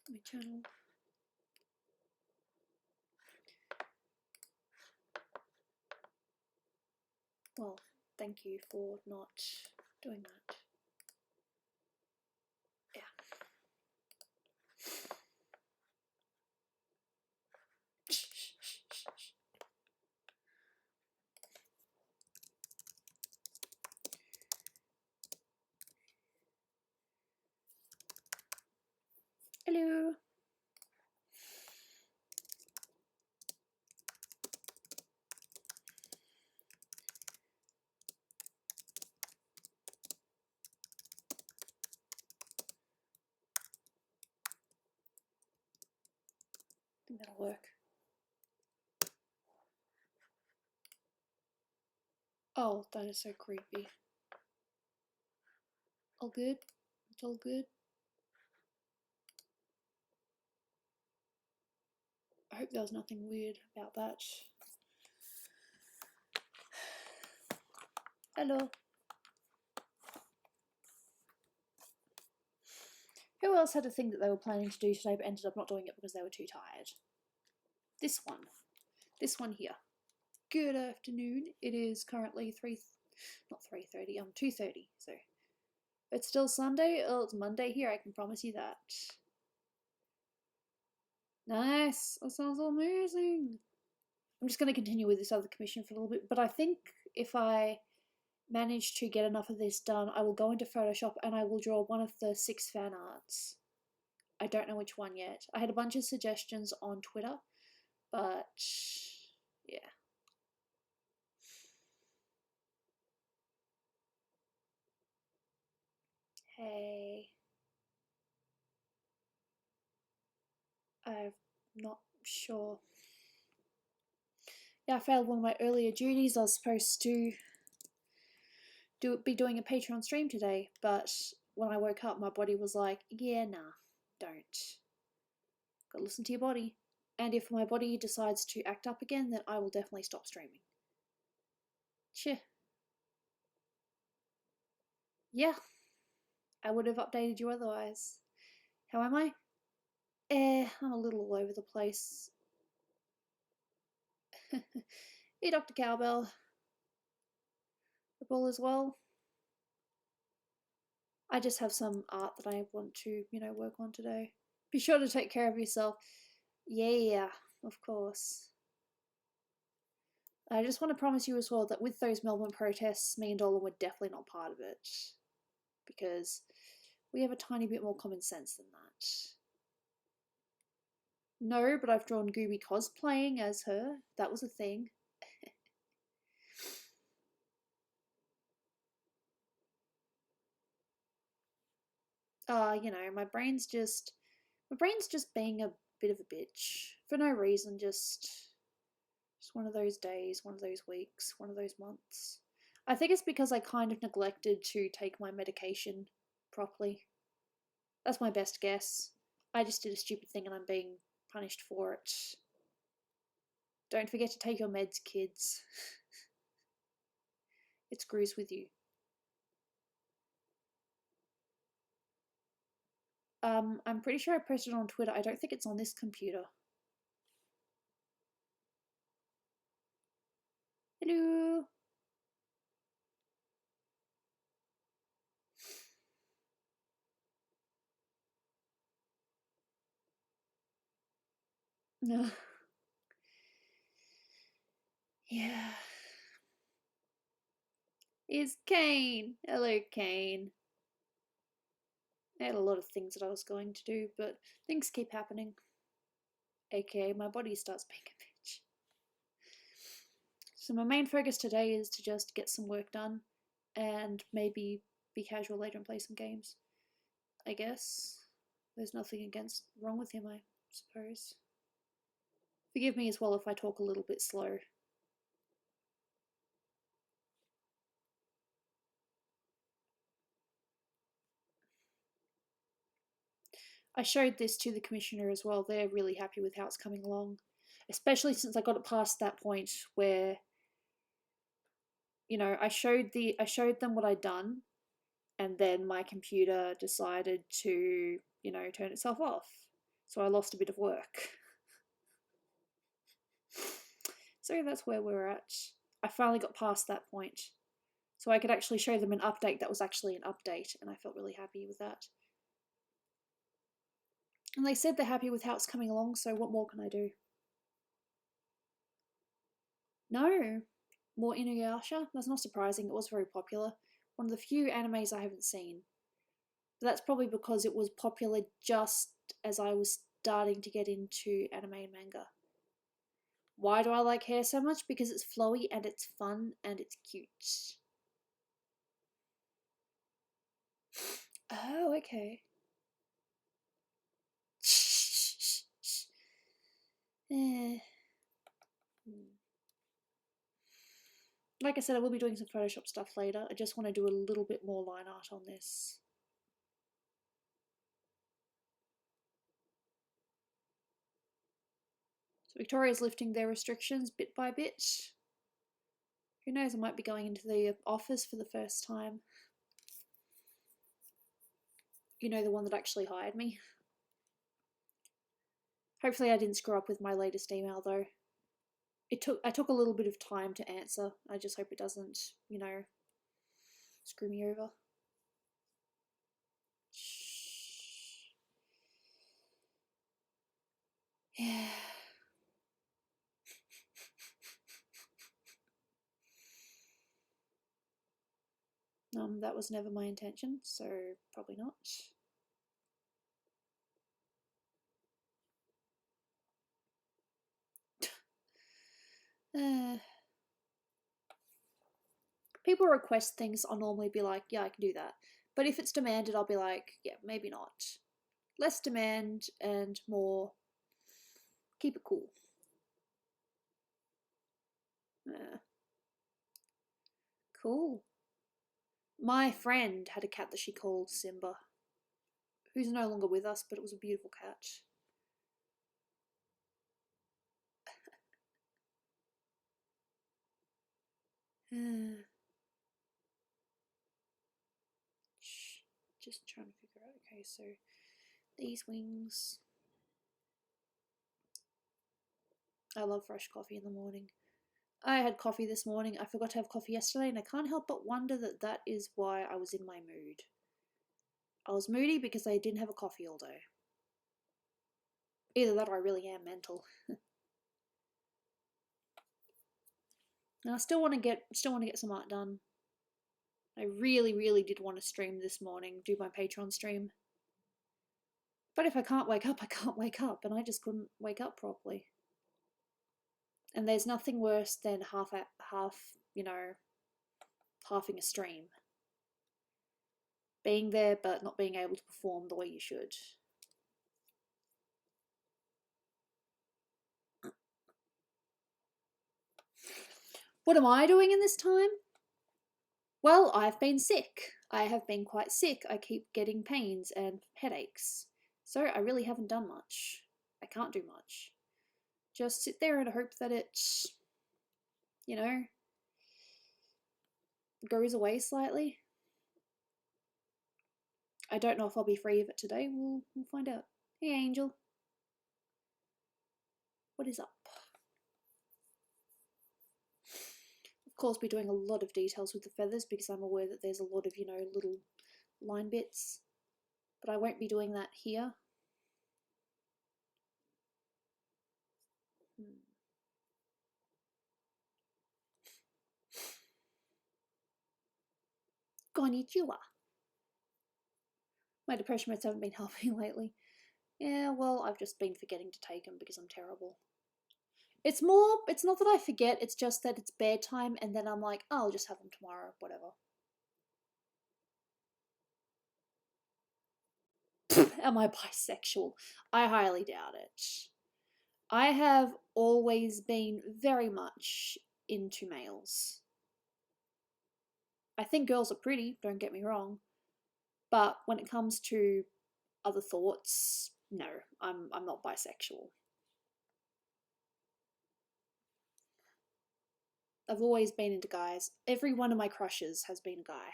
my channel. Well, thank you for not doing that. Yeah. Hello. I think that'll work. Oh, that is so creepy. All good? It's all good? I hope there was nothing weird about that. Hello. Who else had a thing that they were planning to do today but ended up not doing it because they were too tired? This one. This one here. Good afternoon. It is currently 2:30, so it's still Sunday. Oh, it's Monday here, I can promise you that. Nice. That sounds amazing. I'm just going to continue with this other commission for a little bit, but I think if I manage to get enough of this done, I will go into Photoshop and I will draw one of the 6 fan arts. I don't know which one yet. I had a bunch of suggestions on Twitter, but yeah. Hey. I'm not sure. Yeah, I failed one of my earlier duties. I was supposed to be doing a Patreon stream today, but when I woke up, my body was like, yeah, nah, don't. Gotta listen to your body. And if my body decides to act up again, then I will definitely stop streaming. Sure. Yeah, I would have updated you otherwise. How am I? I'm a little all over the place. Hey, Dr. Cowbell. The ball as well. I just have some art that I want to, work on today. Be sure to take care of yourself. Yeah, of course. I just want to promise you as well that with those Melbourne protests, me and Dolan were definitely not part of it. Because we have a tiny bit more common sense than that. No, but I've drawn Gooby cosplaying as her. That was a thing. My brain's just being a bit of a bitch for no reason. Just one of those days, one of those weeks, one of those months. I think it's because I kind of neglected to take my medication properly. That's my best guess. I just did a stupid thing and I'm being punished for it. Don't forget to take your meds, kids. It screws with you. I'm pretty sure I posted it on Twitter. I don't think it's on this computer. Hello. No. Yeah. Is Kane. Hello, Kane. I had a lot of things that I was going to do, but things keep happening. AKA, my body starts being a bitch. So my main focus today is to just get some work done and maybe be casual later and play some games. I guess. There's nothing wrong with him, I suppose. Forgive me as well if I talk a little bit slow. I showed this to the commissioner as well. They're really happy with how it's coming along, especially since I got it past that point where, I showed them what I'd done, and then my computer decided to, turn itself off. So I lost a bit of work. So that's where we're at. I finally got past that point. So I could actually show them an update that was actually an update, and I felt really happy with that. And they said they're happy with how it's coming along, so what more can I do? No, more Inuyasha? That's not surprising, it was very popular. One of the few animes I haven't seen. But that's probably because it was popular just as I was starting to get into anime and manga. Why do I like hair so much? Because it's flowy and it's fun and it's cute. Oh, okay. Eh. Like I said, I will be doing some Photoshop stuff later. I just want to do a little bit more line art on this. So Victoria's lifting their restrictions bit by bit. Who knows, I might be going into the office for the first time. You know, the one that actually hired me. Hopefully I didn't screw up with my latest email though. I took a little bit of time to answer. I just hope it doesn't, you know, screw me over. Yeah. That was never my intention, so probably not. People request things, I'll normally be like, yeah, I can do that. But if it's demanded, I'll be like, yeah, maybe not. Less demand and more keep it cool. Cool. My friend had a cat that she called Simba, who's no longer with us, but it was a beautiful cat. Just trying to figure out. Okay, so these wings. I love fresh coffee in the morning. I had coffee this morning. I forgot to have coffee yesterday, and I can't help but wonder that that is why I was in my mood. I was moody because I didn't have a coffee all day. Either that or I really am mental. And I still want to get some art done. I really did want to stream this morning, do my Patreon stream. But if I can't wake up, I can't wake up, and I just couldn't wake up properly. And there's nothing worse than halving a stream. Being there but not being able to perform the way you should. What am I doing in this time? Well, I've been sick. I have been quite sick. I keep getting pains and headaches. So I really haven't done much. I can't do much. Just sit there and hope that it, you know, goes away slightly. I don't know if I'll be free of it today. We'll find out. Hey, Angel. What is up? Of course, be doing a lot of details with the feathers because I'm aware that there's a lot of, little line bits. But I won't be doing that here. Konnichiwa. My depression meds haven't been helping lately. Yeah, well, I've just been forgetting to take them because I'm terrible. It's not that I forget, it's just that it's bedtime and then I'm like, oh, I'll just have them tomorrow, whatever. Am I bisexual? I highly doubt it. I have always been very much into males. I think girls are pretty, don't get me wrong. But when it comes to other thoughts, no, I'm not bisexual. I've always been into guys. Every one of my crushes has been a guy.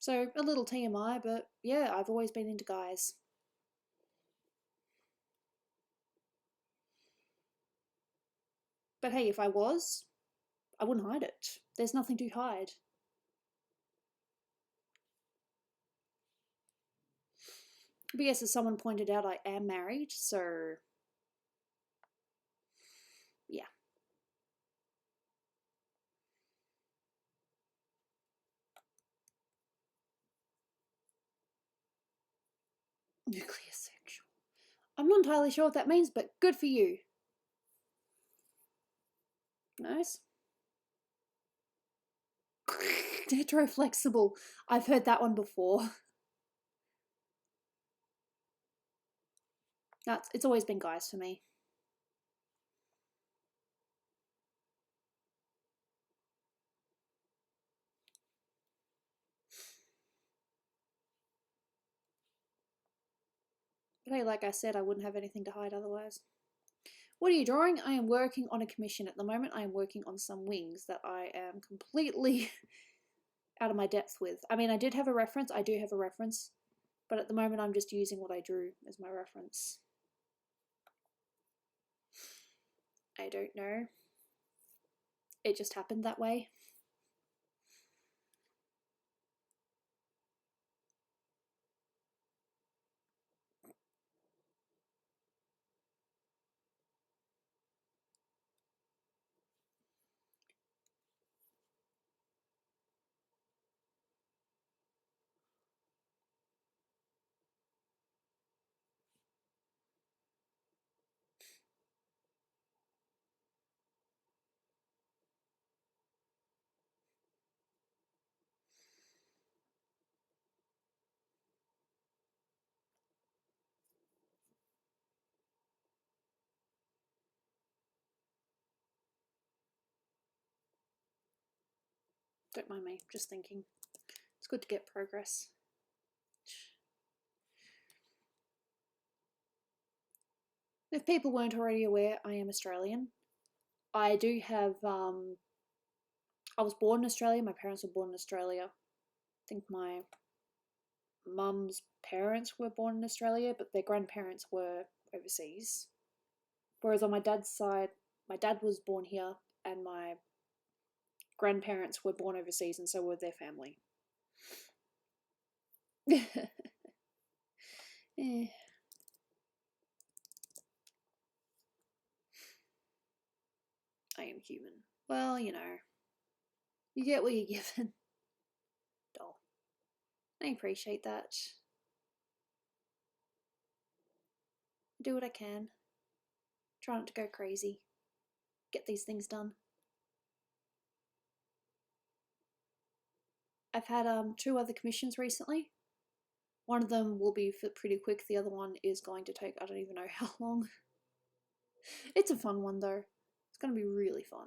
So a little TMI, but yeah, I've always been into guys. But hey, if I was, I wouldn't hide it. There's nothing to hide. But yes, as someone pointed out, I am married, so yeah. Nuclear sexual. I'm not entirely sure what that means, but good for you. Nice. Heteroflexible. I've heard that one before. It's always been guys for me. But hey, like I said, I wouldn't have anything to hide otherwise. What are you drawing? I am working on a commission at the moment. I am working on some wings that I am completely out of my depth with. I mean, I do have a reference, but at the moment I'm just using what I drew as my reference. I don't know. It just happened that way. Don't mind me, just thinking. It's good to get progress. If people weren't already aware, I am Australian. I do have, I was born in Australia, my parents were born in Australia. I think my mum's parents were born in Australia, but their grandparents were overseas. Whereas on my dad's side, my dad was born here and my grandparents were born overseas and so were their family. Eh. I am human. Well, you know, you get what you're given. Doll. I appreciate that. I do what I can. Try not to go crazy. Get these things done. I've had 2 other commissions recently. One of them will be pretty quick. The other one is going to take, I don't even know how long. It's a fun one though. It's going to be really fun.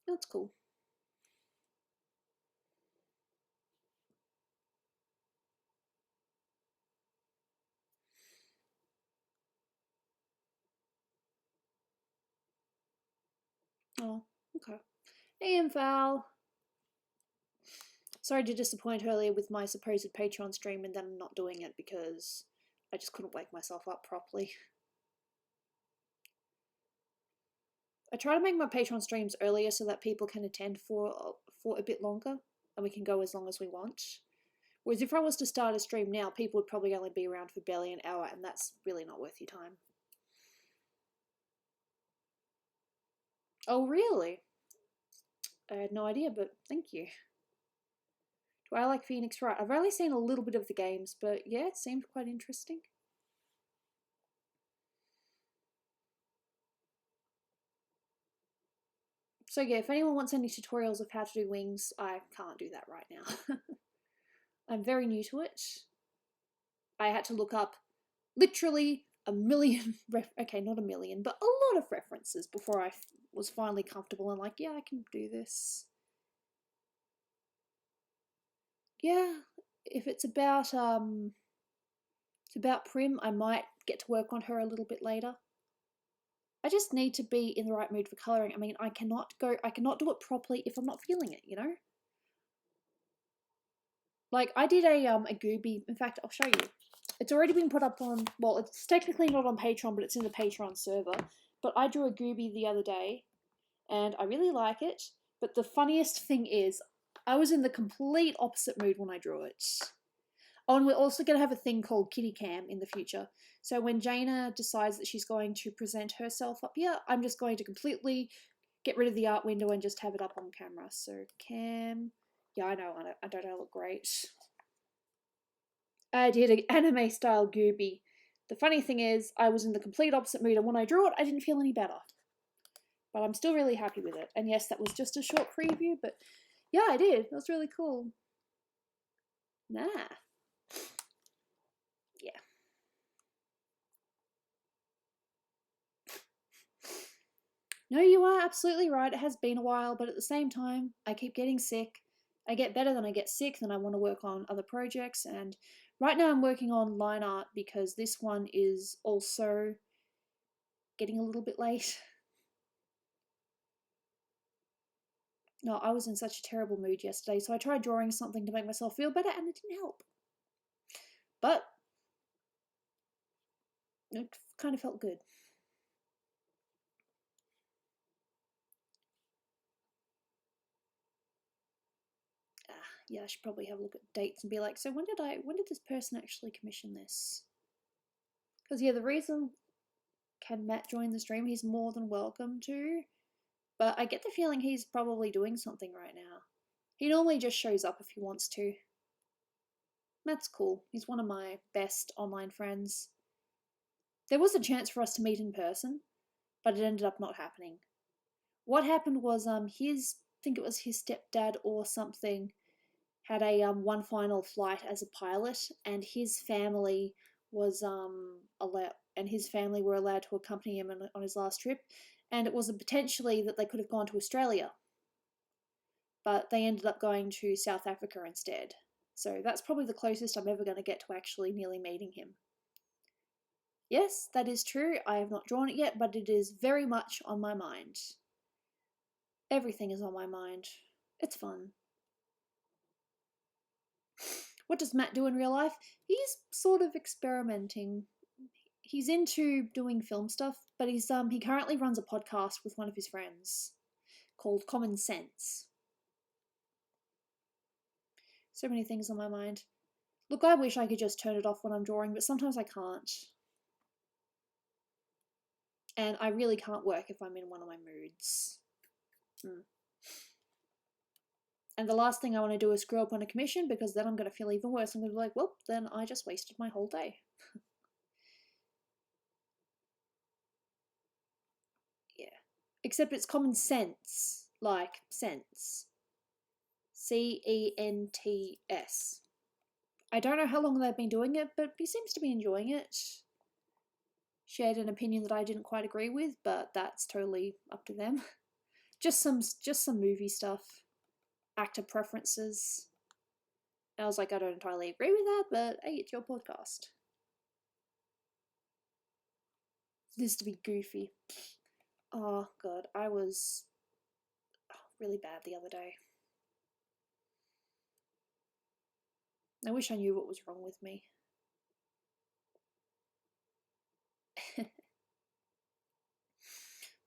That's cool. Oh, okay. Hey, Val. Sorry to disappoint earlier with my supposed Patreon stream and then not doing it because I just couldn't wake myself up properly. I try to make my Patreon streams earlier so that people can attend for a bit longer and we can go as long as we want. Whereas if I was to start a stream now, people would probably only be around for barely an hour and that's really not worth your time. Oh, really? I had no idea, but thank you. Do I like Phoenix Wright? I've only seen a little bit of the games, but yeah, it seemed quite interesting. So yeah, if anyone wants any tutorials of how to do wings, I can't do that right now. I'm very new to it. I had to look up literally a million, okay, not a million, but a lot of references before I was finally comfortable and like, yeah, I can do this. Yeah, if it's about Prim, I might get to work on her a little bit later. I just need to be in the right mood for colouring. I mean, I cannot do it properly if I'm not feeling it, you know? Like, I did a Gooby. In fact, I'll show you. It's already been put up on, well, it's technically not on Patreon, but it's in the Patreon server. But I drew a Gooby the other day, and I really like it. But the funniest thing is, I was in the complete opposite mood when I drew it. Oh, and we're also going to have a thing called Kitty Cam in the future. So when Jaina decides that she's going to present herself up here, I'm just going to completely get rid of the art window and just have it up on camera. So cam, yeah, I know, I don't look great. I did an anime style Gooby. The funny thing is, I was in the complete opposite mood, and when I drew it, I didn't feel any better. But I'm still really happy with it. And yes, that was just a short preview, but yeah, I did. It was really cool. Nah. Yeah. No, you are absolutely right. It has been a while, but at the same time, I keep getting sick. I get better, then I get sick, then I want to work on other projects, and right now I'm working on line art because this one is also getting a little bit late. No, I was in such a terrible mood yesterday, so I tried drawing something to make myself feel better, and it didn't help. But it kind of felt good. Yeah, I should probably have a look at dates and be like, so when did this person actually commission this? Because yeah, the reason can Matt join the stream, he's more than welcome to. But I get the feeling he's probably doing something right now. He normally just shows up if he wants to. Matt's cool. He's one of my best online friends. There was a chance for us to meet in person, but it ended up not happening. What happened was I think it was his stepdad or something, had a one final flight as a pilot, and his family was were allowed to accompany him on his last trip, and it was a potentially that they could have gone to Australia, but they ended up going to South Africa instead. So that's probably the closest I'm ever going to get to actually nearly meeting him. Yes, that is true. I have not drawn it yet, but it is very much on my mind. Everything is on my mind. It's fun. What does Matt do in real life? He's sort of experimenting. He's into doing film stuff, but he currently runs a podcast with one of his friends called Common Sense. So many things on my mind. Look, I wish I could just turn it off when I'm drawing, but sometimes I can't. And I really can't work if I'm in one of my moods. And the last thing I want to do is screw up on a commission, because then I'm going to feel even worse. I'm going to be like, well, then I just wasted my whole day. Yeah. Except it's common sense. Like, sense. CENTS. I don't know how long they've been doing it, but he seems to be enjoying it. Shared an opinion that I didn't quite agree with, but that's totally up to them. Just some movie stuff. Actor preferences. And I was like, I don't entirely agree with that, but hey, it's your podcast. This is to be goofy. Oh god, I was really bad the other day. I wish I knew what was wrong with me.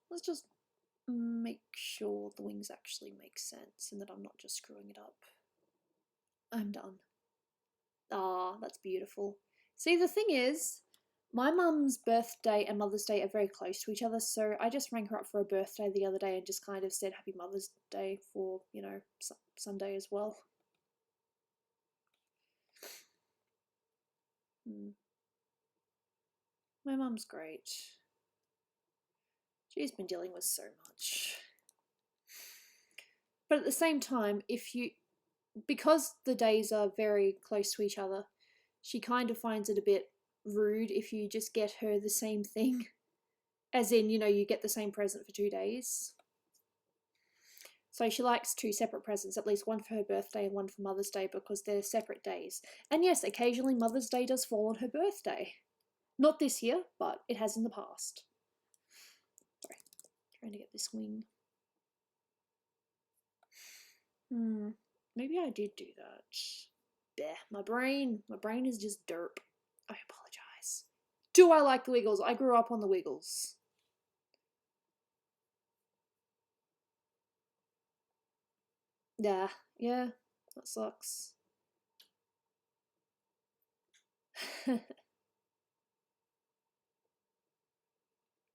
Let's just make sure the wings actually make sense and that I'm not just screwing it up. I'm done. Ah, that's beautiful. See, the thing is, my mum's birthday and Mother's Day are very close to each other, so I just rang her up for her birthday the other day and just kind of said Happy Mother's Day for, you know, Sunday as well. My mum's great. She's been dealing with so much. But at the same time, because the days are very close to each other, she kind of finds it a bit rude if you just get her the same thing. As in, you know, you get the same present for 2 days. So she likes 2 separate presents, at least one for her birthday and one for Mother's Day, because they're separate days. And yes, occasionally Mother's Day does fall on her birthday. Not this year, but it has in the past. Trying to get this wing. Maybe I did do that. Bleh, my brain is just derp. I apologize. Do I like the Wiggles? I grew up on the Wiggles. Yeah, that sucks.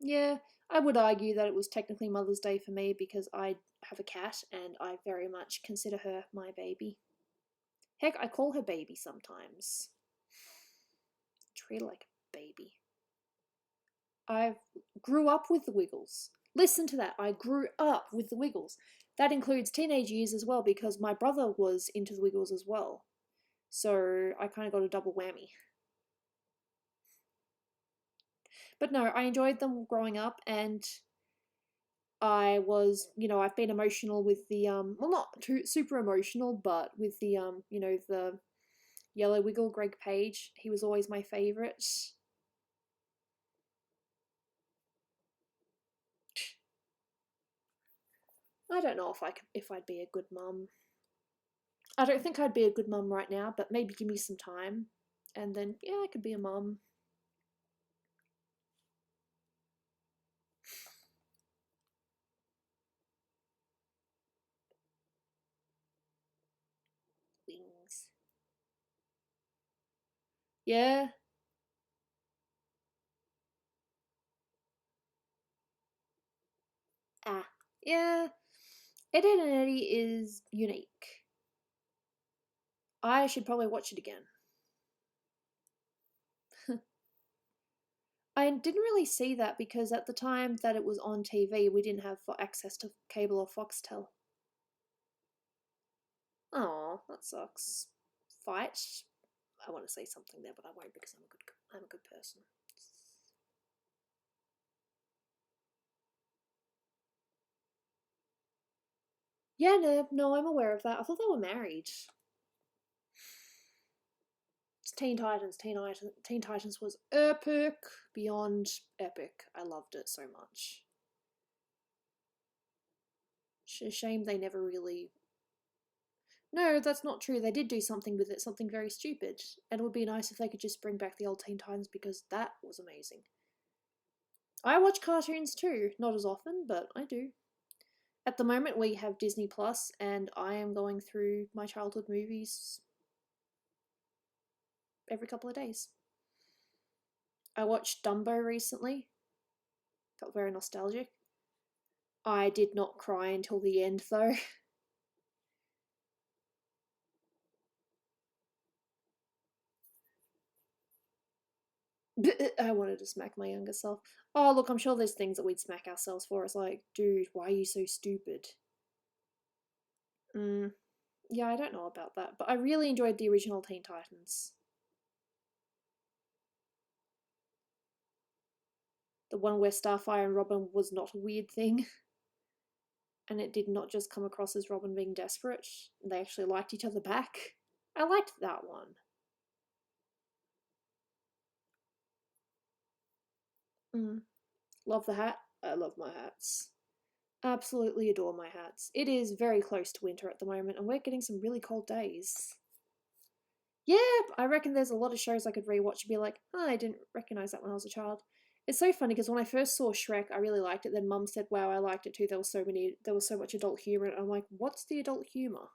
Yeah, I would argue that it was technically Mother's Day for me because I have a cat and I very much consider her my baby. Heck, I call her baby sometimes. Treat her like a baby. I grew up with the Wiggles. Listen to that. I grew up with the Wiggles. That includes teenage years as well because my brother was into the Wiggles as well. So I kind of got a double whammy. But no, I enjoyed them growing up and I was, I've been emotional with the well, not too super emotional, but with the the Yellow Wiggle, Greg Page. He was always my favorite. I don't know if I'd be a good mum. I don't think I'd be a good mum right now, but maybe give me some time, and then yeah, I could be a mum. Wings. Yeah. Ah. Yeah. Ed, Ed and Eddie is unique. I should probably watch it again. I didn't really see that because at the time that it was on TV, we didn't have access to cable or Foxtel. Oh, that sucks. Fight. I want to say something there, but I won't because I'm a good person. Yeah, no, I'm aware of that. I thought they were married. It's Teen Titans. Teen Titans was epic, beyond epic. I loved it so much. Shame they never really. No, that's not true. They did do something with it, something very stupid. And it would be nice if they could just bring back the old Teen Titans because that was amazing. I watch cartoons too, not as often, but I do. At the moment, we have Disney Plus, and I am going through my childhood movies every couple of days. I watched Dumbo recently. Felt very nostalgic. I did not cry until the end, though. I wanted to smack my younger self. Oh, look, I'm sure there's things that we'd smack ourselves for. It's like, dude, why are you so stupid? Yeah, I don't know about that, but I really enjoyed the original Teen Titans. The one where Starfire and Robin was not a weird thing. And it did not just come across as Robin being desperate. They actually liked each other back. I liked that one. Love the hat. I love my hats. Absolutely adore my hats. It is very close to winter at the moment, and we're getting some really cold days. Yeah, I reckon there's a lot of shows I could rewatch and be like, oh, I didn't recognize that when I was a child. It's so funny because when I first saw Shrek, I really liked it. Then Mum said, "Wow, I liked it too." There was so much adult humor, and I'm like, "What's the adult humor?"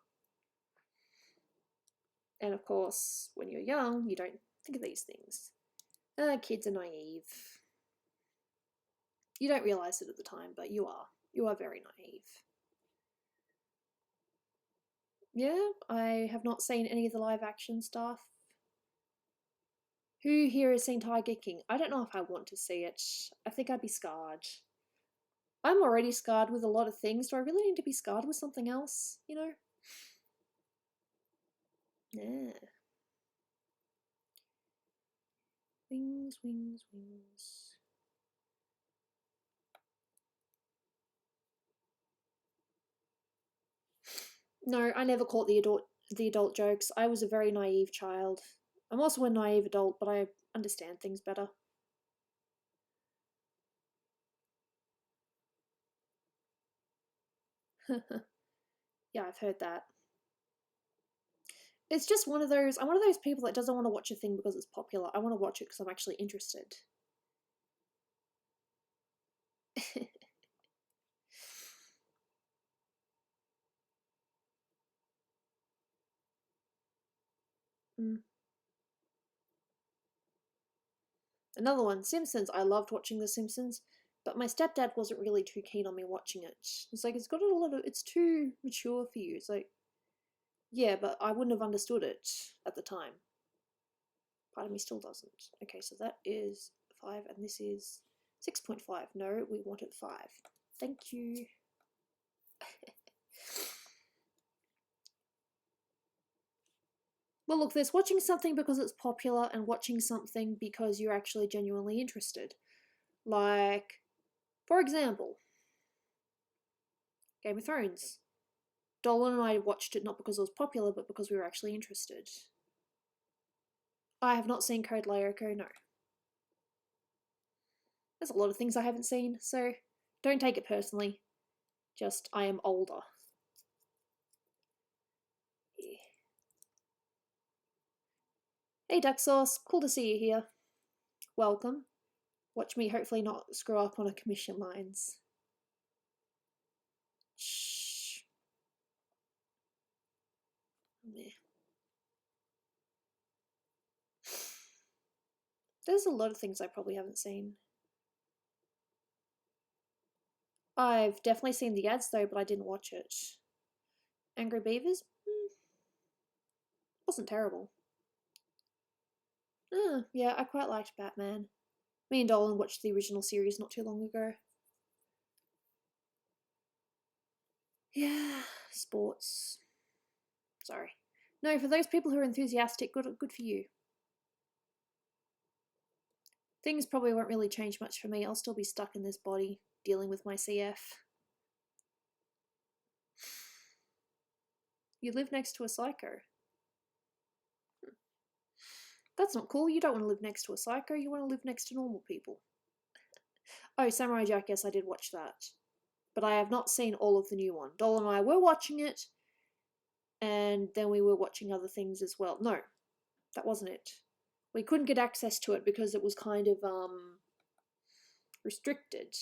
And of course, when you're young, you don't think of these things. Kids are naive. You don't realize it at the time, but you are. You are very naive. Yeah, I have not seen any of the live action stuff. Who here has seen Tiger King? I don't know if I want to see it. I think I'd be scarred. I'm already scarred with a lot of things. Do I really need to be scarred with something else? Yeah. Wings, wings, wings. No, I never caught the adult jokes. I was a very naive child. I'm also a naive adult, but I understand things better. Yeah, I've heard that. It's just one of those. I'm one of those people that doesn't want to watch a thing because it's popular. I want to watch it because I'm actually interested. Mm. Another one, Simpsons. I loved watching The Simpsons, but my stepdad wasn't really too keen on me watching it. It's like, it's got a lot of. It's too mature for you. It's like, yeah, but I wouldn't have understood it at the time. Part of me still doesn't. Okay, so that is 5, and this is 6.5. No, we wanted 5. Thank you. Well, look, there's watching something because it's popular and watching something because you're actually genuinely interested. Like, for example, Game of Thrones. Dolan and I watched it not because it was popular, but because we were actually interested. I have not seen Code Lyoko, no. There's a lot of things I haven't seen, so don't take it personally. Just, I am older. Yeah. Hey, Duck Sauce, cool to see you here. Welcome. Watch me hopefully not screw up on a commission lines. Shh. Meh. There's a lot of things I probably haven't seen. I've definitely seen the ads though, but I didn't watch it. Angry Beavers? Wasn't terrible. Yeah, I quite liked Batman. Me and Dolan watched the original series not too long ago. Yeah, sports. Sorry. No, for those people who are enthusiastic, good for you. Things probably won't really change much for me. I'll still be stuck in this body, dealing with my CF. You live next to a psycho. That's not cool. You don't want to live next to a psycho. You want to live next to normal people. Oh, Samurai Jack, yes, I did watch that. But I have not seen all of the new one. Doll and I were watching it, and then we were watching other things as well. No, that wasn't it. We couldn't get access to it because it was kind of, restricted.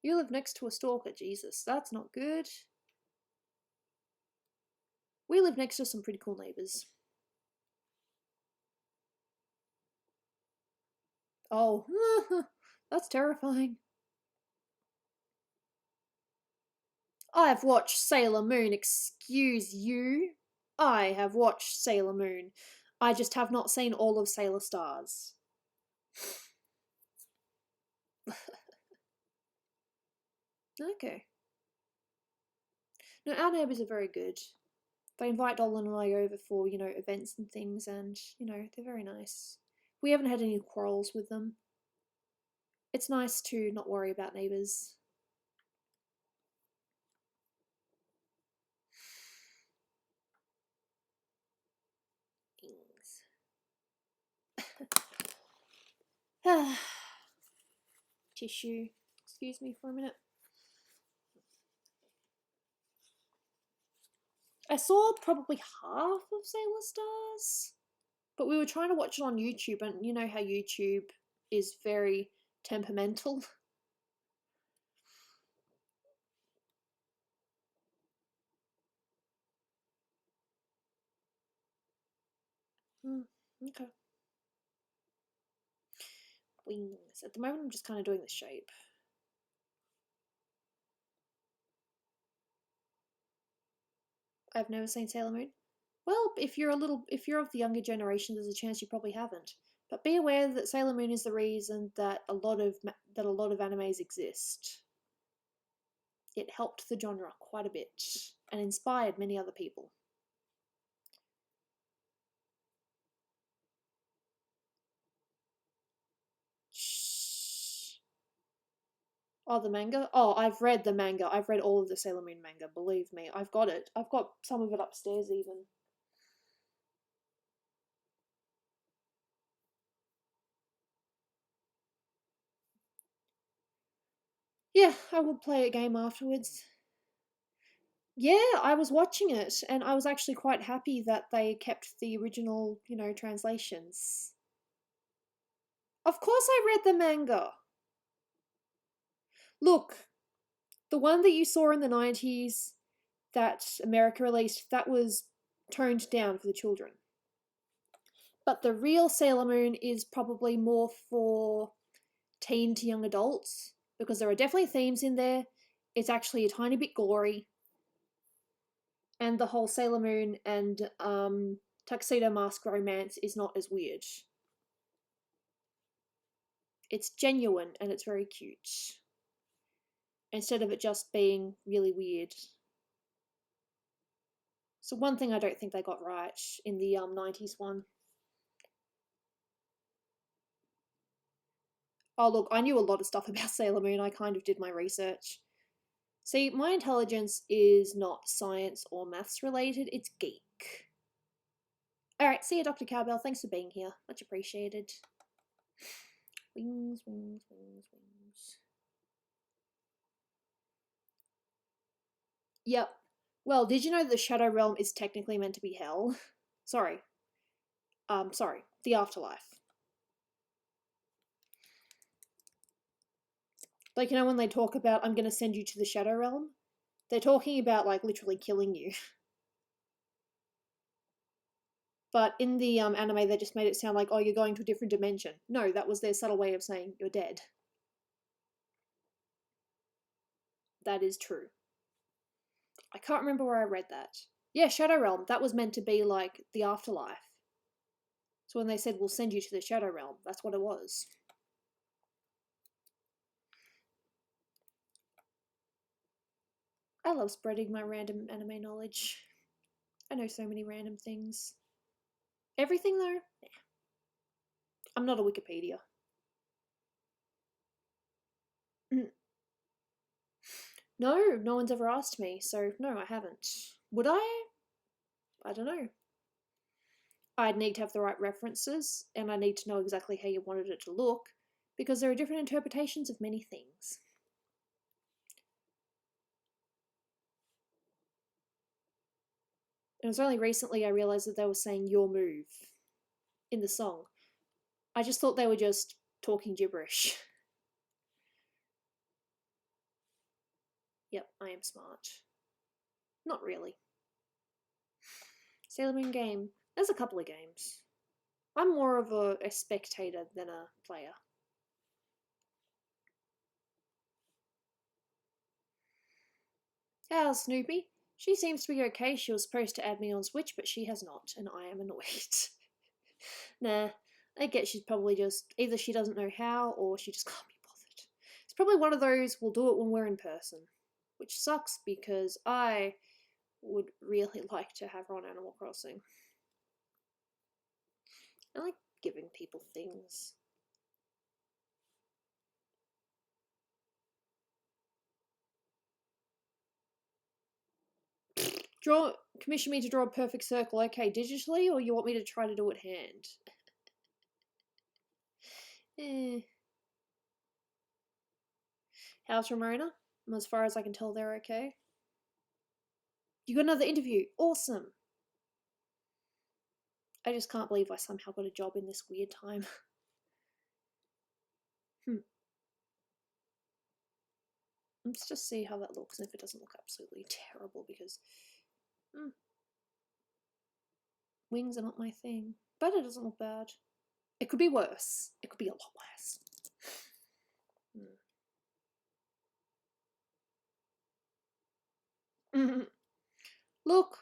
You live next to a stalker, Jesus. That's not good. We live next to some pretty cool neighbours. Oh, that's terrifying. I've watched Sailor Moon, excuse you. I have watched Sailor Moon. I just have not seen all of Sailor Stars. Okay. No, our neighbours are very good. They invite Dolan and I over for, events and things, and, they're very nice. We haven't had any quarrels with them. It's nice to not worry about neighbours. Tissue. Excuse me for a minute. I saw probably half of Sailor Stars, but we were trying to watch it on YouTube, and you know how YouTube is very temperamental. Okay. Wings. At the moment, I'm just kind of doing the shape. I've never seen Sailor Moon. Well, if you're of the younger generation, there's a chance you probably haven't. But be aware that Sailor Moon is the reason that a lot of animes exist. It helped the genre quite a bit and inspired many other people. Shh. Oh, the manga? Oh, I've read the manga. I've read all of the Sailor Moon manga, believe me. I've got it. I've got some of it upstairs even. Yeah, I will play a game afterwards. Yeah, I was watching it and I was actually quite happy that they kept the original, translations. Of course I read the manga. Look, the one that you saw in the 90s that America released, that was toned down for the children. But the real Sailor Moon is probably more for teen to young adults because there are definitely themes in there. It's actually a tiny bit gory. And the whole Sailor Moon and Tuxedo Mask romance is not as weird. It's genuine and it's very cute. Instead of it just being really weird. So one thing I don't think they got right in the 90s one. Oh look, I knew a lot of stuff about Sailor Moon. I kind of did my research. See, my intelligence is not science or maths related, it's geek. Alright, see you, Dr. Cowbell. Thanks for being here. Much appreciated. Wings, wings, wings, wings. Yep. Well, did you know that the Shadow Realm is technically meant to be hell? Sorry. Sorry. The afterlife. Like, when they talk about, I'm gonna send you to the Shadow Realm? They're talking about, like, literally killing you. But in the anime, they just made it sound like, oh, you're going to a different dimension. No, that was their subtle way of saying you're dead. That is true. I can't remember where I read that. Yeah, Shadow Realm. That was meant to be like the afterlife. So when they said, we'll send you to the Shadow Realm, that's what it was. I love spreading my random anime knowledge. I know so many random things. Everything, though? Nah. I'm not a Wikipedia. No, no one's ever asked me, so no, I haven't. Would I? I don't know. I'd need to have the right references, and I need to know exactly how you wanted it to look, because there are different interpretations of many things. And it was only recently I realised that they were saying your move in the song. I just thought they were just talking gibberish. Yep, I am smart. Not really. Sailor Moon game. There's a couple of games. I'm more of a spectator than a player. How's Snoopy? She seems to be okay. She was supposed to add me on Switch, but she has not, and I am annoyed. Nah, I get she's probably just either she doesn't know how or she just can't be bothered. It's probably one of those we'll do it when we're in person, which sucks because I would really like to have her on Animal Crossing. I like giving people things. Commission me to draw a perfect circle. Okay, digitally, or you want me to try to do it hand? Eh. How's Ramona? As far as I can tell, they're okay. You got another interview. Awesome. I just can't believe I somehow got a job in this weird time. Let's just see how that looks, and if it doesn't look absolutely terrible, because wings are not my thing. But it doesn't look bad. It could be worse. It could be a lot worse. Look,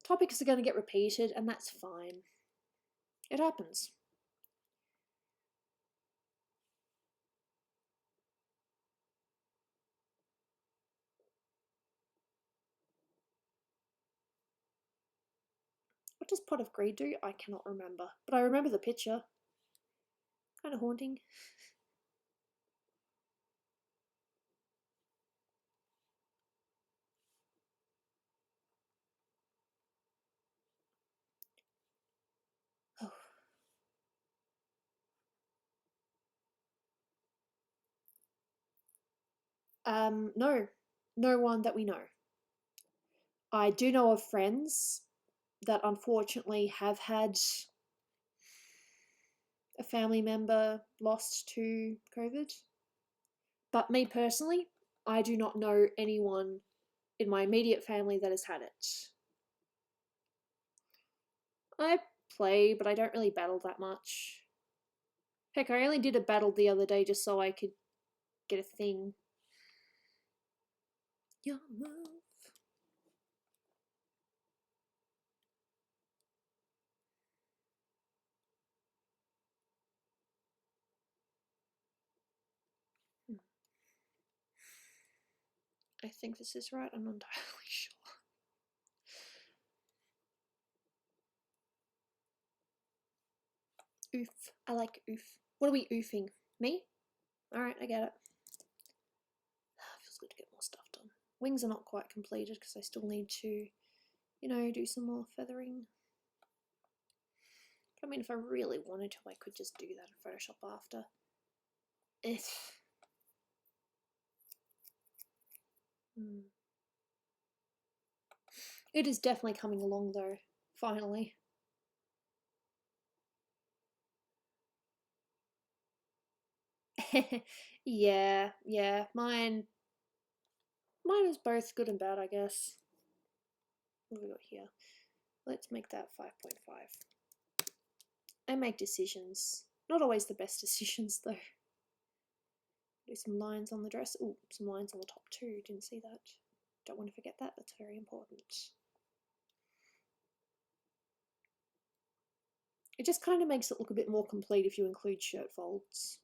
topics are going to get repeated, and that's fine. It happens. What does Pot of Greed do? I cannot remember. But I remember the picture. Kind of haunting. Oh. No. No one that we know. I do know of friends that unfortunately have had a family member lost to COVID. But me personally, I do not know anyone in my immediate family that has had it. I play, but I don't really battle that much. Heck, I only did a battle the other day just so I could get a thing. Yeah, move. I think this is right. I'm not entirely sure. Oof. I like oof. What are we oofing? Me? Alright, I get it. Feels good to get more stuff done. Wings are not quite completed because I still need to, you know, do some more feathering. But I mean, if I really wanted to, I could just do that in Photoshop after. It is definitely coming along though, finally. yeah. Mine is both good and bad, I guess. What have we got here? Let's make that 5.5. I make decisions. Not always the best decisions though. Do some lines on the dress. Oh, some lines on the top too. Didn't see that. Don't want to forget that. That's very important. It just kind of makes it look a bit more complete if you include shirt folds.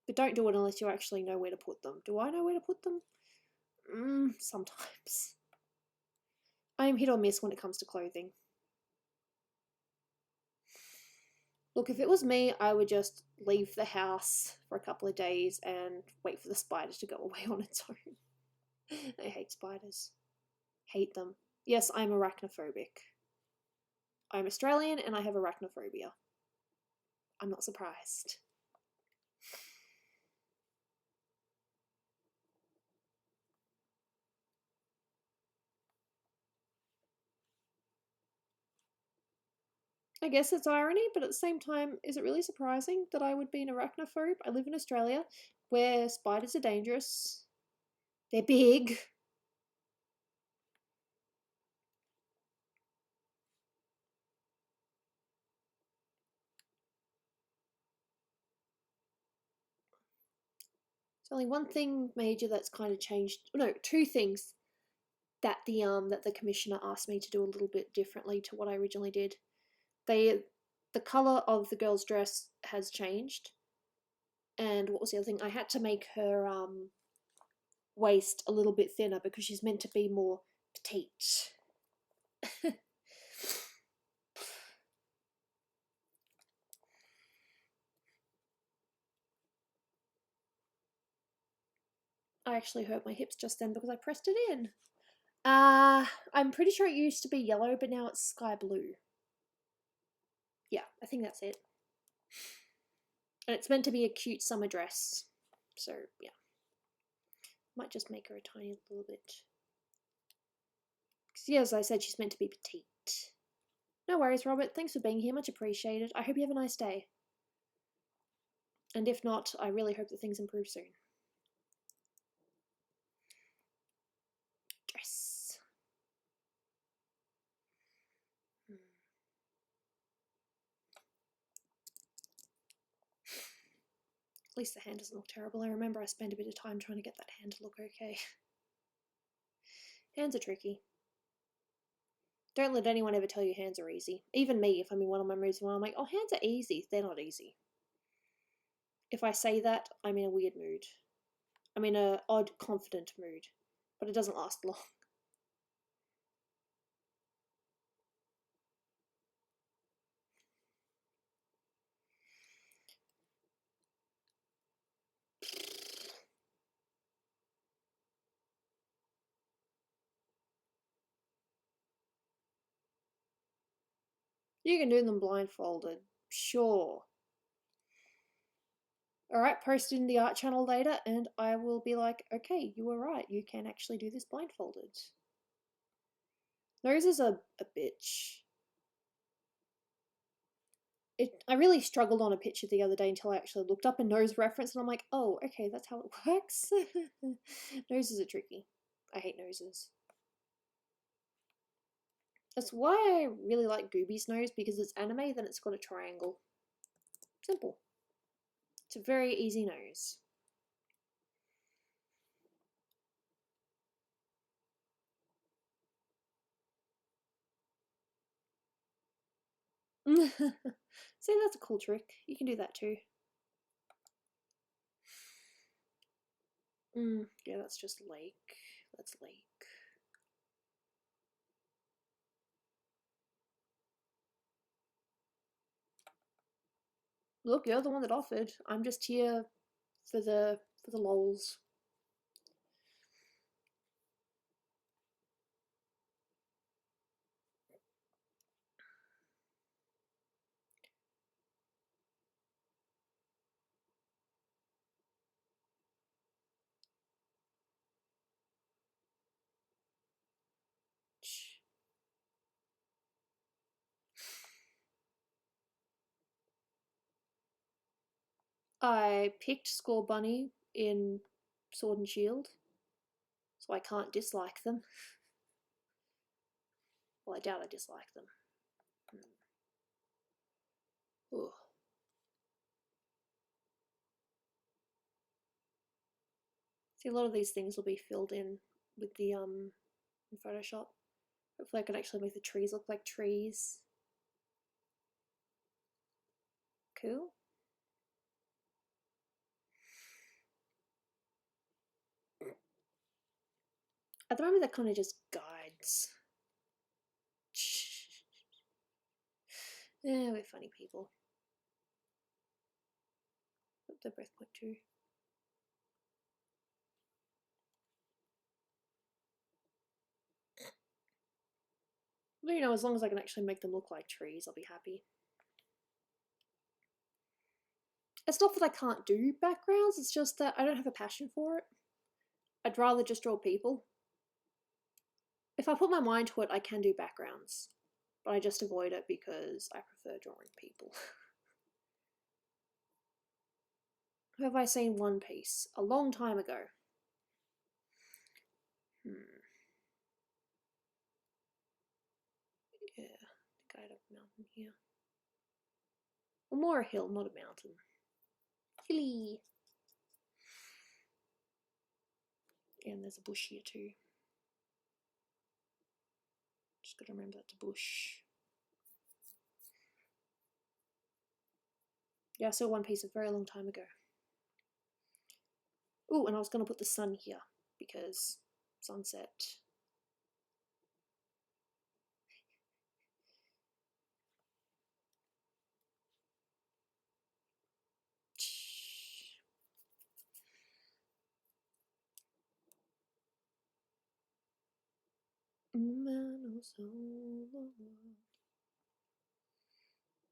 But don't do it unless you actually know where to put them. Do I know where to put them? Sometimes. I am hit or miss when it comes to clothing. Look, if it was me, I would just leave the house for a couple of days and wait for the spider to go away on its own. I hate spiders. Hate them. Yes, I'm arachnophobic. I'm Australian and I have arachnophobia. I'm not surprised. I guess it's irony, but at the same time, is it really surprising that I would be an arachnophobe? I live in Australia, where spiders are dangerous. They're big. There's only one thing major that's kind of changed. No, two things that the commissioner asked me to do a little bit differently to what I originally did. The color of the girl's dress has changed, and what was the other thing? I had to make her waist a little bit thinner because she's meant to be more petite. I actually hurt my hips just then because I pressed it in. I'm pretty sure it used to be yellow, but now it's sky blue. Yeah, I think that's it. And it's meant to be a cute summer dress. So, yeah. Might just make her a tiny little bit. Because, yeah, as I said, she's meant to be petite. No worries, Robert. Thanks for being here. Much appreciated. I hope you have a nice day. And if not, I really hope that things improve soon. Dress. At least the hand doesn't look terrible. I remember I spent a bit of time trying to get that hand to look okay. Hands are tricky. Don't let anyone ever tell you hands are easy. Even me, if I'm in one of my moods where I'm like, oh, hands are easy. They're not easy. If I say that, I'm in a weird mood. I'm in an odd, confident mood. But it doesn't last long. You can do them blindfolded. Sure. Alright, post it in the art channel later and I will be like, okay, you were right, you can actually do this blindfolded. Nose is a bitch. I really struggled on a picture the other day until I actually looked up a nose reference and I'm like, oh, okay, that's how it works. Noses are tricky. I hate noses. That's why I really like Gooby's nose, because it's anime, then it's got a triangle. Simple. It's a very easy nose. See, that's a cool trick. You can do that too. Yeah, that's just lake. That's lake. Look, you're the one that offered. I'm just here for the lols. I picked Score Bunny in Sword and Shield, so I can't dislike them. Well, I doubt I dislike them. Ugh. See, a lot of these things will be filled in with the in Photoshop. Hopefully I can actually make the trees look like trees. Cool. At the moment they're kind of just guides. Yeah, we're funny people. They're both 0.2. But you know, as long as I can actually make them look like trees, I'll be happy. It's not that I can't do backgrounds, it's just that I don't have a passion for it. I'd rather just draw people. If I put my mind to it, I can do backgrounds, but I just avoid it because I prefer drawing people. Who have I seen One Piece? A long time ago. Yeah, I think I had a mountain here. Or more a hill, not a mountain. Hilly. And there's a bush here too. Just gotta remember that's a bush. Yeah, I saw One Piece a very long time ago. Ooh, and I was gonna put the sun here because sunset.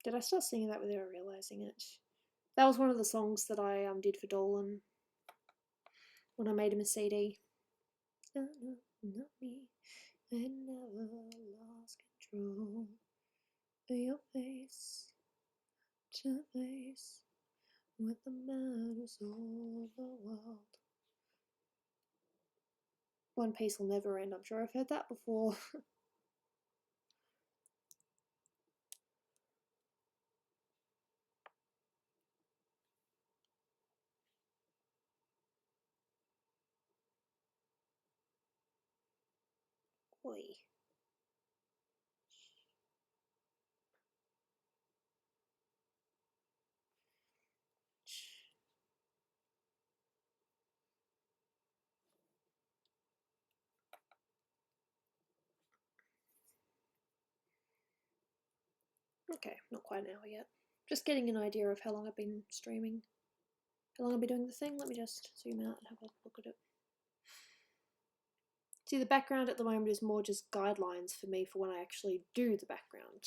Did I start singing that without realizing it? That was one of the songs that I did for Dolan when I made him a CD. Oh, no, not me. I never lost control of your face to face with the man who sold the world. One Piece will never end. I'm sure I've heard that before. Oi. Okay, not quite an hour yet. Just getting an idea of how long I've been streaming. How long I've been doing the thing. Let me just zoom out and have a look at it. See, the background at the moment is more just guidelines for me for when I actually do the background.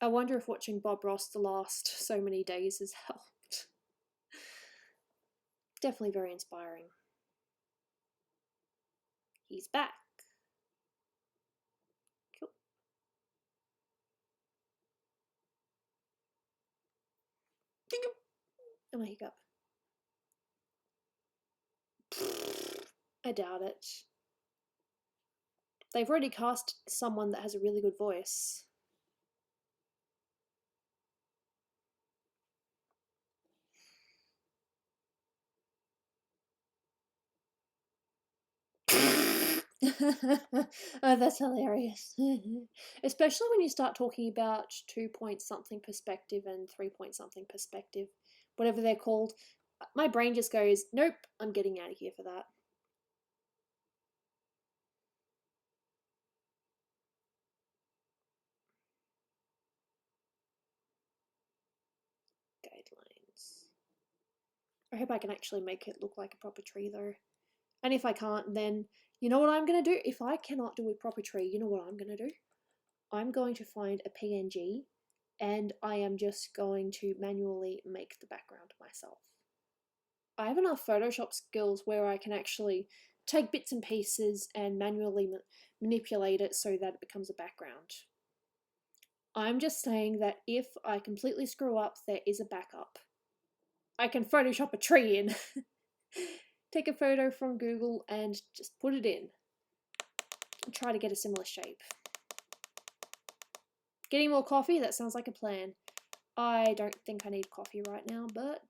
I wonder if watching Bob Ross the last so many days has helped. Definitely very inspiring. He's back. Cool. And a hiccup. I doubt it. They've already cast someone that has a really good voice. Oh, that's hilarious. Especially when you start talking about 2 point something perspective and 3 point something perspective, whatever they're called. My brain just goes, nope, I'm getting out of here for that. Guidelines. I hope I can actually make it look like a proper tree though. And if I can't, then you know what I'm going to do? If I cannot do a proper tree, you know what I'm going to do? I'm going to find a PNG and I am just going to manually make the background myself. I have enough Photoshop skills where I can actually take bits and pieces and manually manipulate it so that it becomes a background. I'm just saying that if I completely screw up, there is a backup. I can Photoshop a tree in. Take a photo from Google and just put it in. And try to get a similar shape. Getting more coffee? That sounds like a plan. I don't think I need coffee right now, but...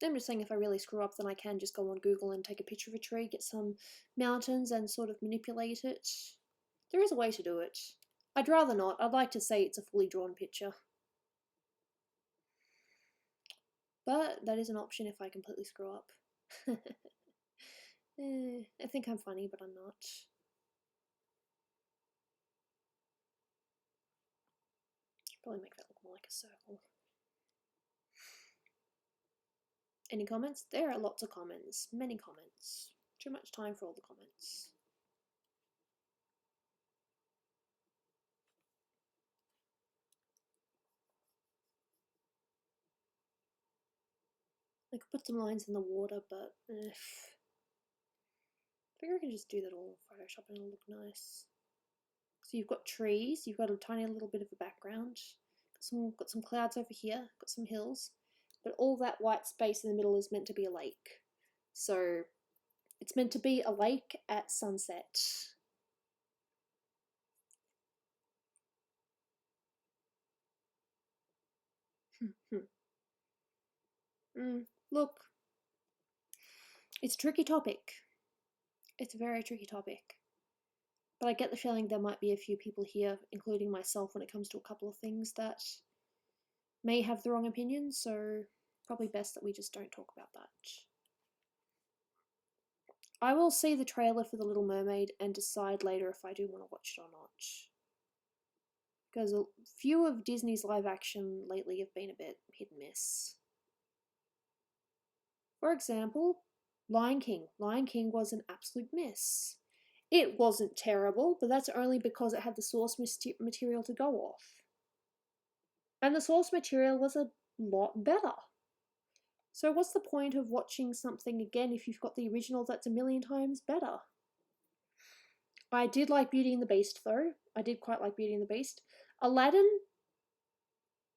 I'm just saying if I really screw up, then I can just go on Google and take a picture of a tree, get some mountains and sort of manipulate it. There is a way to do it. I'd rather not. I'd like to say it's a fully drawn picture. But that is an option if I completely screw up. I think I'm funny, but I'm not. Probably make that look more like a circle. Any comments? There are lots of comments. Many comments. Too much time for all the comments. I could put some lines in the water, but I figure I can just do that all in Photoshop and it'll look nice. So you've got trees, you've got a tiny little bit of a background, got some clouds over here, got some hills, but all that white space in the middle is meant to be a lake. So it's meant to be a lake at sunset. Look, it's a tricky topic. It's a very tricky topic. But I get the feeling there might be a few people here, including myself, when it comes to a couple of things that may have the wrong opinion, so probably best that we just don't talk about that. I will see the trailer for The Little Mermaid and decide later if I do want to watch it or not. Because a few of Disney's live action lately have been a bit hit and miss. For example, Lion King. Lion King was an absolute miss. It wasn't terrible, but that's only because it had the source material to go off. And the source material was a lot better. So what's the point of watching something again if you've got the original that's a million times better? I did like Beauty and the Beast, though. I did quite like Beauty and the Beast. Aladdin,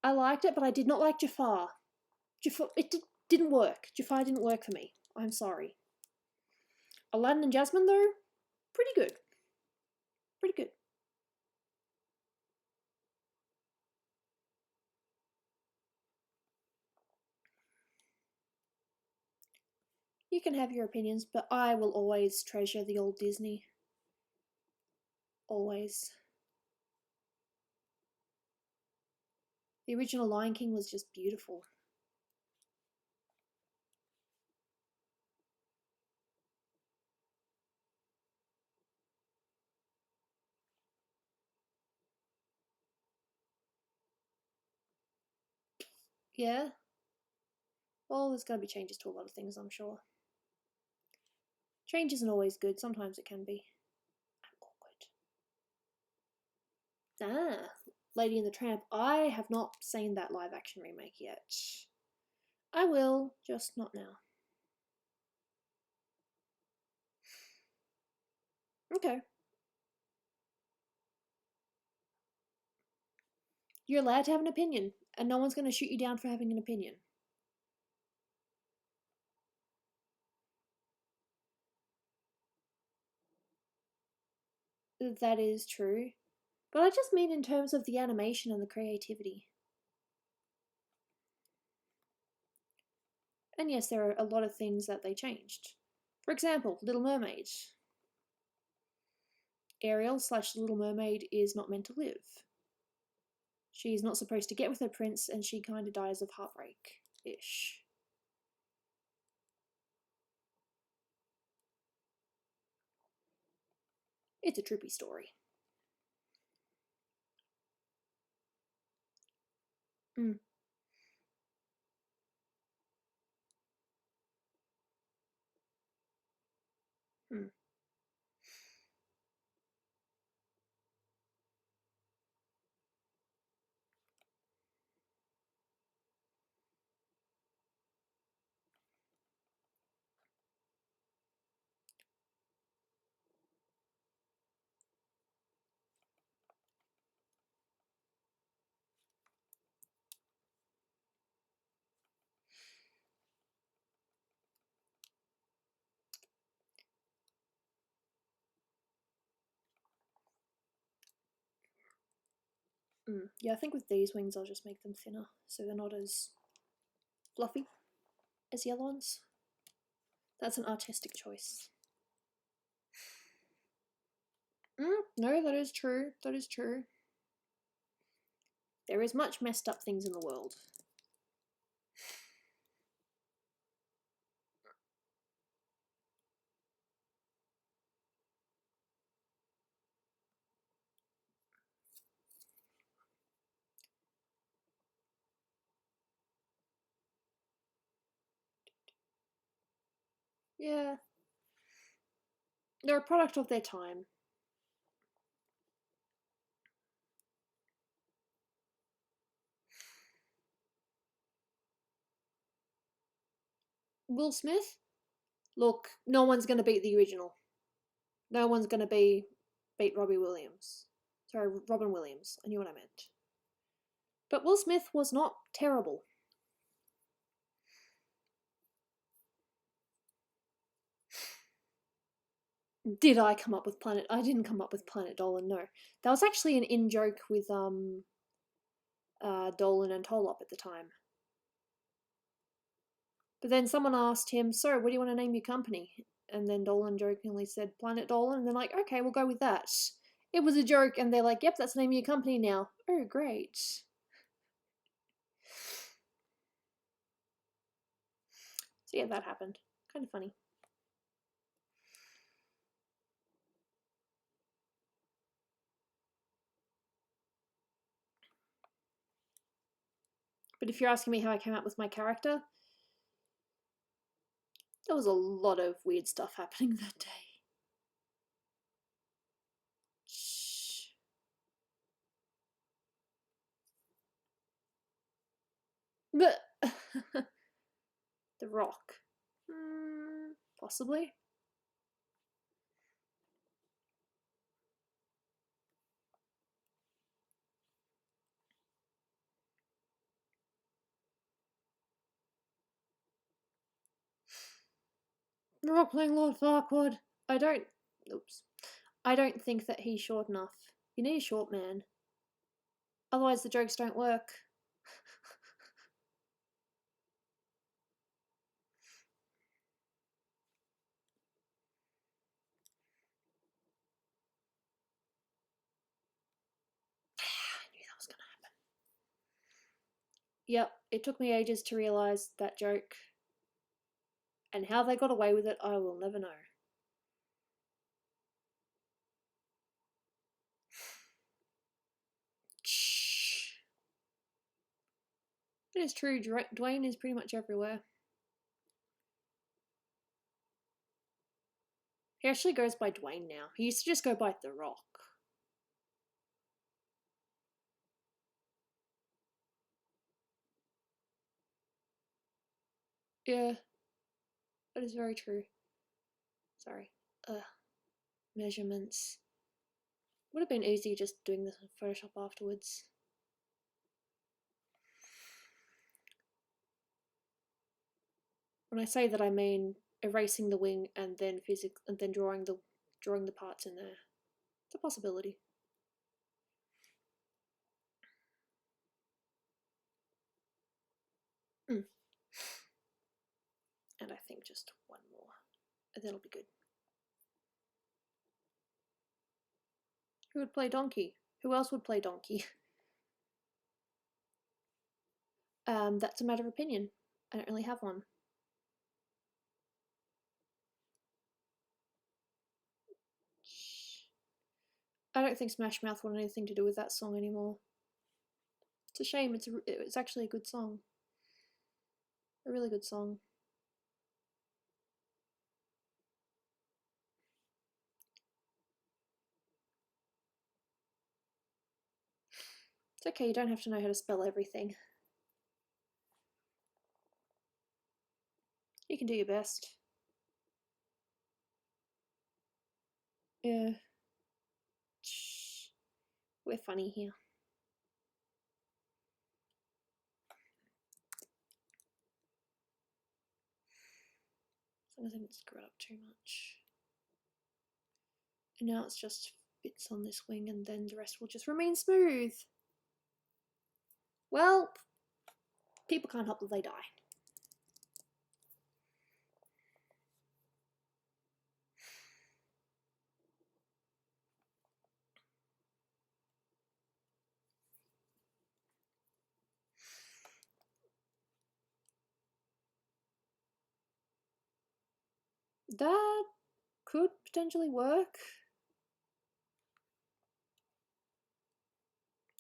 I liked it, but I did not like Jafar. It didn't work. Jafar didn't work for me. I'm sorry. Aladdin and Jasmine, though, pretty good. Pretty good. You can have your opinions, but I will always treasure the old Disney. Always. The original Lion King was just beautiful. Yeah? Well, there's going to be changes to a lot of things, I'm sure. Change isn't always good. Sometimes it can be. I'm awkward. Ah, Lady and the Tramp. I have not seen that live action remake yet. I will, just not now. Okay. You're allowed to have an opinion, and no one's going to shoot you down for having an opinion. That is true. But I just mean in terms of the animation and the creativity. And yes, there are a lot of things that they changed. For example, Little Mermaid. Ariel / Little Mermaid is not meant to live. She's not supposed to get with her prince, and she kind of dies of heartbreak-ish. It's a trippy story. Mm. Hmm. Yeah, I think with these wings I'll just make them thinner, so they're not as fluffy as the other ones. That's an artistic choice. No, that is true. That is true. There is much messed up things in the world. Yeah. They're a product of their time. Will Smith? Look, no one's going to beat the original. No one's going to beat Robbie Williams. Sorry, Robin Williams. I knew what I meant. But Will Smith was not terrible. Did I come up with Planet? I didn't come up with Planet Dolan. No, that was actually an in joke with Dolan and Tolop at the time. But then someone asked him, "So, what do you want to name your company?" And then Dolan jokingly said, "Planet Dolan." And they're like, "Okay, we'll go with that." It was a joke, and they're like, "Yep, that's the name of your company now." Oh, great. So yeah, that happened. Kind of funny. But if you're asking me how I came up with my character, there was a lot of weird stuff happening that day. Shh. But The Rock. Possibly. The Rock playing Lord Farquaad. I don't. Oops. I don't think that he's short enough. You need a short man. Otherwise, the jokes don't work. I knew that was going to happen. Yep, it took me ages to realise that joke. And how they got away with it, I will never know. Shh. It is true, Dwayne is pretty much everywhere. He actually goes by Dwayne now. He used to just go by The Rock. Yeah, that is very true. Sorry. Measurements. Would have been easy just doing this in Photoshop afterwards. When I say that, I mean erasing the wing and then drawing the parts in there. It's a possibility. And I think just one more, and that'll be good. Who would play Donkey? Who else would play Donkey? That's a matter of opinion. I don't really have one. I don't think Smash Mouth wanted anything to do with that song anymore. It's a shame. It's actually a good song. A really good song. It's okay, you don't have to know how to spell everything. You can do your best. Yeah. We're funny here. As long as I didn't screw it up too much. And now it's just bits on this wing and then the rest will just remain smooth. Well, people can't help that they die. That could potentially work.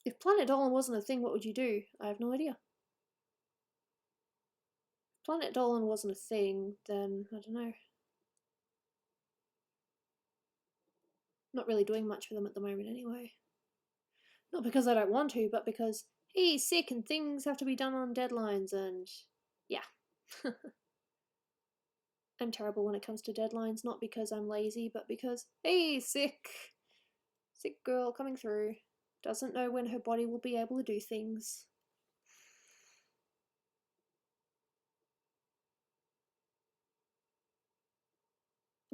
If Planet Dolan wasn't a thing, what would you do? I have no idea. If Planet Dolan wasn't a thing, then I don't know. Not really doing much for them at the moment anyway. Not because I don't want to, but because he's sick and things have to be done on deadlines and yeah. I'm terrible when it comes to deadlines, not because I'm lazy, but because, hey, sick. Sick girl coming through. Doesn't know when her body will be able to do things.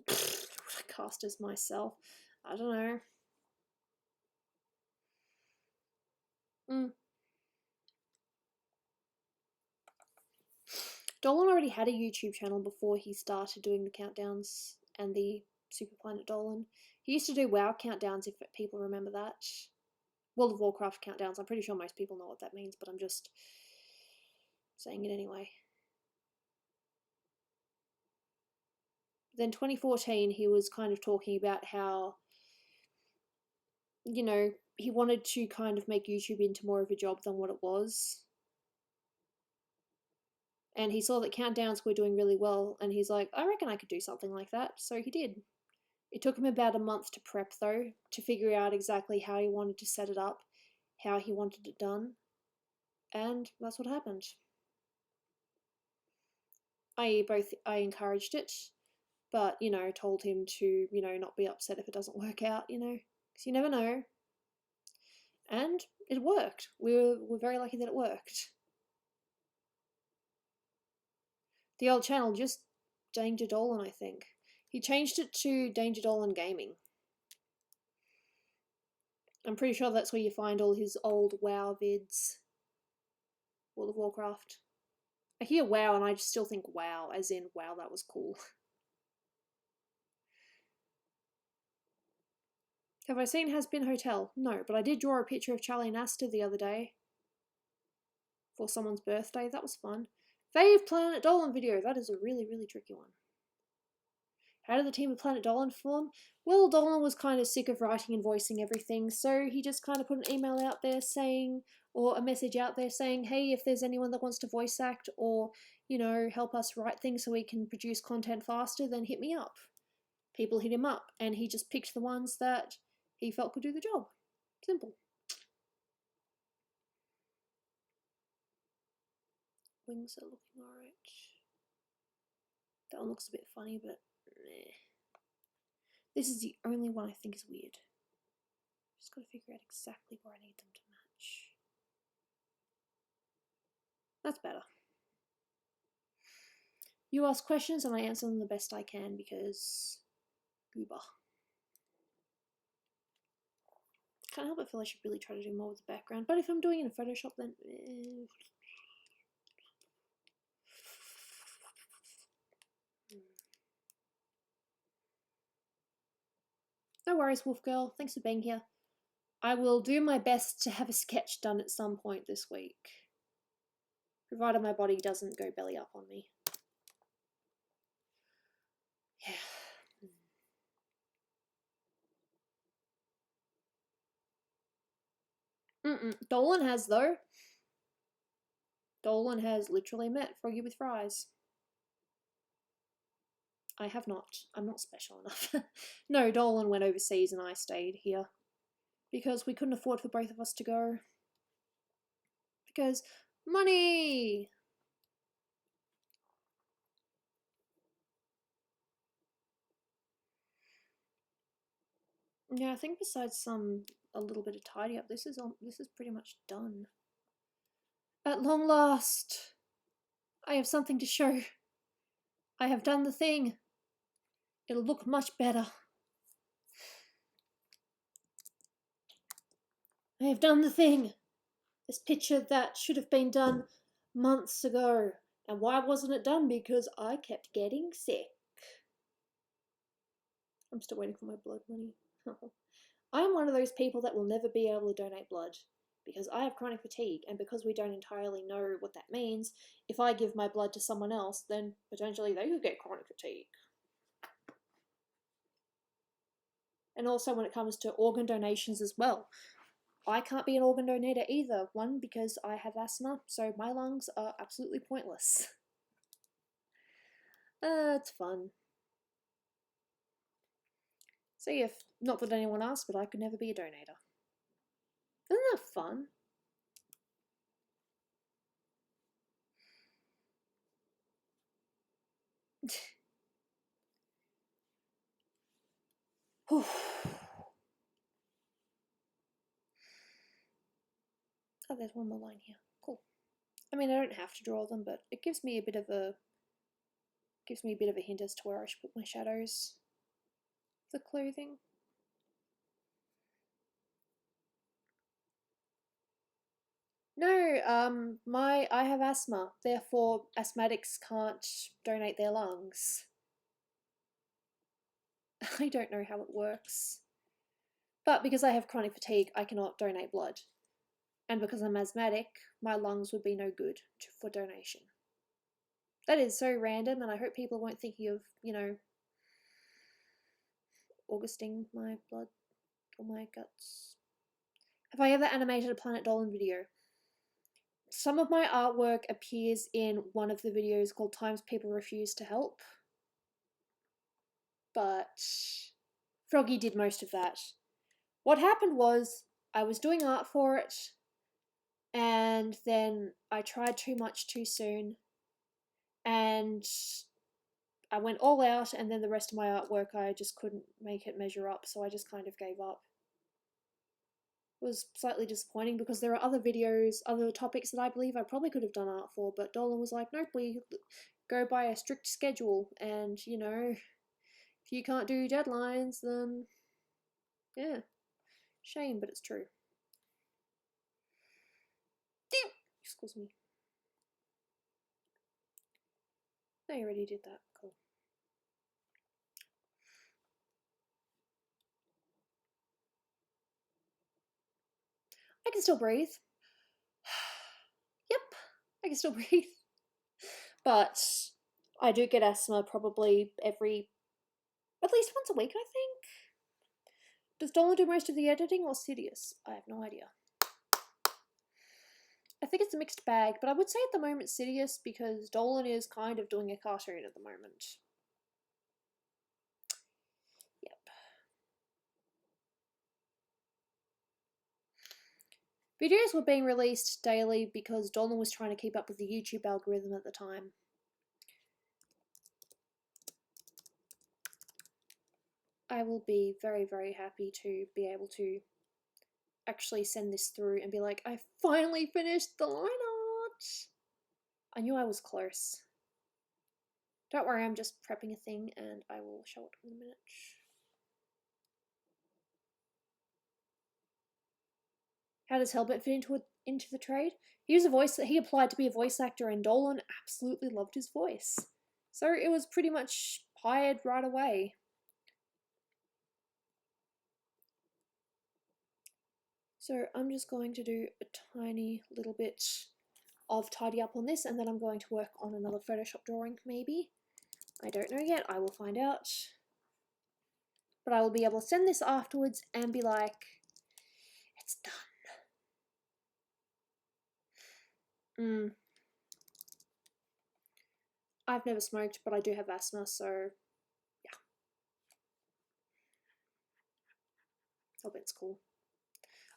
Would I cast as myself? I don't know. Dolan already had a YouTube channel before he started doing the countdowns and the Super Planet Dolan. He used to do WoW countdowns, if people remember that. World of Warcraft countdowns. I'm pretty sure most people know what that means, but I'm just saying it anyway. Then 2014, he was kind of talking about how, you know, he wanted to kind of make YouTube into more of a job than what it was. And he saw that countdowns were doing really well, and he's like, I reckon I could do something like that. So he did. It took him about a month to prep, though, to figure out exactly how he wanted to set it up, how he wanted it done, and that's what happened. I encouraged it, but, you know, told him to, you know, not be upset if it doesn't work out, you know, because you never know. And it worked. We're very lucky that it worked. The old channel, just Danger Dolan, I think. He changed it to Danger Dolan Gaming. I'm pretty sure that's where you find all his old WoW vids. World of Warcraft. I hear WoW and I just still think wow, as in, wow, that was cool. Have I seen Has Been Hotel? No, but I did draw a picture of Charlie and Asta the other day. For someone's birthday, that was fun. Fave Planet Dolan video, that is a really, really tricky one. How did the team of Planet Dolan form? Well, Dolan was kind of sick of writing and voicing everything, so he just kind of put an email out there saying, or a message out there saying, hey, if there's anyone that wants to voice act or, you know, help us write things so we can produce content faster, then hit me up. people hit him up, and he just picked the ones that he felt could do the job. Simple. Wings are looking alright. That one looks a bit funny, but meh. This is the only one I think is weird. Just gotta figure out exactly where I need them to match. That's better. You ask questions and I answer them the best I can because goober. Can't help but feel I should really try to do more with the background, but if I'm doing it in Photoshop, then no worries, Wolf Girl. Thanks for being here. I will do my best to have a sketch done at some point this week, provided my body doesn't go belly up on me. Yeah. Dolan has, though. Dolan has literally met Froggy with Fries. I have not. I'm not special enough. No, Dolan went overseas and I stayed here. Because we couldn't afford for both of us to go. Because money! Yeah, I think besides a little bit of tidy up, this is pretty much done. At long last, I have something to show. I have done the thing. It'll look much better. I have done the thing. This picture that should have been done months ago. And why wasn't it done? Because I kept getting sick. I'm still waiting for my blood money. I am one of those people that will never be able to donate blood. Because I have chronic fatigue, and because we don't entirely know what that means, if I give my blood to someone else, then potentially they could get chronic fatigue. And also when it comes to organ donations as well. I can't be an organ donator either. One, because I have asthma, so my lungs are absolutely pointless. It's fun. See, if not that anyone asked, but I could never be a donator. Isn't that fun? Oh, there's one more line here. Cool. I mean, I don't have to draw them, but it gives me a bit of a hint as to where I should put my shadows. The clothing. No, I have asthma, therefore asthmatics can't donate their lungs. I don't know how it works. But because I have chronic fatigue, I cannot donate blood. And because I'm asthmatic, my lungs would be no good for donation. That is so random, and I hope people weren't thinking of, Augusting my blood or my guts. Have I ever animated a Planet Dolan video? Some of my artwork appears in one of the videos called Times People Refuse to Help. But Froggy did most of that. What happened was, I was doing art for it, and then I tried too much too soon, and I went all out, and then the rest of my artwork I just couldn't make it measure up, so I just kind of gave up. It was slightly disappointing because there are other videos, other topics that I believe I probably could have done art for, but Dolan was like, nope, we go by a strict schedule, and, if you can't do deadlines, then, yeah. Shame, but it's true. Excuse me. No, you already did that. Cool. I can still breathe. Yep, I can still breathe. But I do get asthma probably at least once a week, I think. Does Dolan do most of the editing or Sidious? I have no idea. I think it's a mixed bag, but I would say at the moment Sidious because Dolan is kind of doing a cartoon at the moment. Videos were being released daily because Dolan was trying to keep up with the YouTube algorithm at the time. I will be very, very happy to be able to actually send this through and be like, I finally finished the line art! I knew I was close. Don't worry, I'm just prepping a thing and I will show it in a minute. How does Hellbent fit into the trade? He applied to be a voice actor and Dolan absolutely loved his voice. So it was pretty much hired right away. So I'm just going to do a tiny little bit of tidy up on this and then I'm going to work on another Photoshop drawing maybe. I don't know yet, I will find out. But I will be able to send this afterwards and be like, it's done. I've never smoked, but I do have asthma, so yeah. Hope it's cool.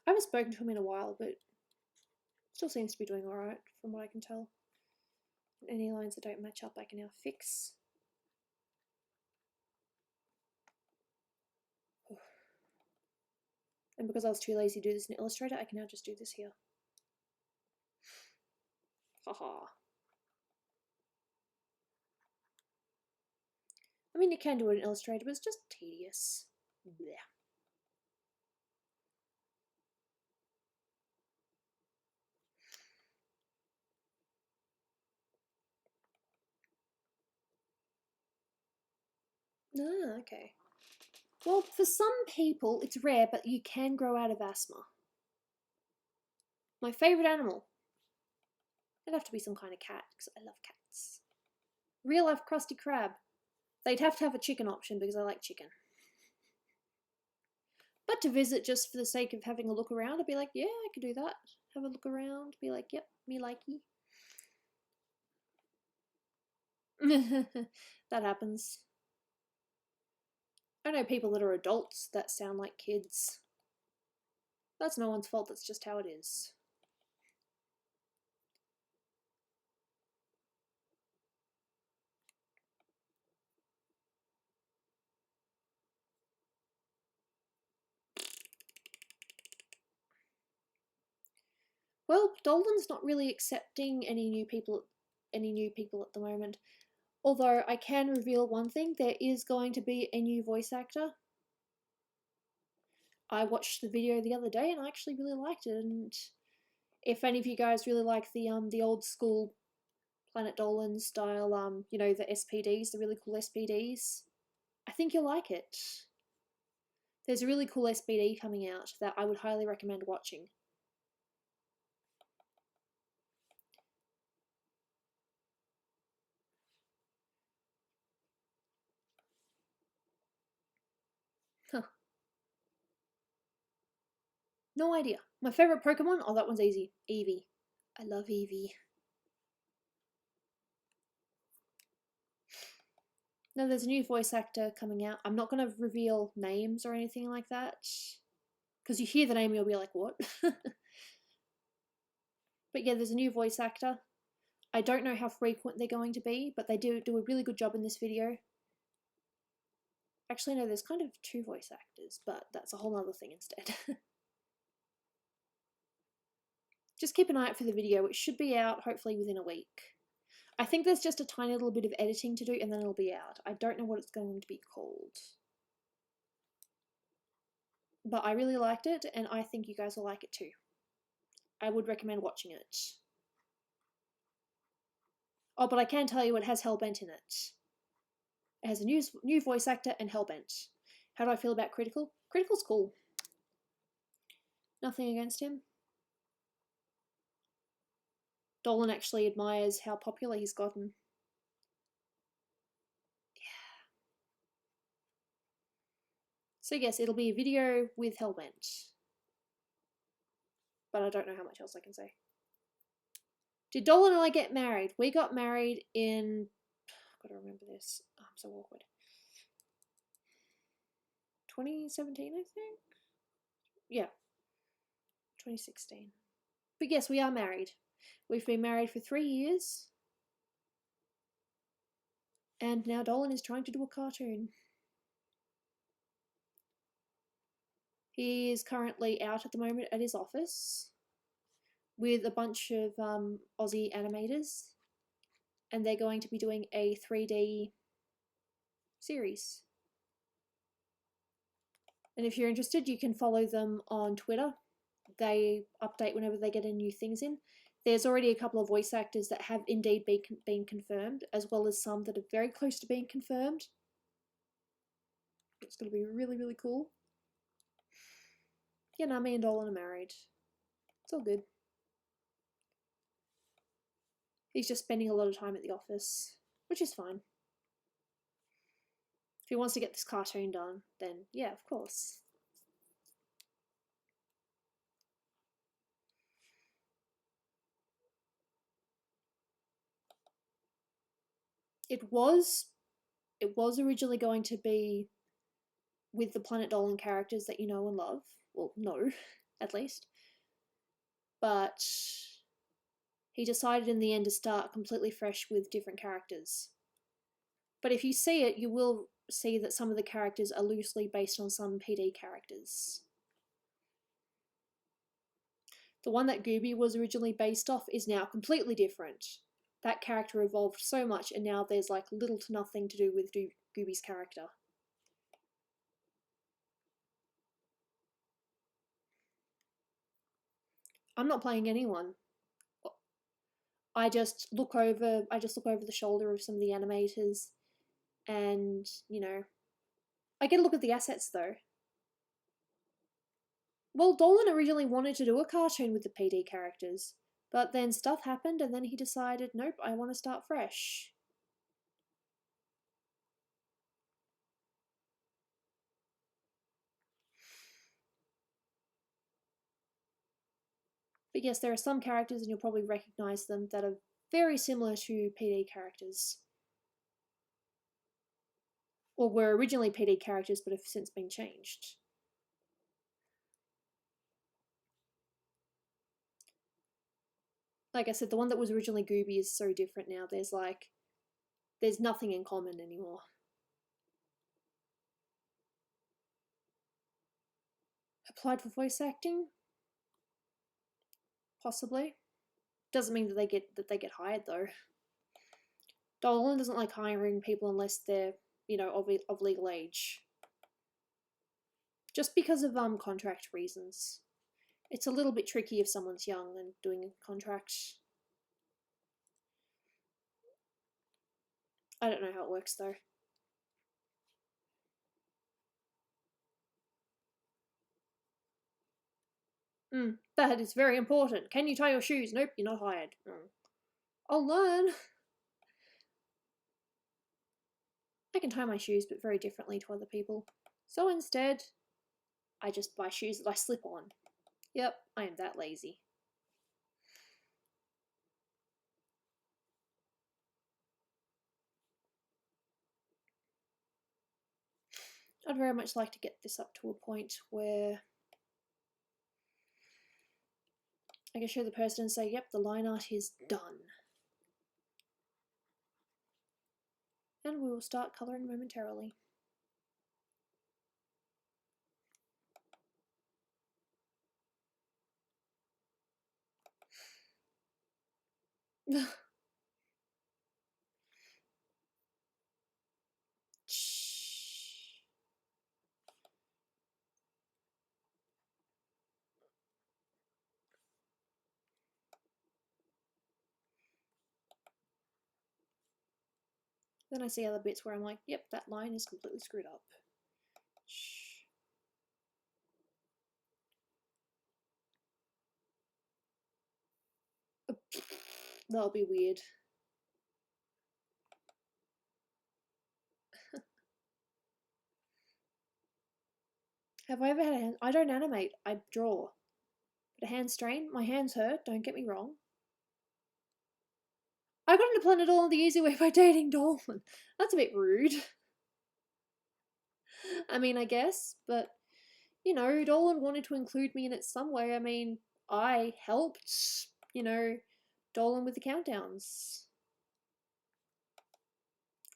I haven't spoken to him in a while, but still seems to be doing alright from what I can tell. Any lines that don't match up I can now fix. And because I was too lazy to do this in Illustrator, I can now just do this here. Haha. I mean, you can do it in Illustrator, but it's just tedious. Blech. Ah, okay. Well, for some people, it's rare, but you can grow out of asthma. My favourite animal. It'd have to be some kind of cat, because I love cats. Real life Krusty Krab. They'd have to have a chicken option, because I like chicken. But to visit just for the sake of having a look around, I'd be like, yeah, I could do that. Have a look around, be like, yep, me likey. That happens. I know people that are adults that sound like kids. That's no one's fault, that's just how it is. Well, Dolan's not really accepting any new people at the moment. Although I can reveal one thing, there is going to be a new voice actor. I watched the video the other day and I actually really liked it, and if any of you guys really like the old school Planet Dolan style, you know, the SPDs, the really cool SPDs, I think you'll like it. There's a really cool SPD coming out that I would highly recommend watching. Huh. No idea. My favourite Pokemon? Oh, that one's easy. Eevee. I love Eevee. No, there's a new voice actor coming out. I'm not going to reveal names or anything like that. Because you hear the name, you'll be like, what? But yeah, there's a new voice actor. I don't know how frequent they're going to be, but they do a really good job in this video. Actually, no, there's kind of two voice actors, but that's a whole other thing instead. Just keep an eye out for the video. It should be out hopefully within a week. I think there's just a tiny little bit of editing to do and then it'll be out. I don't know what it's going to be called. But I really liked it and I think you guys will like it too. I would recommend watching it. Oh, but I can tell you it has Hellbent in it. It has a new voice actor and Hellbent. How do I feel about Critical? Critical's cool. Nothing against him. Dolan actually admires how popular he's gotten. Yeah. So yes, it'll be a video with Hellbent. But I don't know how much else I can say. Did Dolan and I get married? We got married in... I've got to remember this. Oh, I'm so awkward. 2017, I think? Yeah. 2016. But yes, we are married. We've been married for 3 years. And now Dolan is trying to do a cartoon. He is currently out at the moment at his office with a bunch of Aussie animators, and they're going to be doing a 3D series. And if you're interested, you can follow them on Twitter. They update whenever they get any new things in. There's already a couple of voice actors that have indeed been confirmed, as well as some that are very close to being confirmed. It's going to be really, really cool. Yeah, no, me and Dolan are married. It's all good. He's just spending a lot of time at the office, which is fine. If he wants to get this cartoon done, then yeah, of course. It was originally going to be with the Planet Dolan characters that you know and love. Well, no, at least. But he decided in the end to start completely fresh with different characters. But if you see it, you will see that some of the characters are loosely based on some PD characters. The one that Gooby was originally based off is now completely different. That character evolved so much, and now there's like little to nothing to do with Gooby's character. I'm not playing anyone. I just look over the shoulder of some of the animators, and I get a look at the assets though. Well, Dolan originally wanted to do a cartoon with the PD characters, but then stuff happened, and then he decided, nope, I want to start fresh. But yes, there are some characters, and you'll probably recognise them, that are very similar to PD characters. Or were originally PD characters, but have since been changed. Like I said, the one that was originally Gooby is so different now. There's nothing in common anymore. Applied for voice acting? Possibly. Doesn't mean that they get hired though. Dolan doesn't like hiring people unless they're, of legal age. Just because of contract reasons. It's a little bit tricky if someone's young and doing a contract. I don't know how it works though. That is very important. Can you tie your shoes? Nope, you're not hired. I'll learn. I can tie my shoes, but very differently to other people. So instead, I just buy shoes that I slip on. Yep, I am that lazy. I'd very much like to get this up to a point where I can show the person and say, yep, the line art is done. And we will start colouring momentarily. Then I see other bits where I'm like, yep, that line is completely screwed up. That'll be weird. Have I ever had a hand? I don't animate, I draw. But a hand strain? My hands hurt, don't get me wrong. I got into Planet Dolan the easy way by dating Dolan. That's a bit rude. I mean, I guess, but Dolan wanted to include me in it some way. I mean, I helped, you know, Dolan with the countdowns.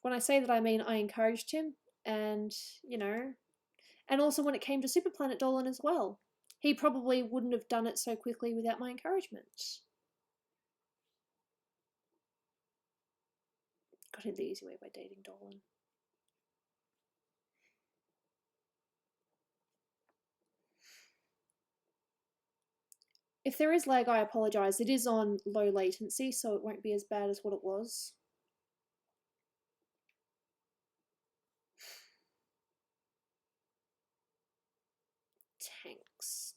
When I say that, I mean I encouraged him, and, you know, and also when it came to Super Planet Dolan as well. He probably wouldn't have done it so quickly without my encouragement. Got in the easy way by dating Dolan. If there is lag, I apologise. It is on low latency, so it won't be as bad as what it was. Tanks.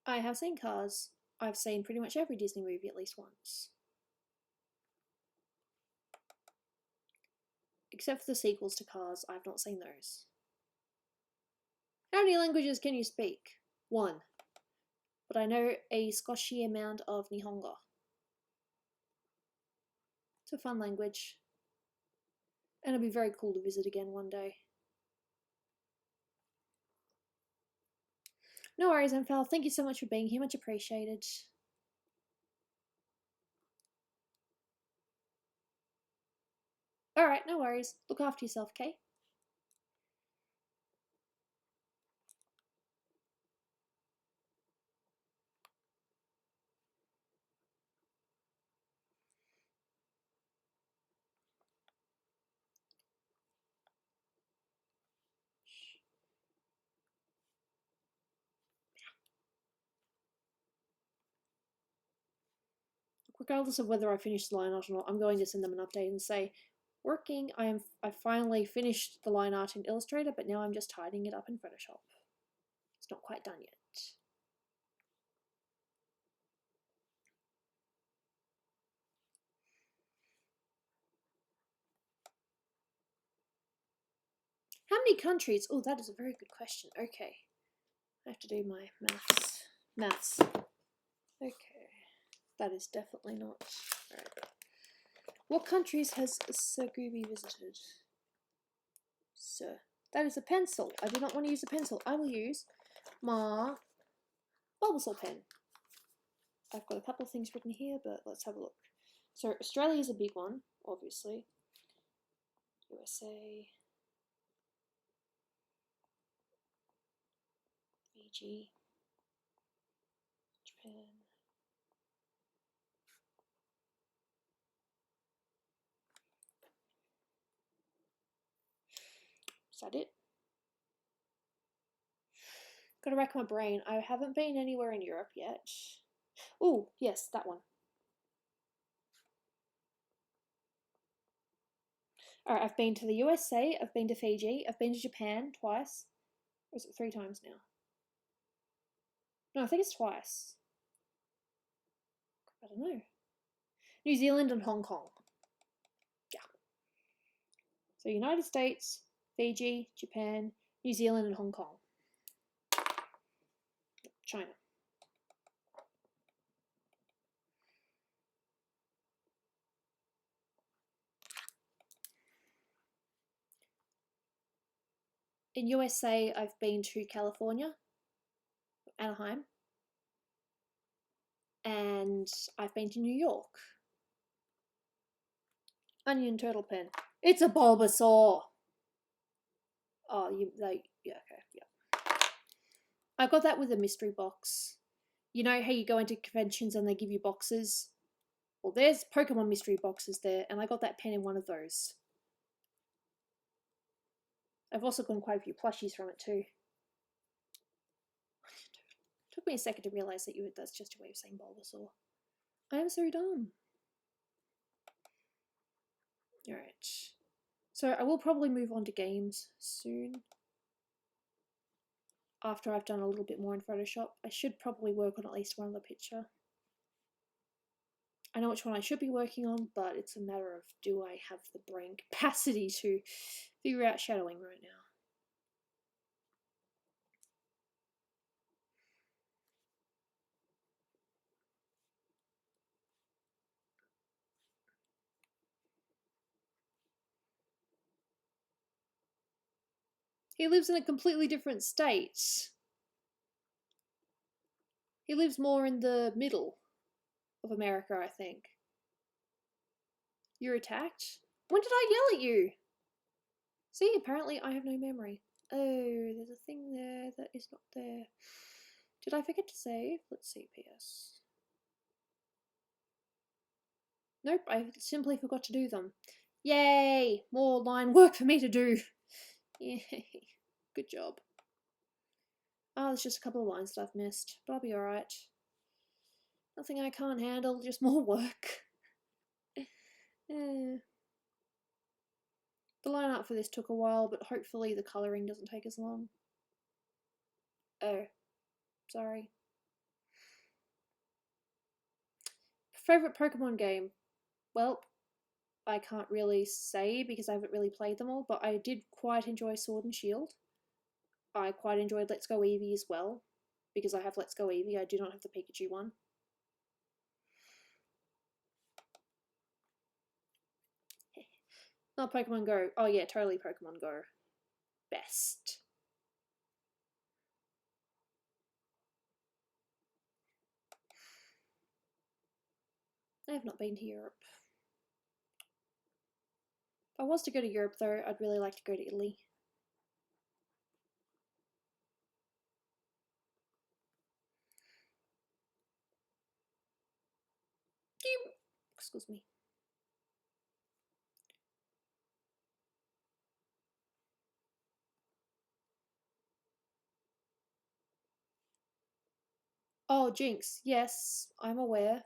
I have seen Cars. I've seen pretty much every Disney movie at least once. Except for the sequels to Cars, I've not seen those. How many languages can you speak? 1. But I know a Scotchy amount of Nihongo. It's a fun language. And it'll be very cool to visit again one day. No worries, Amphal. Thank you so much for being here. Much appreciated. Alright, no worries. Look after yourself, okay? Regardless of whether I finish the line art or not, I'm going to send them an update and say, working, I finally finished the line art in Illustrator, but now I'm just tidying it up in Photoshop. It's not quite done yet. How many countries? Oh, that is a very good question. Okay. I have to do my maths. Okay. That is definitely not. Alright. What countries has Sir Gooby visited? Sir. That is a pencil. I do not want to use a pencil. I will use my Bulbasaur pen. I've got a couple of things written here, but let's have a look. So Australia is a big one, obviously. USA. Fiji. Japan. Is that it? Gotta rack my brain. I haven't been anywhere in Europe yet. Oh, yes, that one. Alright, I've been to the USA, I've been to Fiji, I've been to Japan twice. Or is it 3 times now? No, I think it's twice. I don't know. New Zealand and Hong Kong. Yeah. So United States, Fiji, Japan, New Zealand and Hong Kong. China. In USA, I've been to California, Anaheim, and I've been to New York. Onion turtle pen. It's a Bulbasaur! Oh, yeah, okay, yeah. I got that with a mystery box. You know how you go into conventions and they give you boxes? Well, there's Pokemon mystery boxes there, and I got that pen in one of those. I've also gotten quite a few plushies from it too. Took me a second to realise that that's just a way of saying Bulbasaur. I am so dumb. Alright. So I will probably move on to games soon. After I've done a little bit more in Photoshop. I should probably work on at least one other picture. I know which one I should be working on, but it's a matter of do I have the brain capacity to figure out shadowing right now. He lives in a completely different state. He lives more in the middle of America, I think. You're attacked? When did I yell at you? See, apparently I have no memory. Oh, there's a thing there that is not there. Did I forget to save? Let's see, PS. Nope, I simply forgot to do them. Yay! More line work for me to do. Yay. Good job. Oh, there's just a couple of lines that I've missed, but I'll be alright. Nothing I can't handle, just more work. The line art for this took a while, but hopefully the colouring doesn't take as long. Oh, sorry. Favourite Pokemon game? Well, I can't really say because I haven't really played them all, but I did quite enjoy Sword and Shield. I quite enjoyed Let's Go Eevee as well, because I have Let's Go Eevee, I do not have the Pikachu one. Not Pokemon Go. Oh yeah, totally Pokemon Go. Best. I have not been to Europe. If I was to go to Europe though, I'd really like to go to Italy. Excuse me. Oh, Jinx. Yes, I'm aware.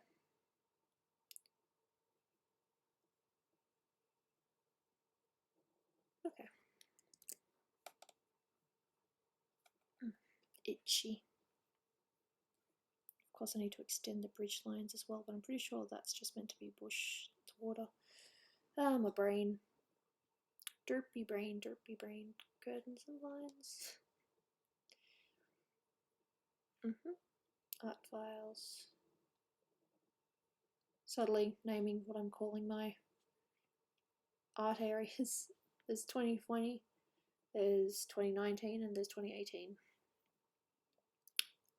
Okay. Itchy. Of course, I need to extend the bridge lines as well, but I'm pretty sure that's just meant to be bush to water. Ah, my brain. Derpy brain, derpy brain. Curtains and lines. Art files. Subtly naming what I'm calling my art areas. There's 2020, there's 2019, and there's 2018.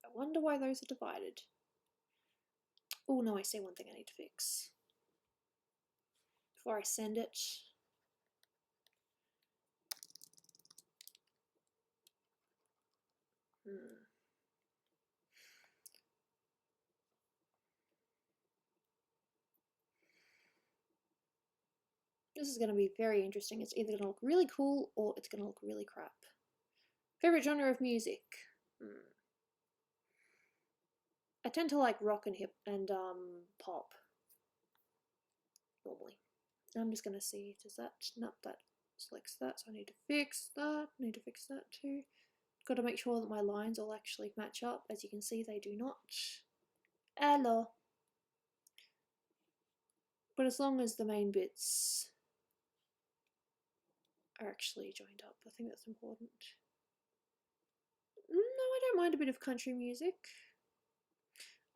I wonder why those are divided. Oh no, I see one thing I need to fix before I send it. This is going to be very interesting. It's either going to look really cool or it's going to look really crap. Favorite genre of music? I tend to like rock and hip and pop normally. I'm just going to see, does that, nope, that selects that, so I need to fix that, need to fix that too. Got to make sure that my lines all actually match up. As you can see, they do not. Hello. But as long as the main bits are actually joined up, I think that's important. No, I don't mind a bit of country music.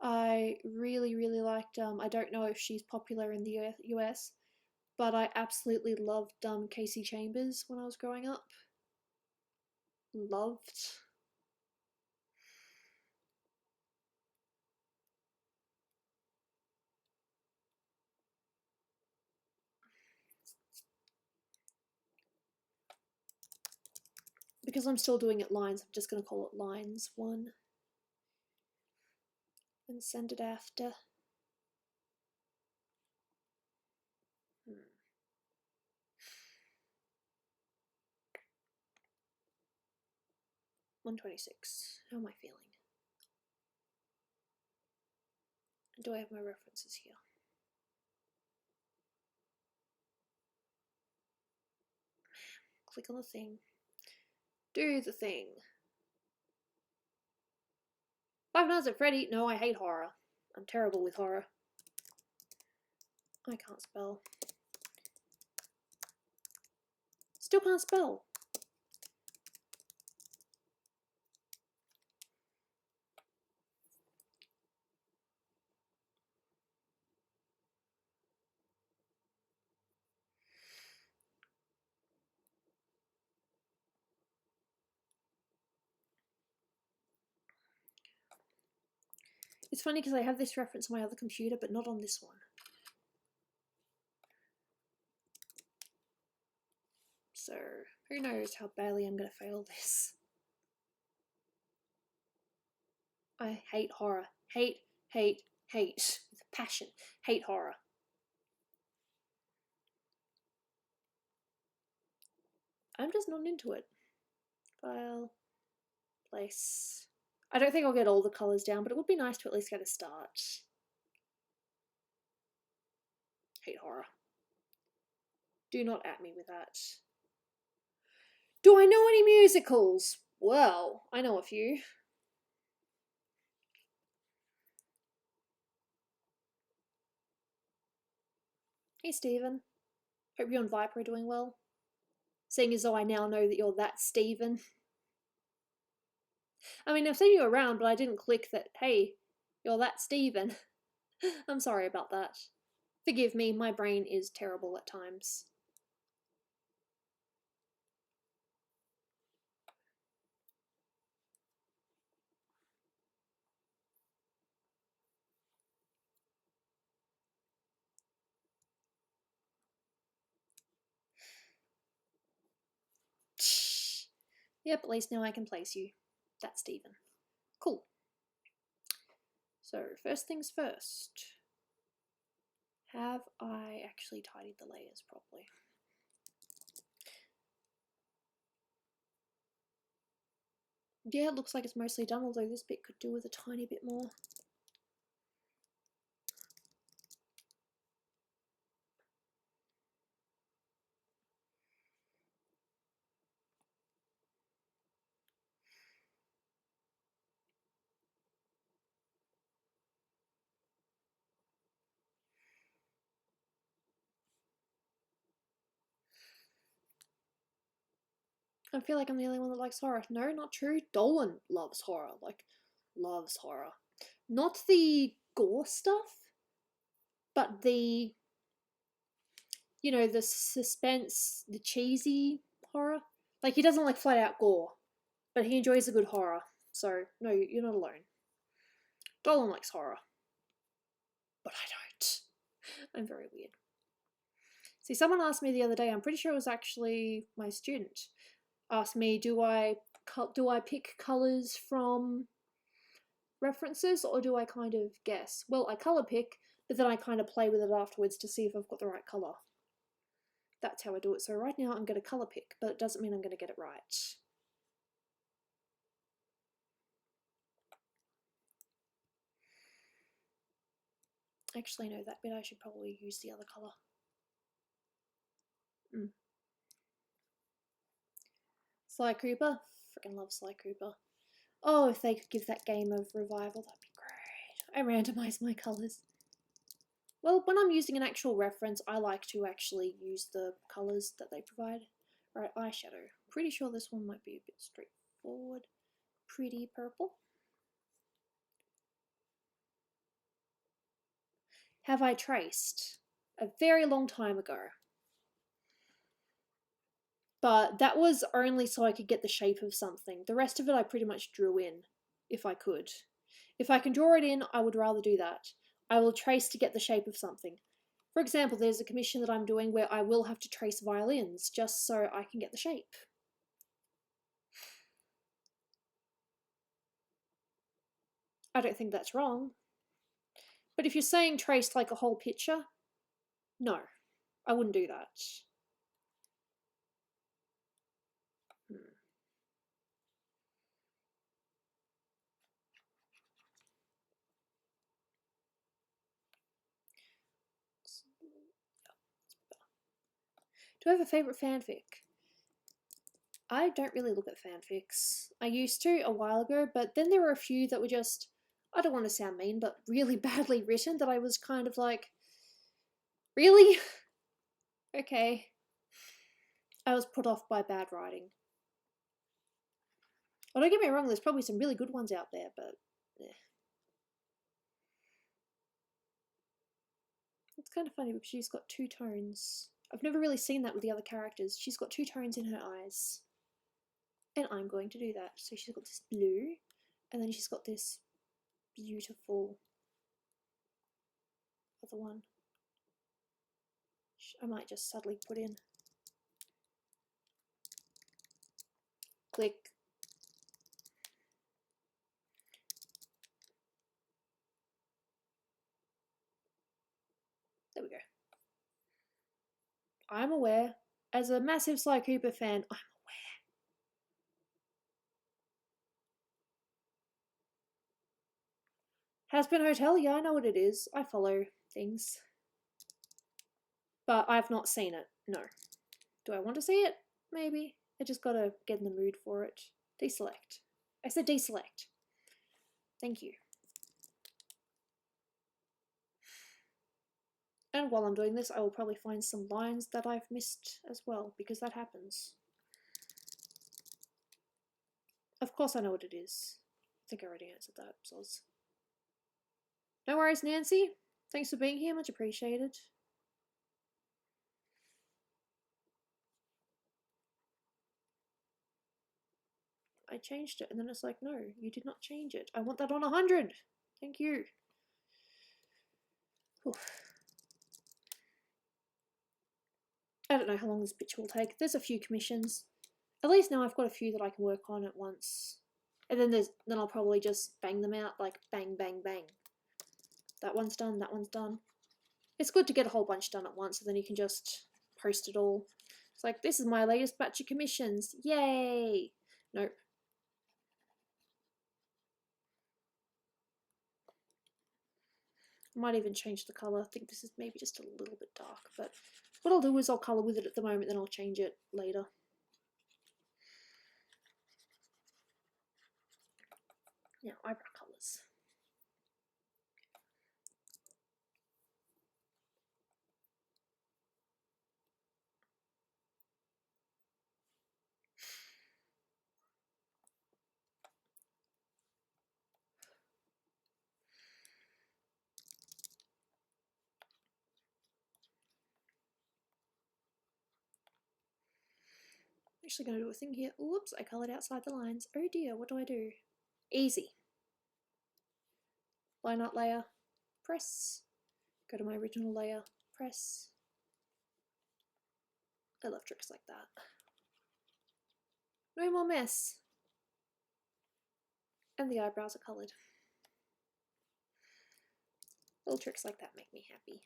I really, really liked, I don't know if she's popular in the US, but I absolutely loved Casey Chambers when I was growing up. Loved. because I'm still doing it lines, I'm just going to call it lines 1 and send it after. 126. How am I feeling? Do I have my references here? Click on the thing. Do the thing. Five Nights at Freddy. No, I hate horror. I'm terrible with horror. I can't spell. Still can't spell. It's funny because I have this reference on my other computer, but not on this one. So, who knows how badly I'm going to fail this. I hate horror. Hate, hate, hate. With passion. Hate horror. I'm just not into it. File. Place. I don't think I'll get all the colours down, but it would be nice to at least get a start. Hate horror. Do not at me with that. Do I know any musicals? Well, I know a few. Hey, Stephen. Hope you and Viper are doing well. Seeing as though I now know that you're that Stephen. I mean, I've seen you around, but I didn't click that, hey, you're that Stephen. I'm sorry about that. Forgive me, my brain is terrible at times. Yep, at least now I can place you. That's Stephen. Cool. So, first things first. Have I actually tidied the layers properly? Yeah, it looks like it's mostly done, although this bit could do with a tiny bit more. I feel like I'm the only one that likes horror. No, not true. Dolan loves horror. Like, loves horror. Not the gore stuff, but the, you know, the suspense, the cheesy horror. Like, he doesn't like flat out gore, but he enjoys a good horror. So, no, you're not alone. Dolan likes horror. But I don't. I'm very weird. See, someone asked me the other day, I'm pretty sure it was actually my student, asked me, do I pick colours from references or do I kind of guess? Well, I colour pick, but then I kind of play with it afterwards to see if I've got the right colour. That's how I do it. So right now I'm going to colour pick, but it doesn't mean I'm going to get it right. Actually, no, that bit I should probably use the other colour. Sly Cooper. Freaking love Sly Cooper. Oh, if they could give that game a revival, that'd be great. I randomise my colours. Well, when I'm using an actual reference, I like to actually use the colours that they provide. Right, eyeshadow. Pretty sure this one might be a bit straightforward. Pretty purple. Have I traced? A very long time ago. But that was only so I could get the shape of something. The rest of it I pretty much drew in, if I could. If I can draw it in, I would rather do that. I will trace to get the shape of something. For example, there's a commission that I'm doing where I will have to trace violins just so I can get the shape. I don't think that's wrong. But if you're saying traced like a whole picture, no, I wouldn't do that. Do I have a favourite fanfic? I don't really look at fanfics. I used to a while ago, but then there were a few that were just, I don't want to sound mean, but really badly written that I was kind of like, really? Okay. I was put off by bad writing. Well, don't get me wrong, there's probably some really good ones out there, but yeah. It's kind of funny because she's got two tones. I've never really seen that with the other characters. She's got two tones in her eyes. And I'm going to do that. So she's got this blue, and then she's got this beautiful other one. I might just subtly put in. Click. There we go. I'm aware. As a massive Sly Cooper fan, I'm aware. Hazbin Hotel, yeah, I know what it is. I follow things. But I've not seen it, no. Do I want to see it? Maybe. I just gotta get in the mood for it. Deselect. I said deselect. Thank you. And while I'm doing this, I will probably find some lines that I've missed as well, because that happens. Of course I know what it is. I think I already answered that, soz. No worries, Nancy. Thanks for being here, much appreciated. I changed it, and then it's like, no, you did not change it. I want that on 100. Thank you. Oof. I don't know how long this bitch will take. There's a few commissions. At least now I've got a few that I can work on at once. And then I'll probably just bang them out, like bang, bang, bang. That one's done, that one's done. It's good to get a whole bunch done at once, so then you can just post it all. It's like, this is my latest batch of commissions. Yay! Nope. I might even change the colour. I think this is maybe just a little bit dark, but what I'll do is I'll colour with it at the moment, then I'll change it later. Now, eyebrow colours. I'm actually going to do a thing here. Oops, I coloured outside the lines. Oh dear, what do I do? Easy. Line art layer, press. Go to my original layer, press. I love tricks like that. No more mess. And the eyebrows are coloured. Little tricks like that make me happy.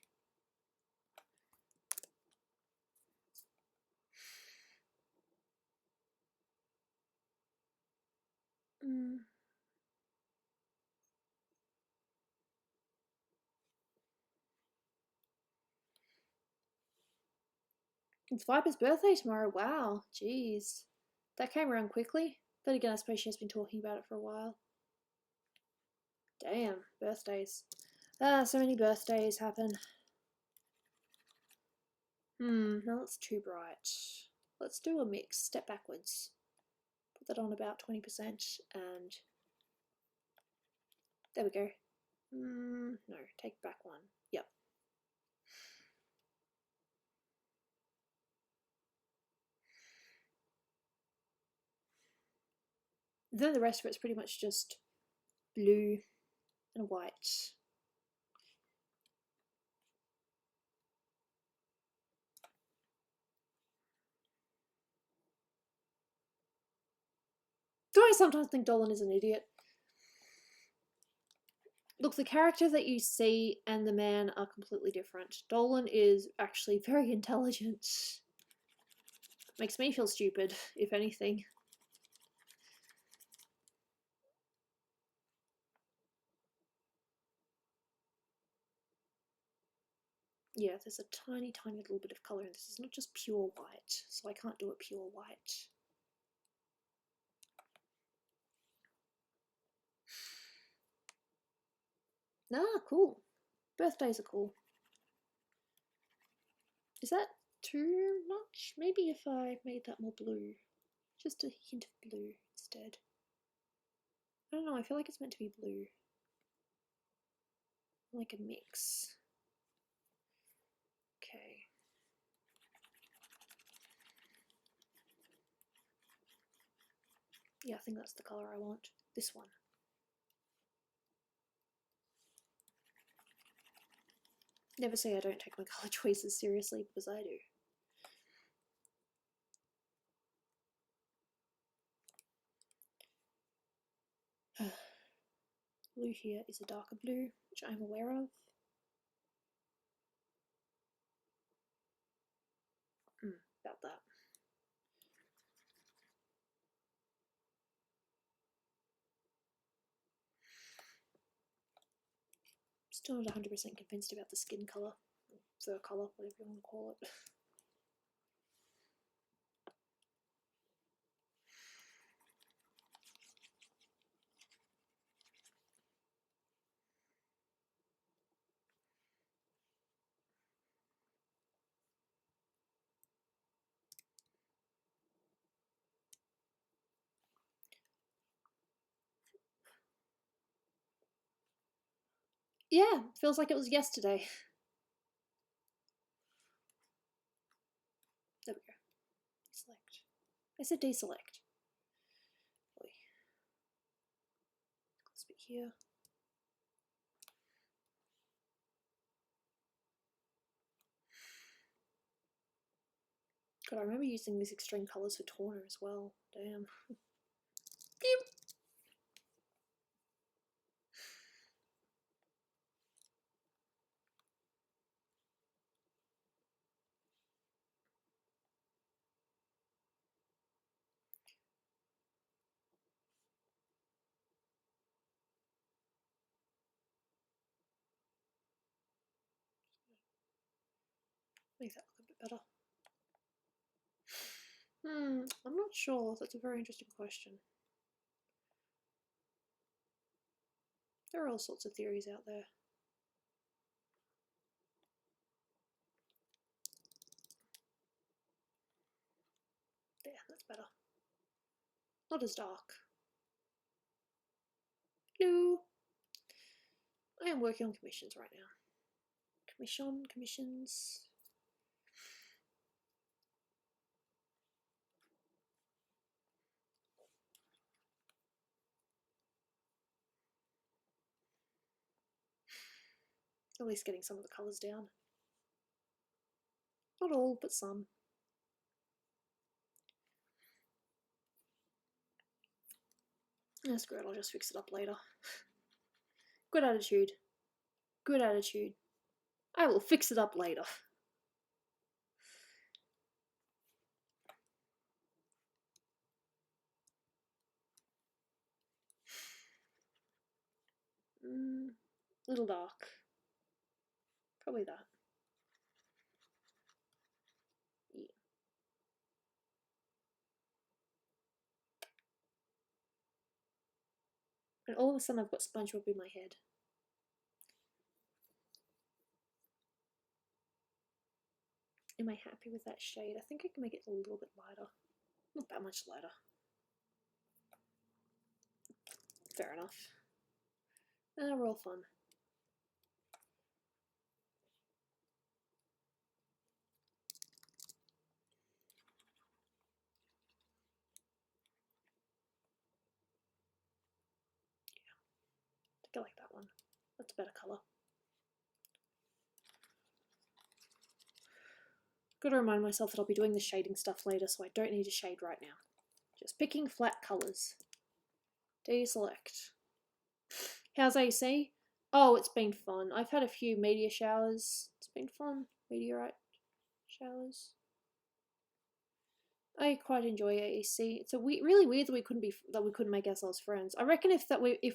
It's Viper's birthday tomorrow. Wow, jeez. That came around quickly. But again, I suppose she has been talking about it for a while. Damn, birthdays. So many birthdays happen. No, that's too bright. Let's do a mix. Step backwards. Put that on about 20% and there we go. No, take back one. Yep. Then the rest of it's pretty much just blue and white. Do I sometimes think Dolan is an idiot? Look, the character that you see and the man are completely different. Dolan is actually very intelligent. Makes me feel stupid, if anything. Yeah, there's a tiny, tiny little bit of colour in this. It's not just pure white, so I can't do it pure white. Ah, cool. Birthdays are cool. Is that too much? Maybe if I made that more blue. Just a hint of blue instead. I don't know, I feel like it's meant to be blue. Like a mix. Okay. Yeah, I think that's the colour I want. This one. Never say I don't take my colour choices seriously, because I do. Blue here is a darker blue, which I'm aware of. About that. Still not 100% convinced about the skin colour, fur colour, whatever you want to call it. Yeah, feels like it was yesterday. There we go. Deselect. I said deselect. This bit here. God, I remember using these extreme colours for toner as well. Damn. Pew! Make that look a bit better. I'm not sure. That's a very interesting question. There are all sorts of theories out there. There, that's better. Not as dark. Hello. I am working on commissions right now. Commissions. At least getting some of the colours down. Not all, but some. That's great, I'll just fix it up later. Good attitude. Good attitude. I will fix it up later. Little dark. Probably that. Yeah. And all of a sudden I've got SpongeBob in my head. Am I happy with that shade? I think I can make it a little bit lighter. Not that much lighter. Fair enough. We're all fun. Yeah. I think I like that one. That's a better colour. Gotta remind myself that I'll be doing the shading stuff later, so I don't need to shade right now. Just picking flat colours. Deselect. How's AC? Oh, it's been fun. I've had a few meteor showers. It's been fun. Meteorite showers. I quite enjoy AEC. It's really weird that we couldn't make ourselves friends. I reckon if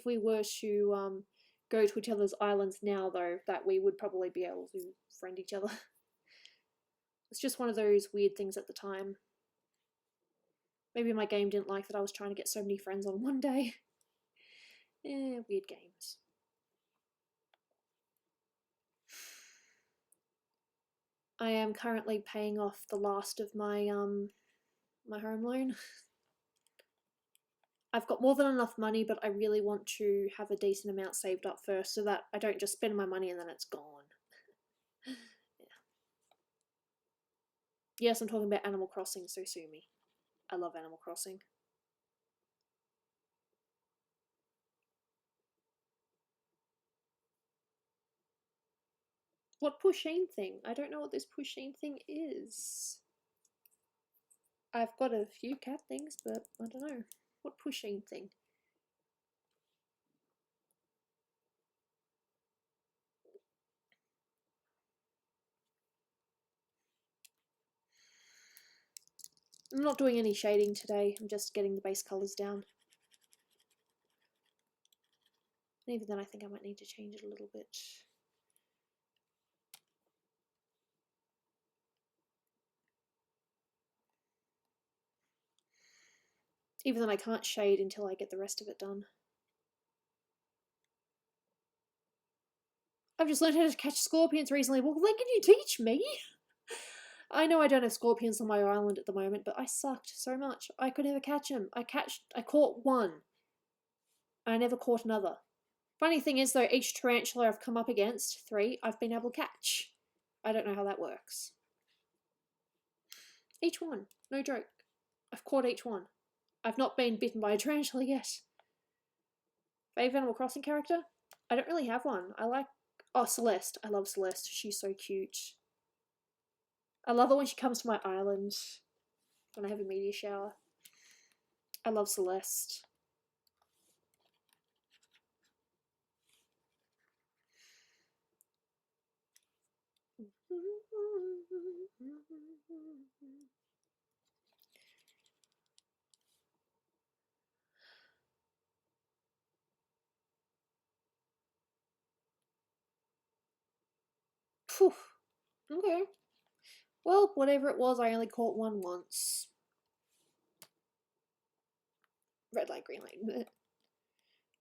we were to go to each other's islands now though, that we would probably be able to friend each other. It's just one of those weird things at the time. Maybe my game didn't like that I was trying to get so many friends on one day. Weird games. I am currently paying off the last of my my home loan. I've got more than enough money, but I really want to have a decent amount saved up first so that I don't just spend my money and then it's gone. Yeah. Yes, I'm talking about Animal Crossing, so sue me. I love Animal Crossing. What pushing thing? I don't know what this pushing thing is. I've got a few cat things, but I don't know. What pushing thing? I'm not doing any shading today. I'm just getting the base colours down. And even then, I think I might need to change it a little bit. Even then, I can't shade until I get the rest of it done. I've just learned how to catch scorpions recently. Well, then can you teach me? I know I don't have scorpions on my island at the moment, but I sucked so much. I could never catch them. I caught one. I never caught another. Funny thing is though, each tarantula I've come up against, 3, I've been able to catch. I don't know how that works. Each one. No joke. I've caught each one. I've not been bitten by a tarantula yet. Favourite Animal Crossing character? I don't really have one. I like... Oh, Celeste. I love Celeste. She's so cute. I love her when she comes to my island. When I have a meteor shower. I love Celeste. Phew. Okay. Well, whatever it was, I only caught one once. Red light, green light.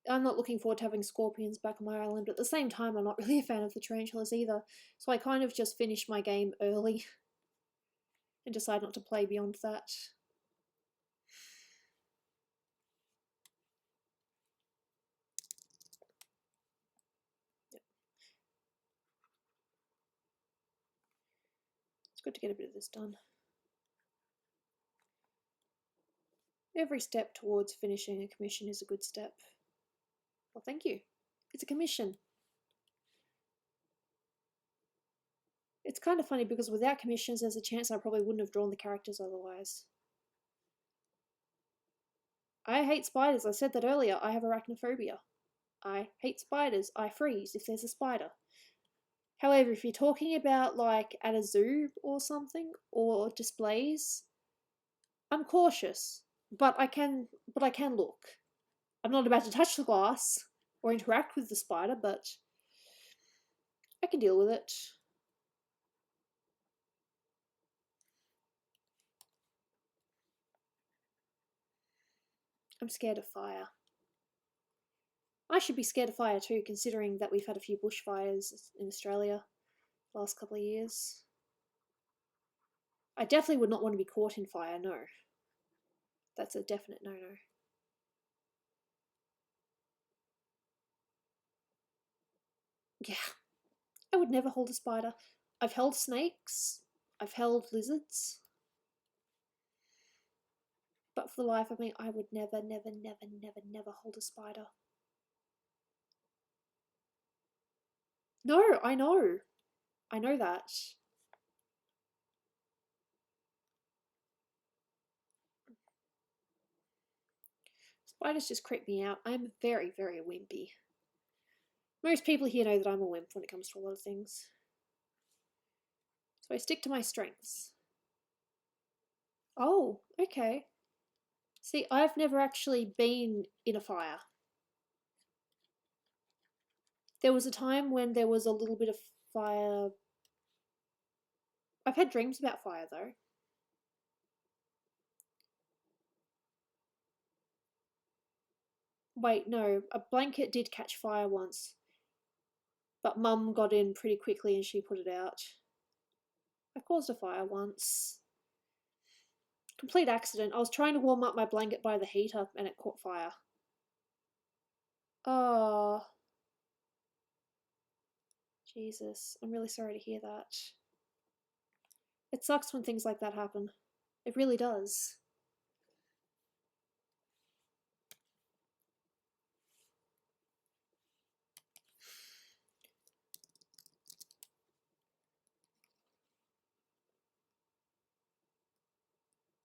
I'm not looking forward to having scorpions back on my island, but at the same time, I'm not really a fan of the tarantulas either. So I kind of just finished my game early and decided not to play beyond that. Yep. It's good to get a bit of this done. Every step towards finishing a commission is a good step. Well, thank you. It's a commission. It's kind of funny because without commissions, there's a chance I probably wouldn't have drawn the characters otherwise. I hate spiders. I said that earlier. I have arachnophobia. I hate spiders. I freeze if there's a spider. However, if you're talking about like at a zoo or something or displays, I'm cautious, but I can look. I'm not about to touch the glass or interact with the spider, but I can deal with it. I'm scared of fire. I should be scared of fire too, considering that we've had a few bushfires in Australia the last couple of years. I definitely would not want to be caught in fire, no. That's a definite no-no. Yeah, I would never hold a spider. I've held snakes, I've held lizards, but for the life of me, I would never, never, never, never, never hold a spider. No, I know. I know that. Spiders just creep me out. I'm very, very wimpy. Most people here know that I'm a wimp when it comes to a lot of things. So I stick to my strengths. Oh, okay. See, I've never actually been in a fire. There was a time when there was a little bit of fire. I've had dreams about fire, though. Wait, no, a blanket did catch fire once. But Mum got in pretty quickly and she put it out. I caused a fire once. Complete accident. I was trying to warm up my blanket by the heater and it caught fire. Oh. Jesus. I'm really sorry to hear that. It sucks when things like that happen. It really does.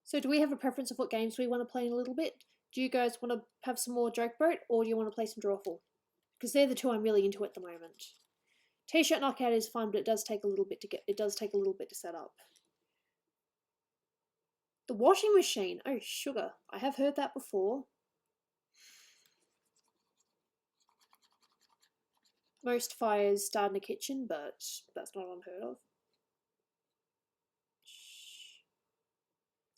So do we have a preference of what games we want to play in a little bit? Do you guys want to have some more Joke Boat, or do you want to play some Drawful? Because they're the two I'm really into at the moment. T-shirt knockout is fun, but it does take a little bit to set up. The washing machine. Oh, sugar. I have heard that before. Most fires start in a kitchen, but that's not unheard of.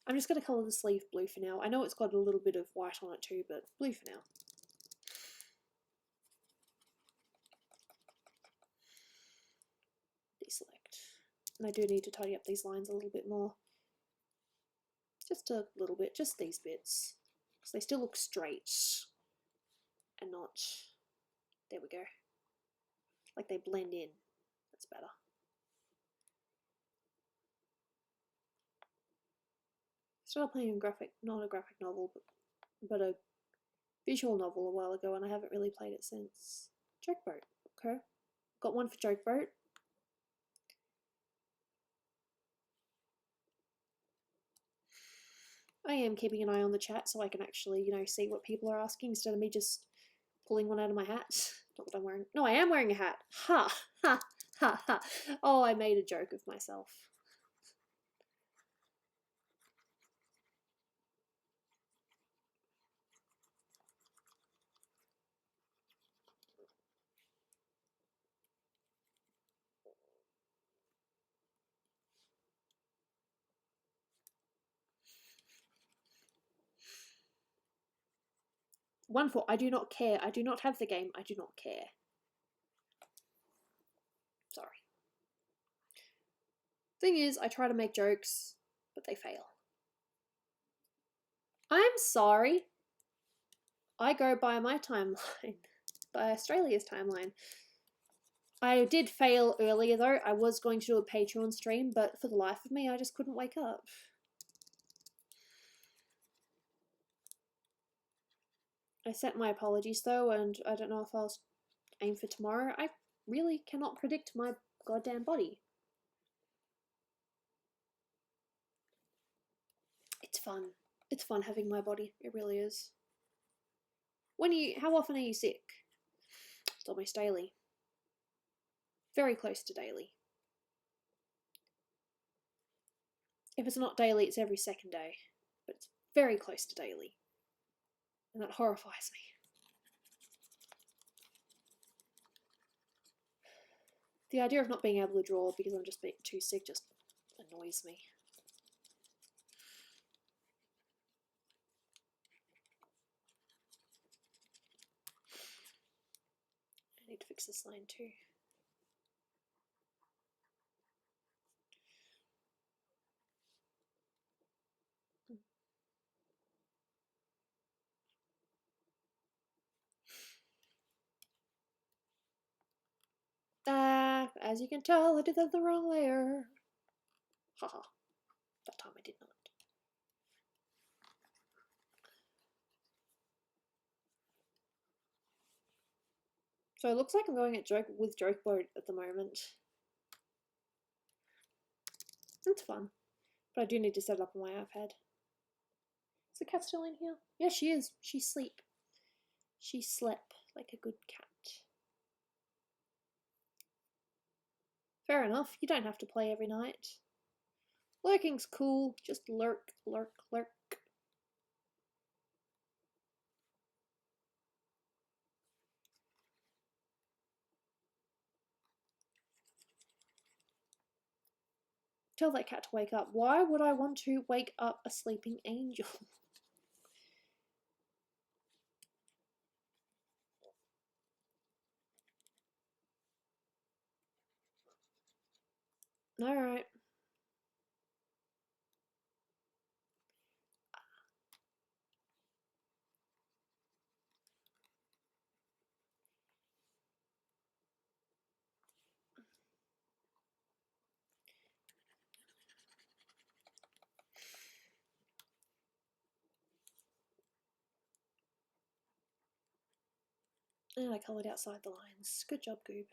I'm just going to colour the sleeve blue for now. I know it's got a little bit of white on it too, but blue for now. Deselect. And I do need to tidy up these lines a little bit more. Just a little bit, just these bits. Because they still look straight. And not... There we go. Like they blend in. That's better. Started playing a graphic, not a graphic novel, but a visual novel a while ago, and I haven't really played it since. Joke Boat. Okay. Got one for Joke Boat. I am keeping an eye on the chat so I can actually, see what people are asking instead of me just pulling one out of my hat. Not that I'm wearing... No, I am wearing a hat. Ha! Ha! Ha! Ha! Oh, I made a joke of myself. One for I do not care. I do not have the game. I do not care. Sorry. Thing is, I try to make jokes, but they fail. I'm sorry. I go by my timeline, by Australia's timeline. I did fail earlier though. I was going to do a Patreon stream, but for the life of me, I just couldn't wake up. I sent my apologies though, and I don't know if I'll aim for tomorrow. I really cannot predict my goddamn body. It's fun. It's fun having my body. It really is. How often are you sick? It's almost daily. Very close to daily. If it's not daily, it's every second day. But it's very close to daily. And that horrifies me. The idea of not being able to draw because I'm just too sick just annoys me. I need to fix this line too. As you can tell, I did that the wrong layer. Haha. That time I did not. So it looks like I'm going at with Joke Boat at the moment. That's fun. But I do need to set it up on my iPad. Is the cat still in here? Yeah, she is. She's asleep. She slept like a good cat. Fair enough, you don't have to play every night. Lurking's cool, just lurk, lurk, lurk. Tell that cat to wake up. Why would I want to wake up a sleeping angel? Alright. And I coloured outside the lines. Good job, Goob.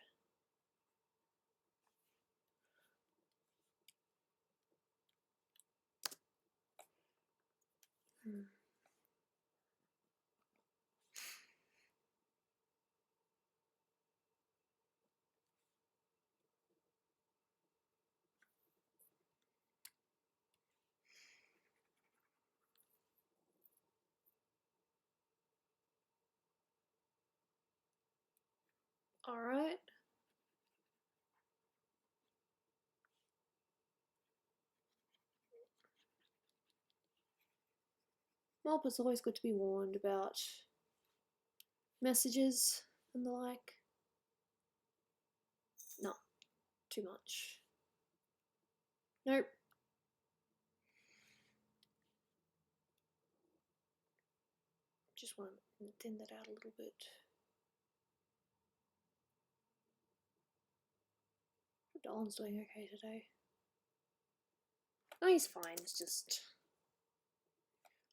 Alright. Well, it's always good to be warned about messages and the like. No, too much. Nope. Just want to thin that out a little bit. Dolan's doing okay today. Oh, he's fine. It's just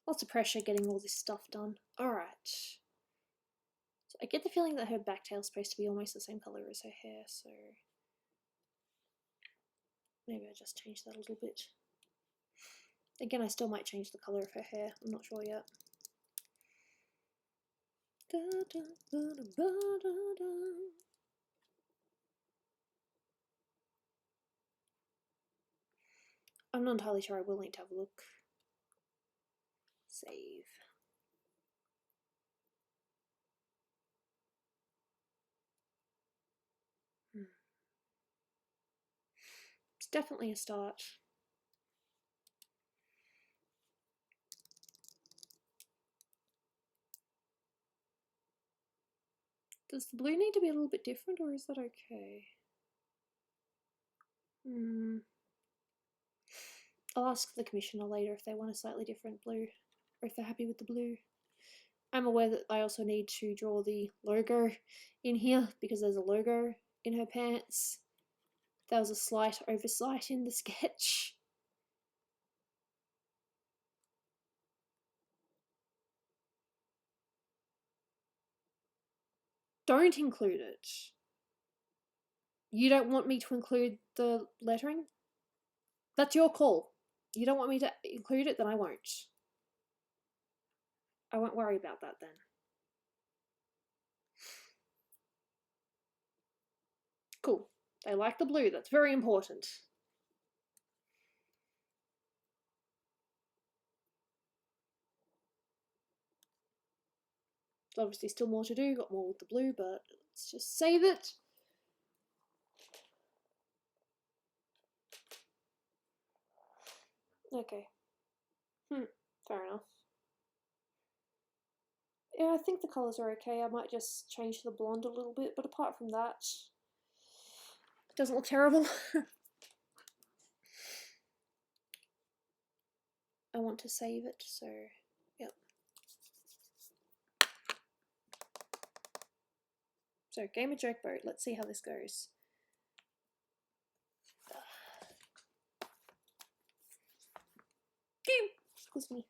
lots of pressure getting all this stuff done. Alright. So I get the feeling that her backtail's supposed to be almost the same colour as her hair, so maybe I just change that a little bit. Again, I still might change the colour of her hair. I'm not sure yet. I'm not entirely sure. I will need to have a look. Save. It's definitely a start. Does the blue need to be a little bit different, or is that okay? I'll ask the commissioner later if they want a slightly different blue, or if they're happy with the blue. I'm aware that I also need to draw the logo in here, because there's a logo in her pants. There was a slight oversight in the sketch. Don't include it. You don't want me to include the lettering? That's your call. You don't want me to include it, then I won't. I won't worry about that then. Cool. They like the blue. That's very important. There's obviously still more to do. Got more with the blue, but let's just save it. Okay. Fair enough. Yeah, I think the colours are okay. I might just change the blonde a little bit, but apart from that, it doesn't look terrible. I want to save it, so yep. So, game of joke boat. Let's see how this goes. Game! Excuse me.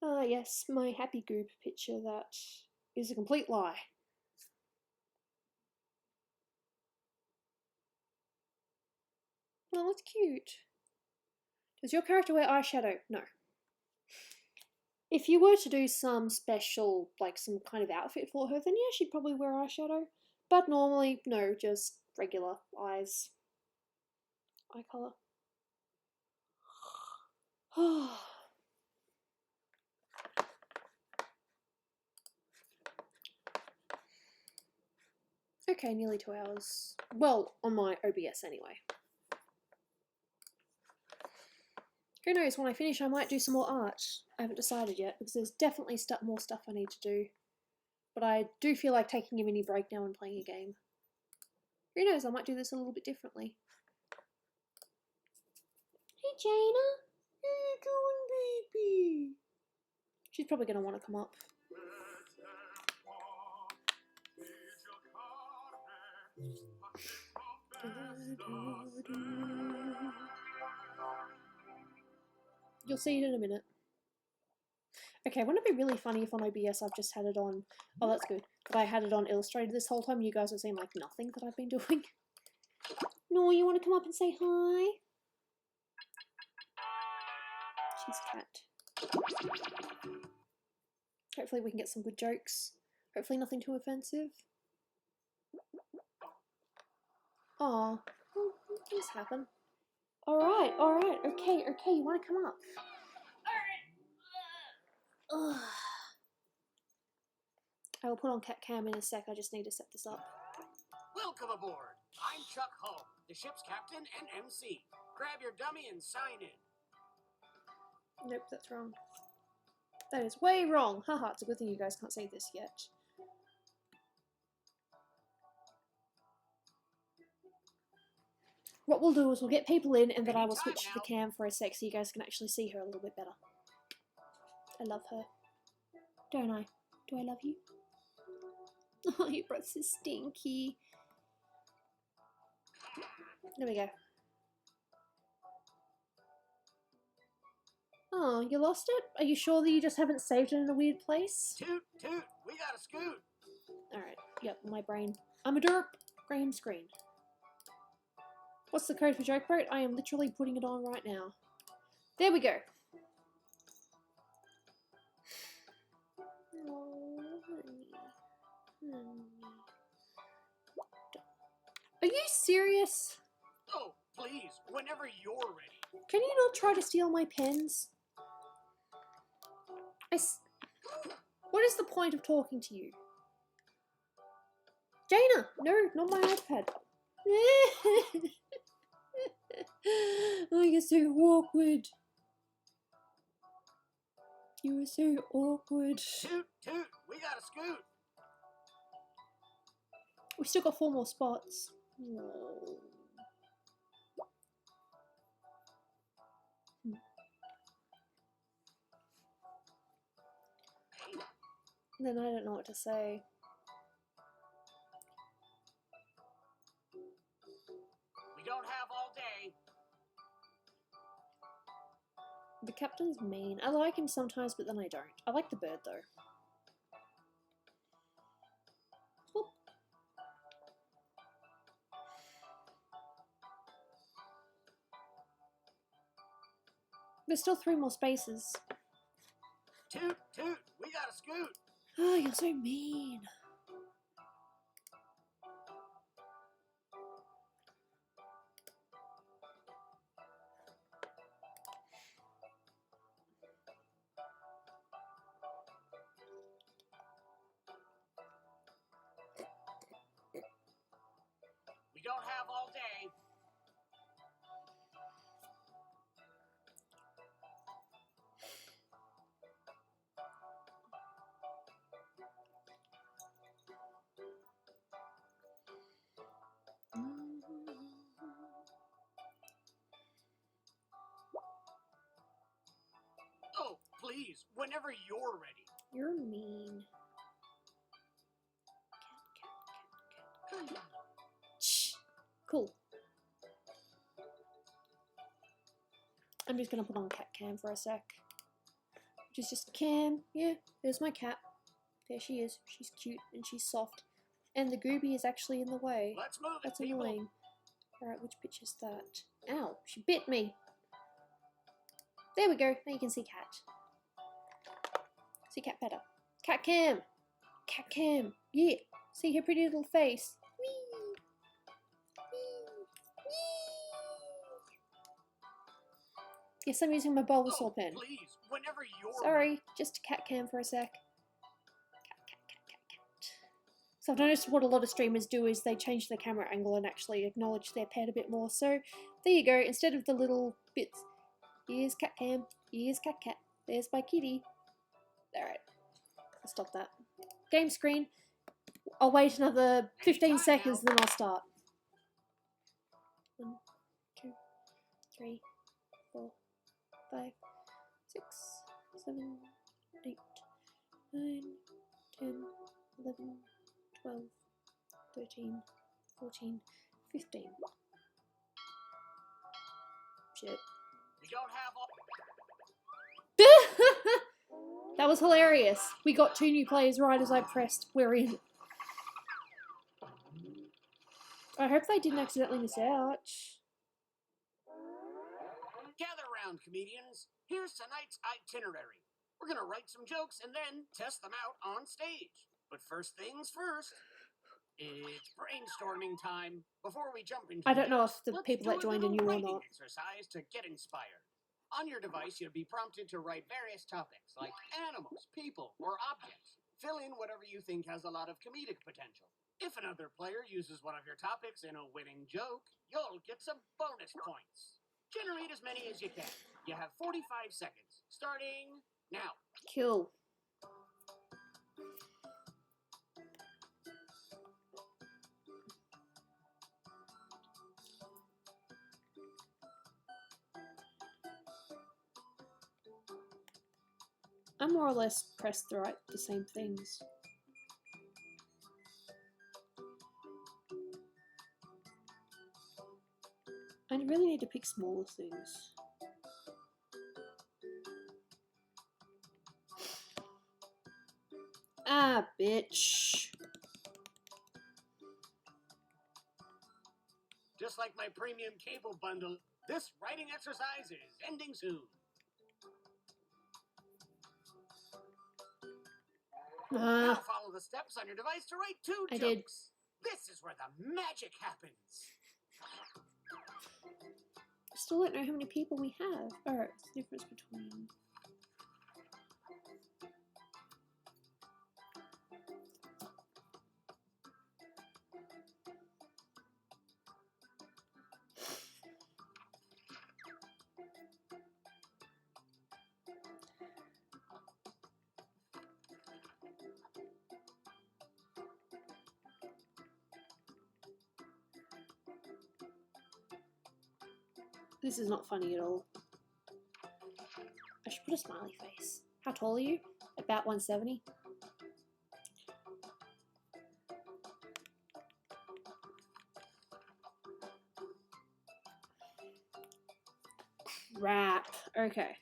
Ah, yes, my happy group picture that is a complete lie. Oh, that's cute. Does your character wear eyeshadow? No. If you were to do some special, like some kind of outfit for her, then yeah, she'd probably wear eyeshadow. But normally, no, just regular eyes. Eye colour. Okay, nearly 2 hours. Well, on my OBS anyway. Who knows, when I finish I might do some more art. I haven't decided yet, because there's definitely more stuff I need to do. But I do feel like taking a mini break now and playing a game. Who knows, I might do this a little bit differently. Hey Jaina! How you doing, baby? She's probably going to want to come up. You'll see it in a minute. Okay, wouldn't it be really funny if on OBS I've just had it on... Oh, that's good. But I had it on Illustrated this whole time. You guys have seen, like, nothing that I've been doing. No, you want to come up and say hi? She's cat. Hopefully we can get some good jokes. Hopefully nothing too offensive. Aw, things happen. Alright, okay, you want to come up? Alright. I will put on cat cam in a sec, I just need to set this up. Welcome aboard. I'm Chuck Hull, the ship's captain and MC. Grab your dummy and sign in. Nope, that's wrong. That is way wrong. Haha, it's a good thing you guys can't say this yet. What we'll do is we'll get people in and then I will switch the cam for a sec so you guys can actually see her a little bit better. I love her. Don't I? Do I love you? Oh, your breath's so stinky. There we go. Oh, you lost it? Are you sure that you just haven't saved it in a weird place? Toot, toot, we got a scoot. Alright, yep, my brain. I'm a derp. Green screen. What's the code for Jokeboat? I am literally putting it on right now. There we go. Oh, honey. Are you serious? Oh, please, whenever you're ready. Can you not try to steal my pens? What is the point of talking to you? Jaina! No, not my iPad. Oh, you're so awkward. You are so awkward. Toot, toot, we got a scoot. We still got 4 more spots. Oh. And then I don't know what to say. We don't have all day. The captain's mean. I like him sometimes, but then I don't. I like the bird though. Whoop. There's still 3 more spaces. Toot, toot, we got a scoot. Oh, you're so mean. We don't have all day. Oh, please, whenever you're ready. You're mean. Shh. Cool. I'm just gonna put on cat cam for a sec. Just cam. Yeah, there's my cat. There she is. She's cute and she's soft. And the gooby is actually in the way. Let's move it, That's people. annoying. Alright, which bitch is that? Ow, she bit me. There we go. Now you can see cat. See cat better. Cat cam. Cat cam. Yeah. See her pretty little face. Whee! Whee! Whee! Yes, I'm using my Bulbasaur pen. Please, whenever you're... Sorry, just a cat cam for a sec. Cat. So I've noticed what a lot of streamers do is they change their camera angle and actually acknowledge their pet a bit more. So there you go. Instead of the little bits, here's cat cam, here's cat. There's my kitty. Alright, I'll stop that. Game screen. I'll wait another 15 seconds and then I'll start. 1, 2, 3, 4, 5, 6, 7, 8, 9, 10, 11, 12, 13, 14, 15. Shit. We don't have all... That was hilarious. We got 2 new players right as I pressed we're in. I hope they didn't accidentally miss out. Gather round, comedians. Here's tonight's itinerary. We're gonna write some jokes and then test them out on stage. But first things first, it's brainstorming time. Before we jump into I don't know if the let's people do that a joined are little new or writing not. exercise to get inspired. On your device, you'll be prompted to write various topics like animals, people, or objects. Fill in whatever you think has a lot of comedic potential. If another player uses one of your topics in a winning joke, you'll get some bonus points. Generate as many as you can. You have 45 seconds, starting now. Cool. I more or less pressed the same things. I really need to pick smaller things. Ah, bitch. Just like my premium cable bundle, this writing exercise is ending soon. Now follow the steps on your device to write 2 I jokes. did. This is where the magic happens. I still don't know how many people we have. Alright, what's the difference between... This is not funny at all. I should put a smiley face. How tall are you? About 170? Crap. Okay.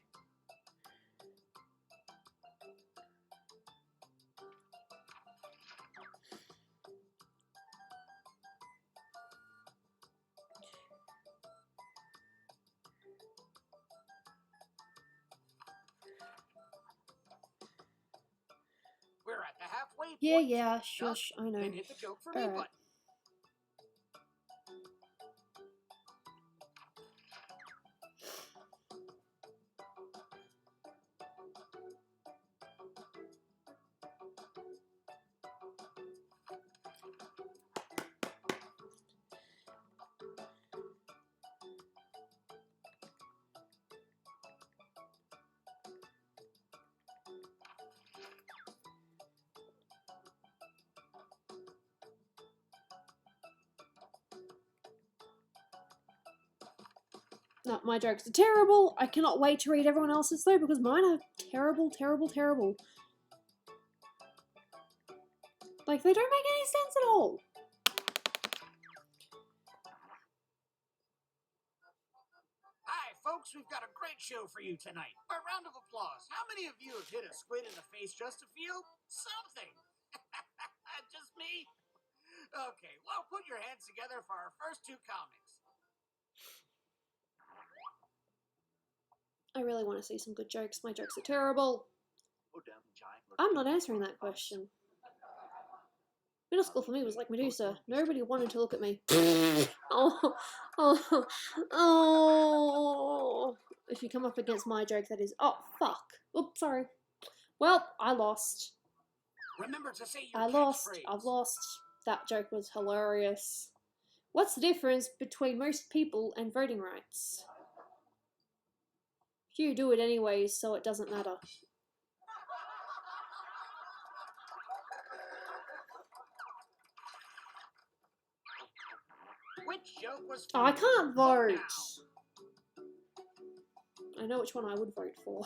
We're at the halfway point. Yeah, shush, I know. Then hit the joke for me button. No, my jokes are terrible. I cannot wait to read everyone else's though, because mine are terrible. Like, they don't make any sense at all. Hi, folks, we've got a great show for you tonight. A round of applause. How many of you have hit a squid in the face just to feel something? Just me? Okay, well, put your hands together for our first 2 comics. I really want to see some good jokes. My jokes are terrible. I'm not answering that question. Middle school for me was like Medusa. Nobody wanted to look at me. Oh, oh, oh. If you come up against my joke, that is. Oh, fuck. Oops, sorry. Well, I lost. Remember to say your I lost. catchphrase. I've lost. That joke was hilarious. What's the difference between most people and voting rights? You do it anyways, so it doesn't matter. Which joke was Oh, I funny? can't Vote vote. now. I know which one I would vote for.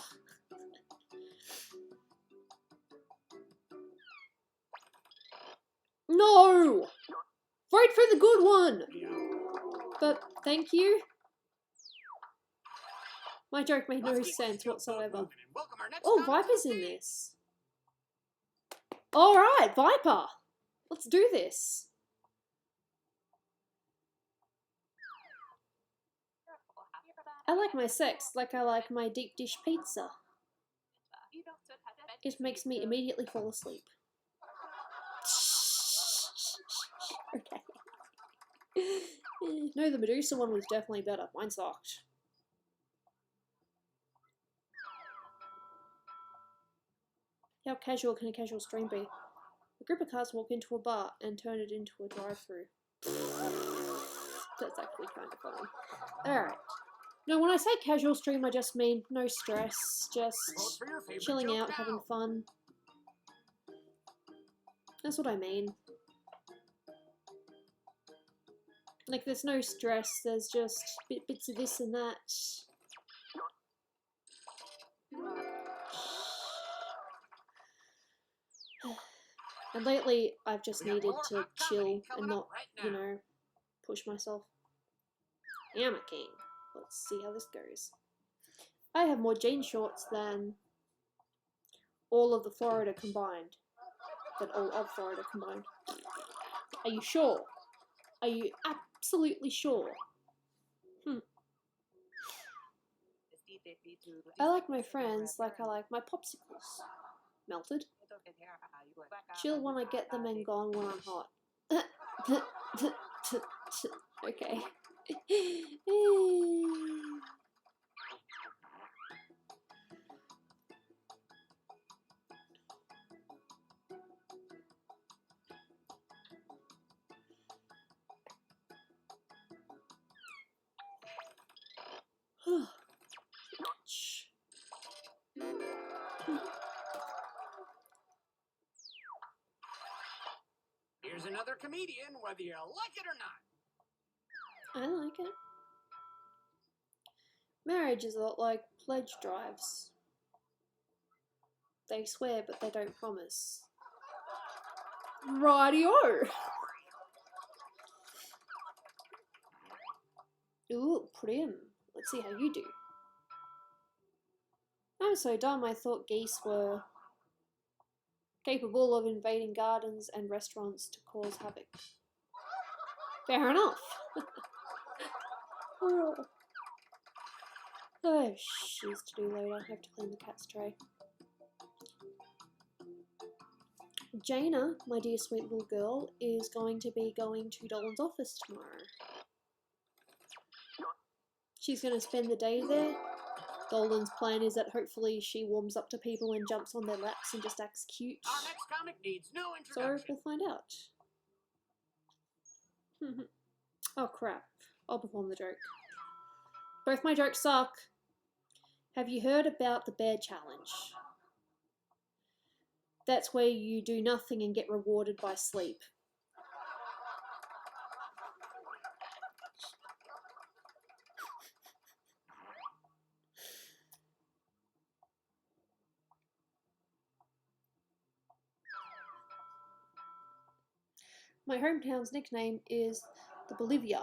No! Vote for the good one! But thank you. My joke made no Let's keep this sense joke boat whatsoever. moving and welcome our next Oh, contestant. Viper's in this. Alright, Viper! Let's do this. I like my sex like I like my deep dish pizza. It makes me immediately fall asleep. Okay. No, the Medusa one was definitely better. Mine sucked. How casual can a casual stream be? A group of cars walk into a bar and turn it into a drive-through. That's actually kind of funny. Alright. No, when I say casual stream, I just mean no stress, Vote just for your favorite chilling joke out, now. having fun. That's what I mean. Like, there's no stress, there's just bits of this and that. And lately, I've just We have needed more to hot chill comedy and coming not, up right you now. know, push myself. I am a king. Let's see how this goes. I have more jean shorts than all of the Florida combined. Than all of Florida combined. Are you sure? Are you absolutely sure? I like my friends like I like my popsicles. Melted. Chill when I get them and gone when I'm hot. Okay. Here's another comedian, whether you like it or not. I like it. Marriage is a lot like pledge drives. They swear, but they don't promise. Rightio! Ooh, prim. Let's see how you do. I'm so dumb I thought geese were capable of invading gardens and restaurants to cause havoc. Fair enough. Oh, she's to do later. I have to clean the cat's tray. Jaina, my dear sweet little girl, is going to be going to Dolan's office tomorrow. She's going to spend the day there. Dolan's plan is that hopefully she warms up to people and jumps on their laps and just acts cute. Our next comic needs no So introduction. we'll find out. Oh crap. I'll perform the joke. Both my jokes suck. Have you heard about the bear challenge? That's where you do nothing and get rewarded by sleep. My hometown's nickname is the Bolivia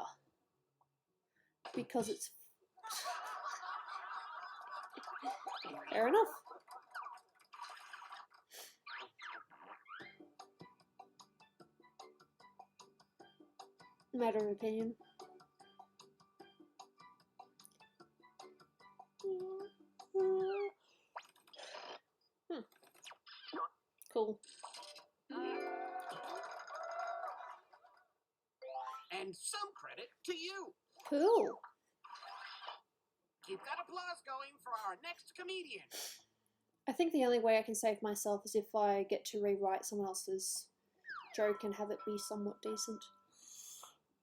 because it's fair enough. Matter of opinion. Cool. and some credit to you. Cool. Keep that applause going for our next comedian. I think the only way I can save myself is if I get to rewrite someone else's joke and have it be somewhat decent.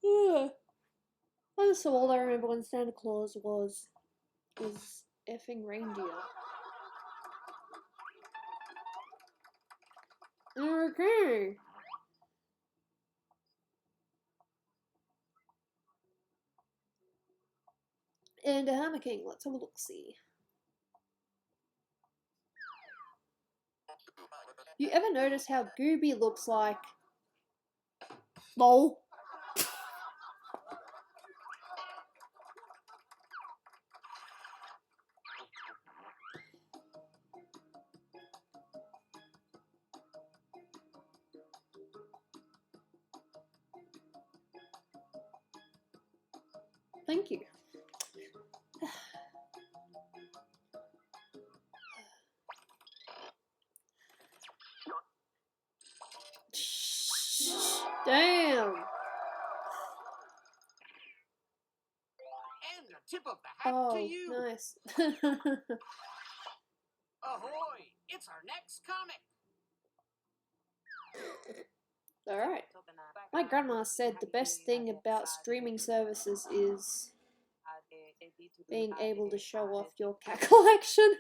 Yeah. I was so old, I remember when Santa Claus was effing reindeer. Okay. And a Hammer King, let's have a look-see. You ever notice how Gooby looks like? Lol. Thank you. Damn. And a tip of the hat to you. Nice. Ahoy! It's our next comic. Alright. My grandma said the best thing about streaming services is being able to show off your cat collection.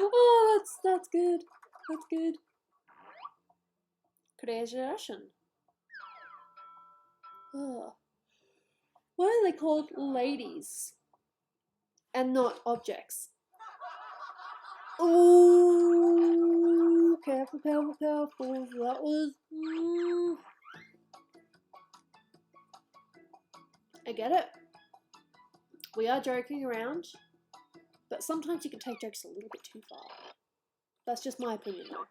Oh, that's good. That's good. Creation. Oh. Why are they called ladies and not objects? Ooh, careful, careful, careful. That was. I get it. We are joking around, but sometimes you can take jokes a little bit too far. That's just my opinion, though.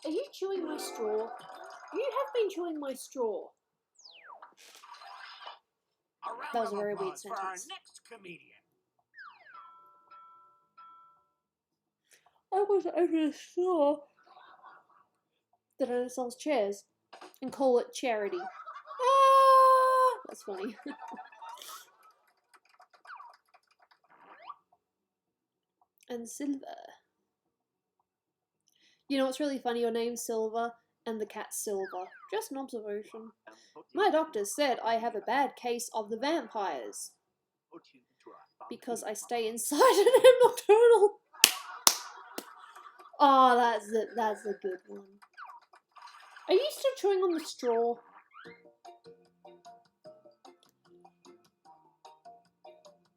Are you chewing my straw? You have been chewing my straw. That was a very weird For our sentence. next comedian. I was over a store that only sells chairs and call it charity. Ah! That's funny. And Silver. You know what's really funny? Your name's Silver and the cat's Silver. Just an observation. My doctor said I have a bad case of the vampires because I stay inside and am nocturnal. Oh, that's a good one. Are you still chewing on the straw?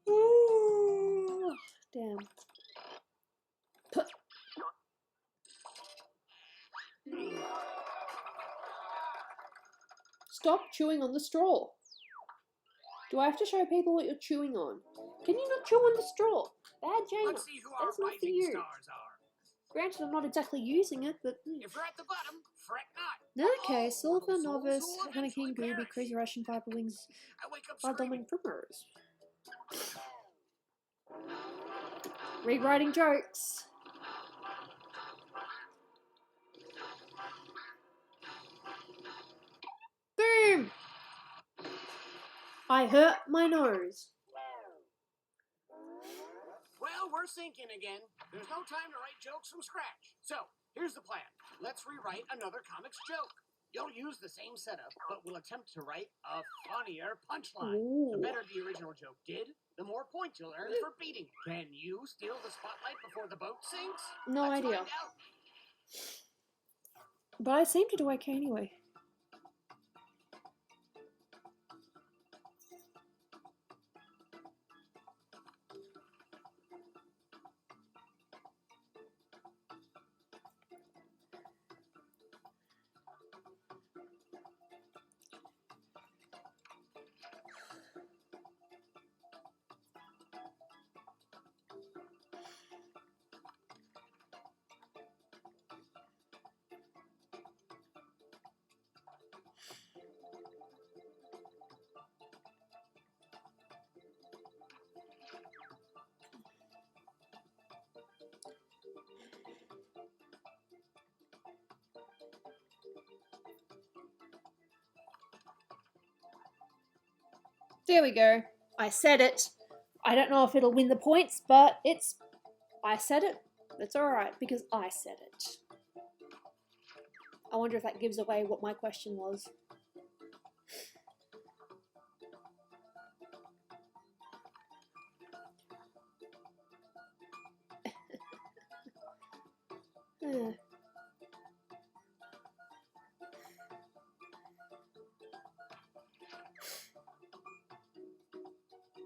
Ooh, damn. Puh. Stop chewing on the straw. Do I have to show people what you're chewing on? Can you not chew on the straw? Bad Jana. Let's see who That our is not for rising you. stars are. Granted, I'm not exactly using it, but... If you're at the bottom, fret not. In that case, Silver, Those souls Novice, who will Hammer King, eventually Gooby, perish. Crazy Russian, Viper Wings, I wake up Wild screaming. Dominant Primrose. Rewriting jokes. Boom! I hurt my nose. Well, we're sinking again. There's no time to write jokes from scratch. So, here's the plan. Let's rewrite another comic's joke. You'll use the same setup, but we'll attempt to write a funnier punchline. Ooh. The better the original joke did, the more points you'll earn for beating it. Can you steal the spotlight before the boat sinks? No Let's idea. find out. But I seem to do okay anyway. There we go. I said it. I don't know if it'll win the points, but I said it. It's alright, because I said it. I wonder if that gives away what my question was.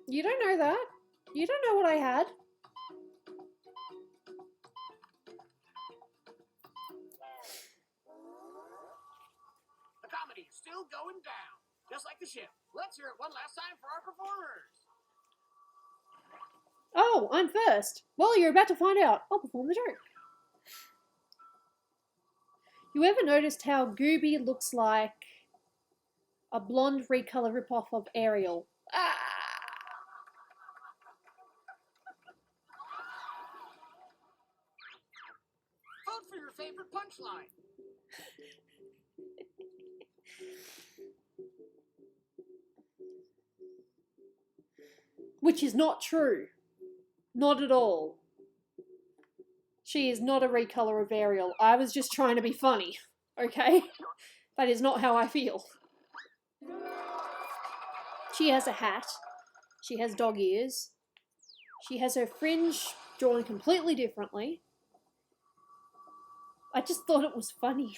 You don't know that. You don't know what I had. The comedy's still going down, just like the ship. Let's hear it one last time for our performers. Oh, I'm first. Well, you're about to find out. I'll perform the joke. You ever noticed how Gooby looks like a blonde recolor ripoff of Ariel? Ah! Vote for your favorite punchline. Which is not true. Not at all. She is not a recolor of Ariel. I was just trying to be funny. Okay? That is not how I feel. She has a hat. She has dog ears. She has her fringe drawn completely differently. I just thought it was funny.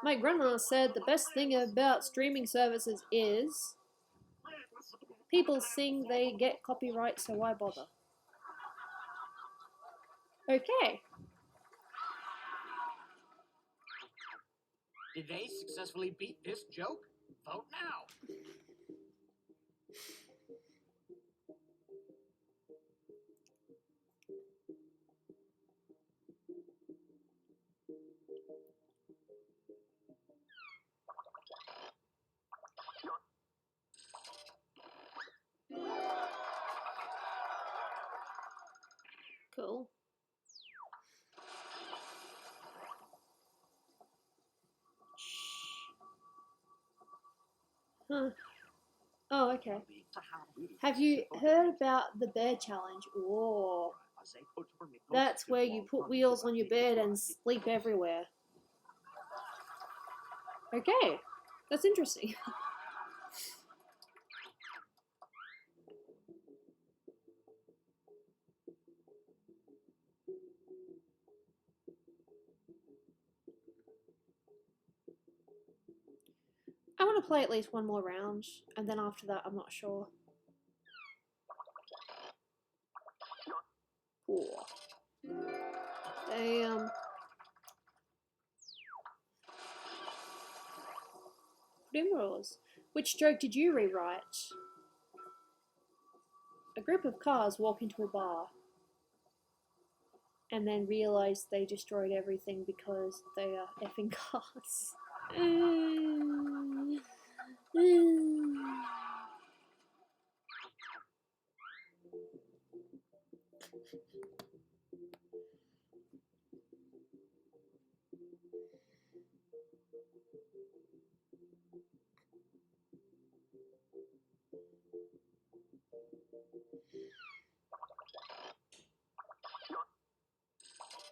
My grandma said the best thing about streaming services is people sing they get copyright, so why bother? Okay. Did they successfully beat this joke? Vote now. Cool. Huh. Oh, okay. Have you heard about the bed challenge? Whoa. That's where you put wheels on your bed and sleep everywhere. Okay. That's interesting. I want to play at least one more round, and then after that, I'm not sure. Cool. Damn. Primrose. Which joke did you rewrite? A group of cars walk into a bar and then realize they destroyed everything because they are effing cars.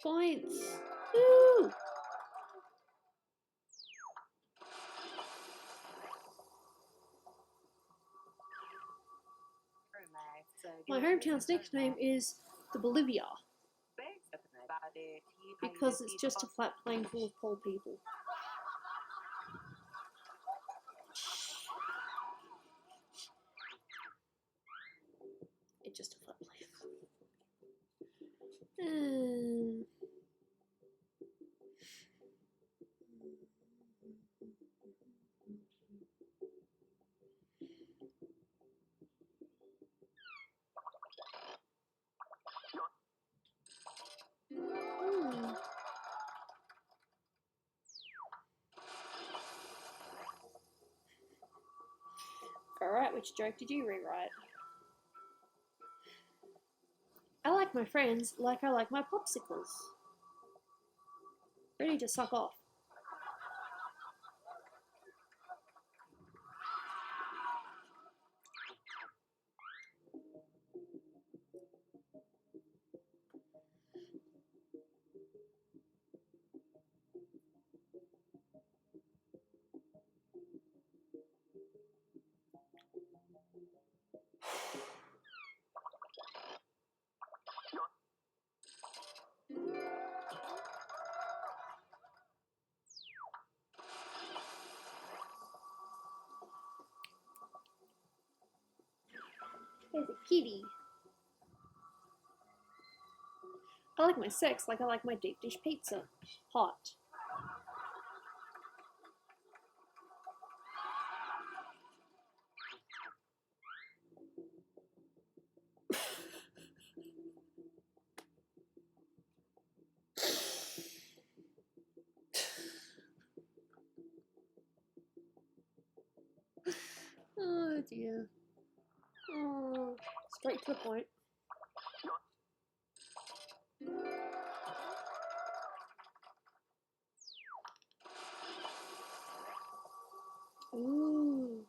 Points. Woo! My hometown's nickname is the Bolivia because it's just a flat plain full of poor people. It's just a flat plain. Alright, which joke did you rewrite? I like my friends like I like my popsicles. Ready to suck off. There's a kitty. I like my sex like I like my deep dish pizza. Hot. Oh dear. Oh, straight to the point. Ooh.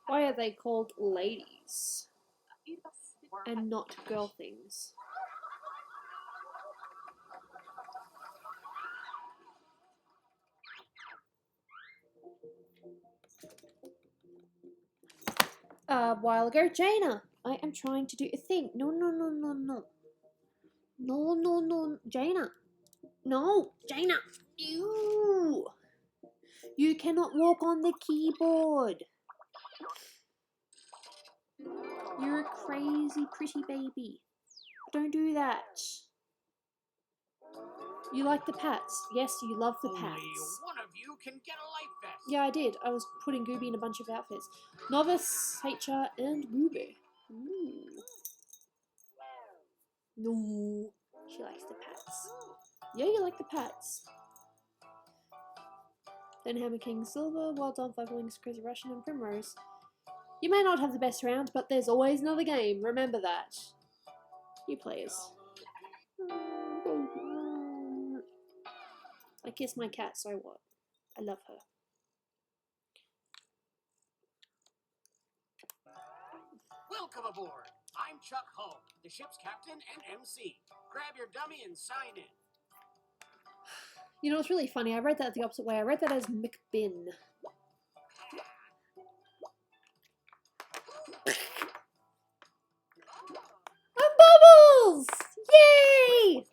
Why are they called ladies and not girl things? A while ago, Jaina, I am trying to do a thing. No, no, no, no, no. No, no, no, Jaina. No, Jaina. You. You cannot walk on the keyboard. You're a crazy pretty baby. Don't do that. You like the pats. Yes, you love the Only pats. one of you can get a life vest. Yeah, I did. I was putting Gooby in a bunch of outfits. Novice, HR, and Gooby. Ooh. No. She likes the pats. Yeah, you like the pats. Then Hammer King Silver, well done, Five Wings, Crazy Russian, and Primrose. You may not have the best round, but there's always another game. Remember that. You players. I kiss my cat, so what? I love her. Welcome aboard. I'm Chuck Hull, the ship's captain and MC. Grab your dummy and sign in. You know, it's really funny. I read that the opposite way. I read that as McBin. I'm Bubbles! Yay!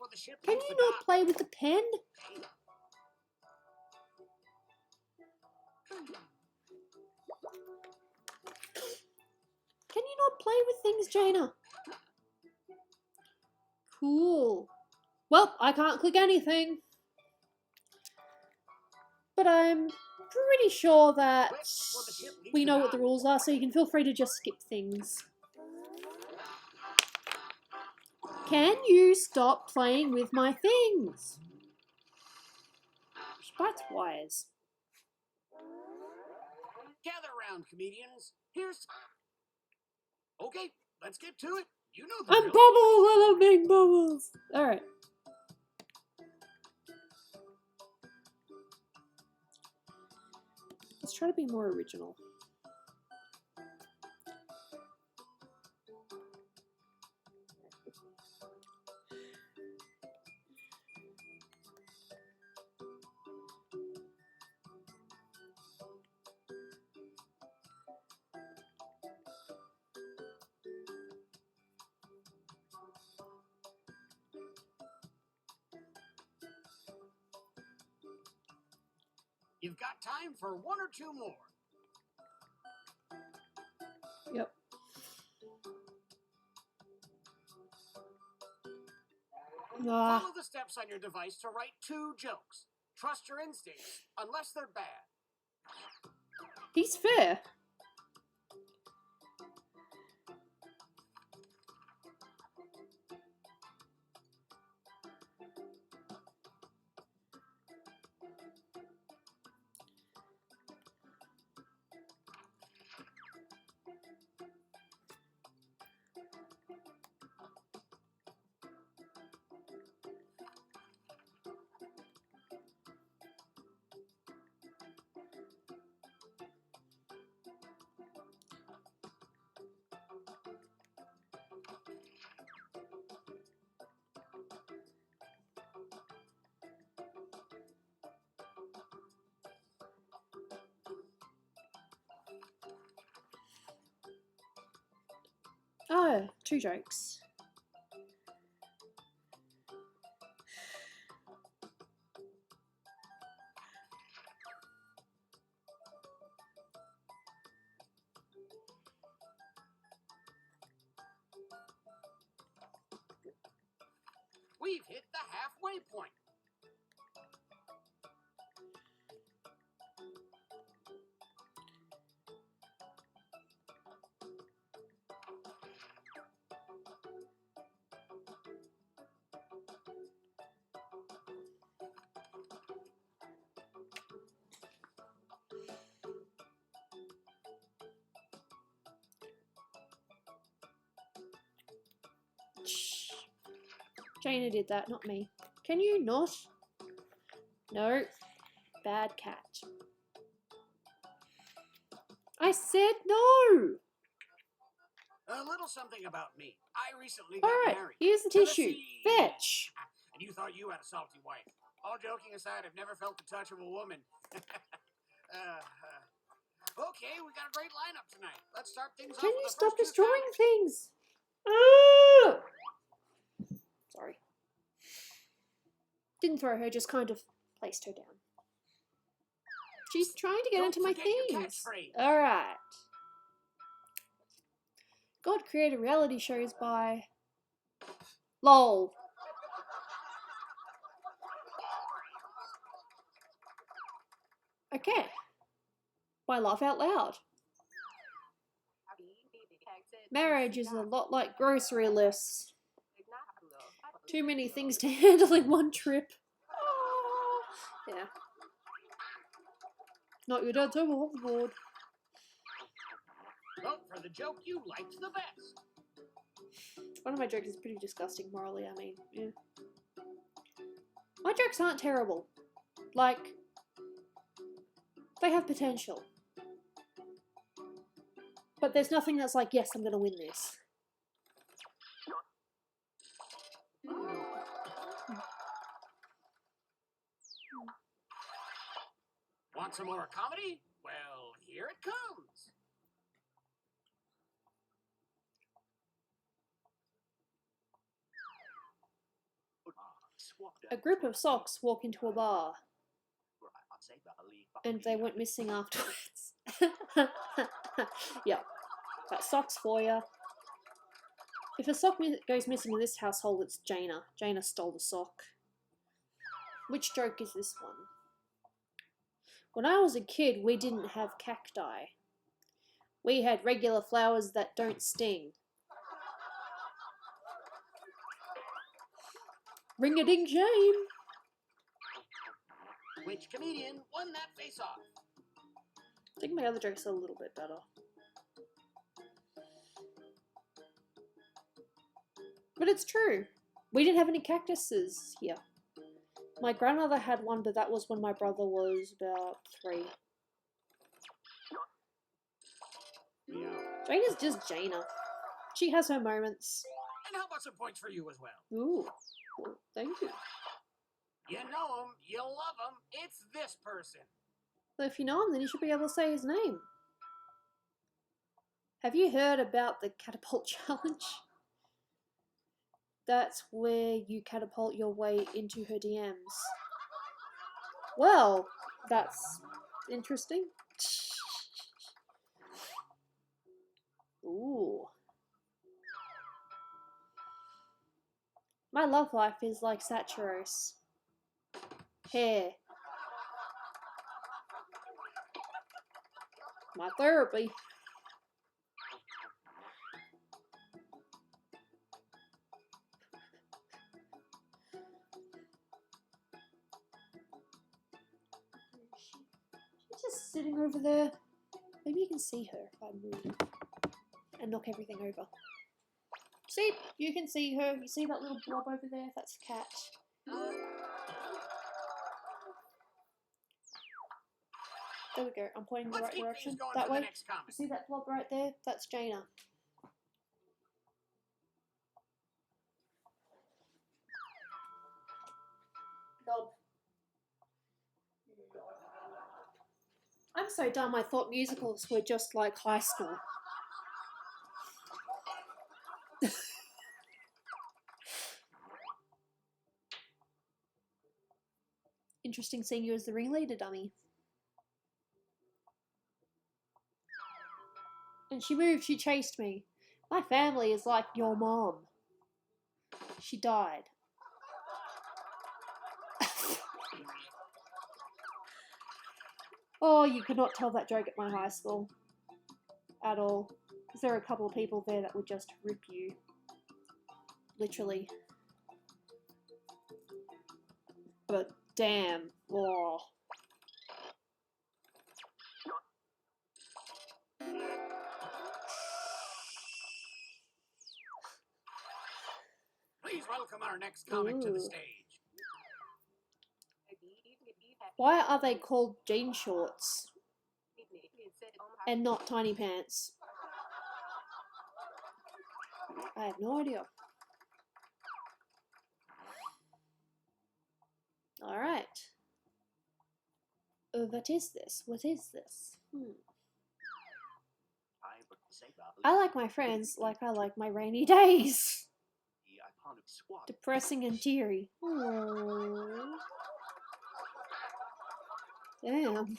Can you not play with the pen? Can you not play with things, Jaina? Cool. Well, I can't click anything. But I'm pretty sure that we know what the rules are, so you can feel free to just skip things. Can you stop playing with my things? That's wise. Gather round, comedians. Here's... Okay, let's get to it. You know the I'm drill. Bubbles! I love being Bubbles! Alright. Let's try to be more original. You've got time for one or two more. Yep. Ah, Follow the steps on your device to write 2 jokes. Trust your instincts, unless they're bad. he's fair. Oh, 2 jokes. we've hit the halfway point. Shh. Jaina did that, not me. Can you not? No. Bad cat. I said no! A little something about me. I recently got Alright, married. here's the To tissue. sea. Fetch! And you thought you had a salty wife. All joking aside, I've never felt the touch of a woman. Okay, we got a great lineup tonight. Let's start things Can off you with the stop first two destroying counts. things? Oh! Sorry. Didn't throw her, just kind of placed her down. She's trying to get Don't into my forget your things. catchphrase. Alright. God created reality shows by... LOL. Okay. By laugh out loud. Marriage is a lot like grocery lists. Too many things to handle in one trip. Yeah. Not your dad's overboard. Vote for the joke you liked the best. One of my jokes is pretty disgusting morally, I mean, yeah. My jokes aren't terrible. Like, they have potential. But there's nothing that's like, yes, I'm gonna win this. Want some more comedy? Well, here it comes. A group of socks walk into a bar. And they went missing afterwards. Yeah, that's socks for ya. If a sock goes missing in this household, it's Jaina. Jaina stole the sock. Which joke is this one? When I was a kid, we didn't have cacti. We had regular flowers that don't sting. Ring-a-ding-shame. Which comedian won that face-off? I think my other jokes are a little bit better. But it's true. We didn't have any cactuses here. My grandmother had one, but that was when my brother was about 3. Yeah. Jaina's just Jaina. She has her moments. And how about some points for you as well? Ooh. Well, thank you. You know him, you love him, it's this person. Well, if you know him, then you should be able to say his name. Have you heard about the catapult challenge? That's where you catapult your way into her DMs. Well, that's interesting. Ooh. My love life is like Saturos. Hair. My therapy. She's just sitting over there. Maybe you can see her if I move and knock everything over. See? You can see her. You see that little blob over there? That's the cat. There we go. I'm pointing the Let's right keep direction. things going That for the way. next comic. You see that blob right there? That's Jaina. Blob. I'm so dumb. I thought musicals were just like high school. Interesting seeing you as the ringleader, dummy. And she moved, she chased me. My family is like your mom. She died. Oh, you could not tell that joke at my high school. At all. Because there are a couple of people there that would just rip you. Literally. But damn. Oh. Please welcome our next comic to the Ooh. stage. Why are they called jean shorts? And not tiny pants? I have no idea. Alright. What is this? What is this? I like my friends like I like my rainy days. Depressing and teary. Aww. Damn.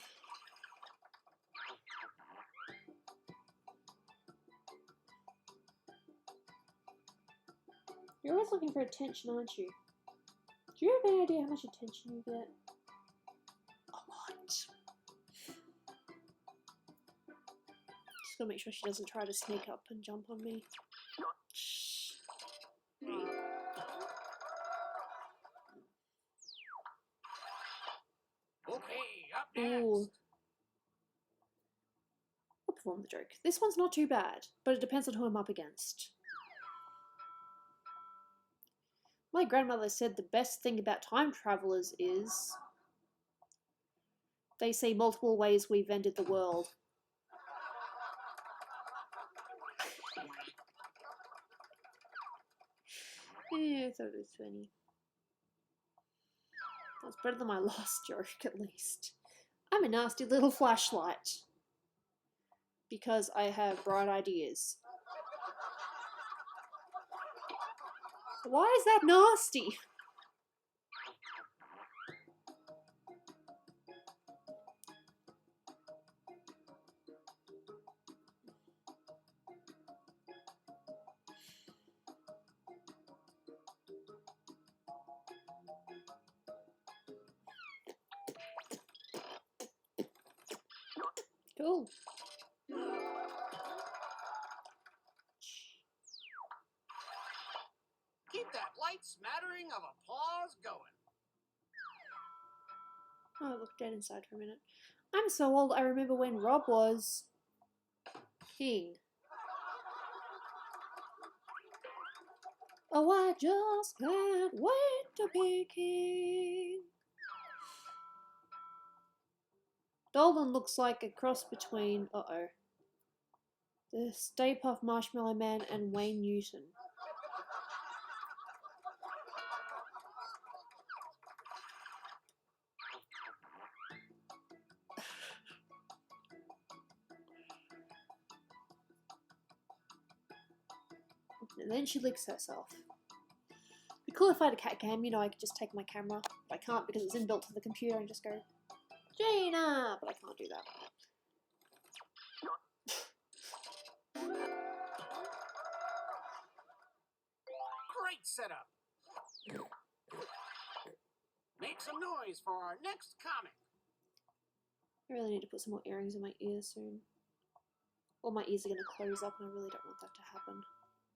You're always looking for attention, aren't you? Do you have any idea how much attention you get? A lot. Just gotta make sure she doesn't try to sneak up and jump on me. Okay, up next. Ooh. I'll perform the joke. This one's not too bad, but it depends on who I'm up against. My grandmother said the best thing about time travelers is they see multiple ways we've ended the world. Yeah, I thought it was funny. That's better than my last joke, at least. I'm a nasty little flashlight. Because I have bright ideas. Why is that nasty? Cool. Keep that light smattering of applause going. Oh, I looked dead inside for a minute. I'm so old, I remember when Rob was king. Oh, I just can't wait to be king. Dolan looks like a cross between, the Stay Puft Marshmallow Man and Wayne Newton. And then she licks herself. It'd be cool if I had a cat cam, you know, I could just take my camera. But I can't because it's inbuilt to the computer and just go, Gina! But I can't do that. Great setup. Make some noise for our next comic. I really need to put some more earrings in my ears soon. Or my ears are going to close up and I really don't want that to happen.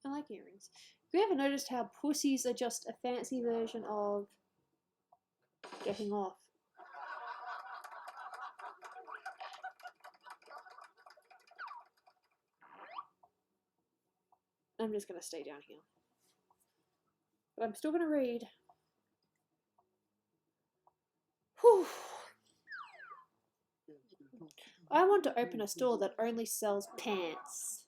I like earrings. Have you ever noticed how pussies are just a fancy version of getting off? I'm just going to stay down here. But I'm still going to read. Whew. I want to open a store that only sells pants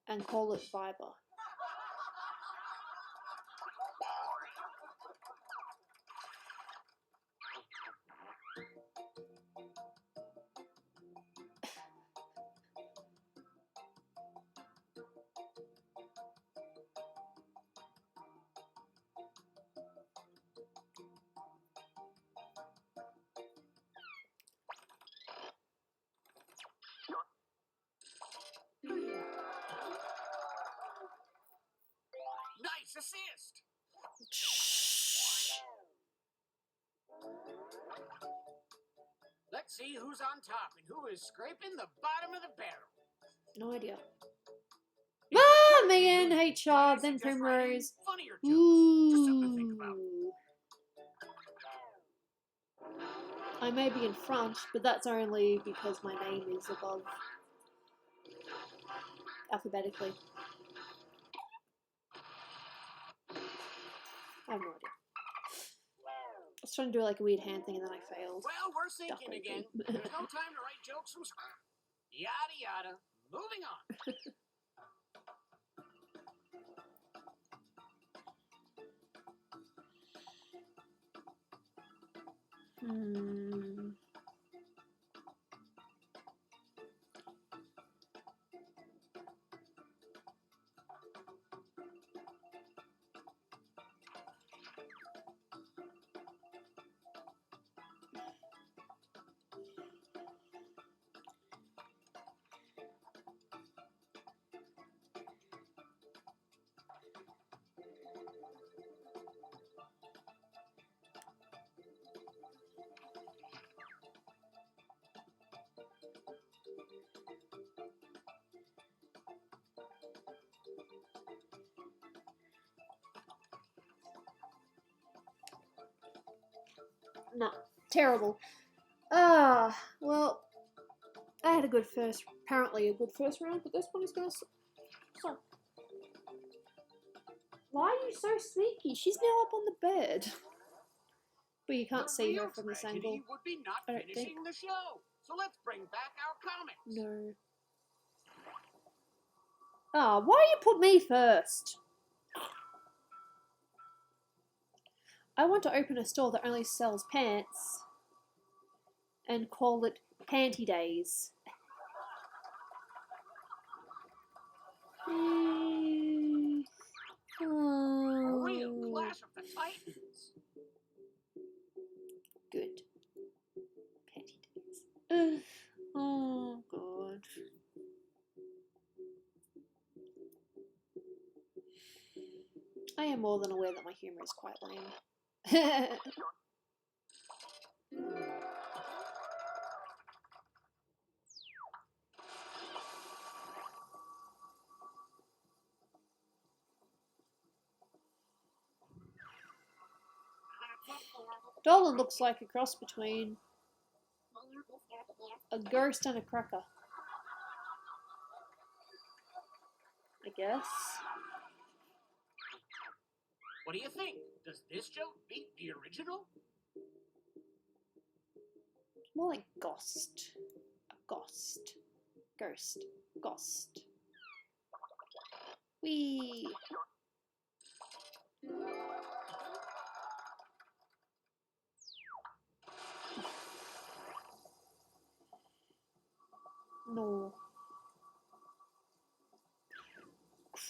and call it Viber. see who's on top and who is scraping the bottom of the barrel. No idea. If Ah, you're Megan, confused, HR, I then suggest writing Primrose. funnier jokes. Just something to think about. Ooh. I may be in front, but that's only because my name is above alphabetically. I have no idea. I was trying to do like a weird hand thing and then I failed. Well, we're sinking Duck again. open. There's no time to write jokes from scratch. Yada yada. Moving on. Hmm. No, terrible. Well, I had apparently a good first round, but this one is gonna suck. Why are you so sneaky? She's now up on the bed. But you can't see her from this angle. Would be not I don't think. finishing the show. So let's bring back our comics. No. Ah, why you put me first? I want to open a store that only sells pants and call it Panty Days. A real Clash of the Titans. Good. Panty Days. Oh, God. I am more than aware that my humour is quite lame. Dolan looks like a cross between a ghost and a cracker. I guess. What do you think? Does this joke beat the original? More like ghost. A ghost. Ghost. Ghost. Whee! No.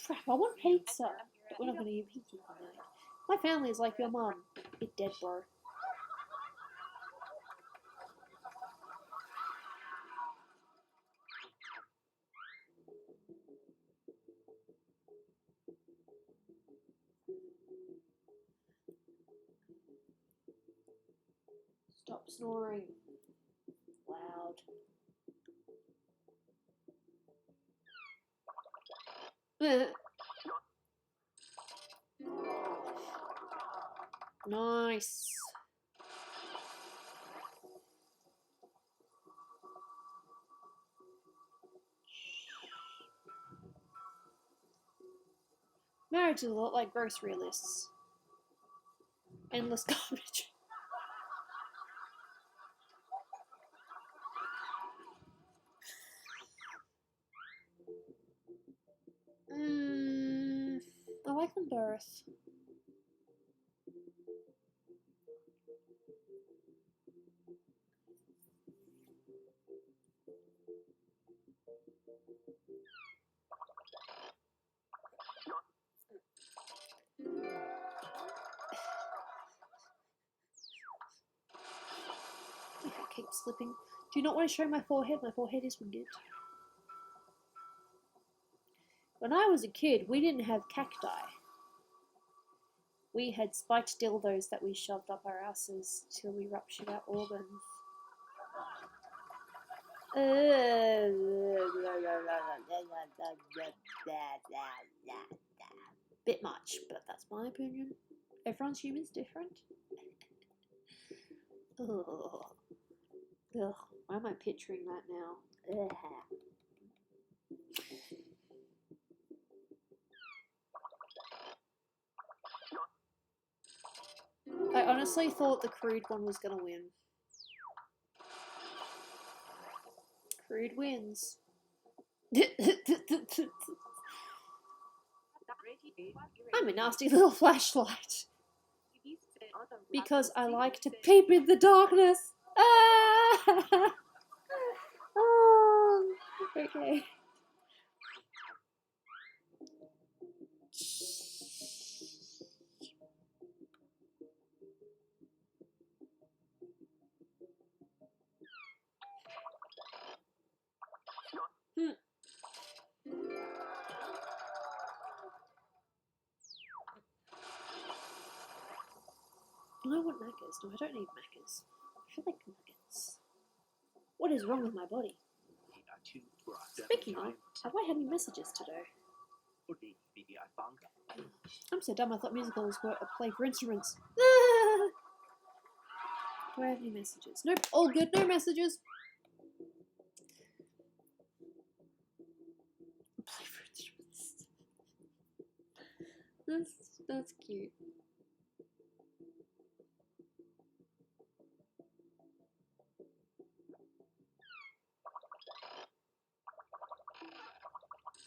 Crap, I want pizza. But we're not gonna eat pizza tonight. My family is like your mom. It dead, bro. Stop snoring. Loud. Nice. Marriage is a lot like grocery lists. Endless garbage. I like them both. I keep slipping. Do you not want to show my forehead? My forehead is winged. When I was a kid, we didn't have cacti. We had spiked dildos that we shoved up our asses till we ruptured our organs. Bit much, but that's my opinion. Everyone's human's different. Ugh. Ugh. Why am I picturing that now? Ugh. I honestly thought the crude one was gonna win. Crude wins. I'm a nasty little flashlight. Because I like to peep in the darkness. Ah! Oh, okay. I want macas. No, I don't need macas. I feel like nuggets. What is wrong with my body? Speaking of, have I had any messages today? I'm so dumb, I thought musicals were a play for instruments. Do I have any messages? Nope, all good, no messages. Play for instruments. That's cute.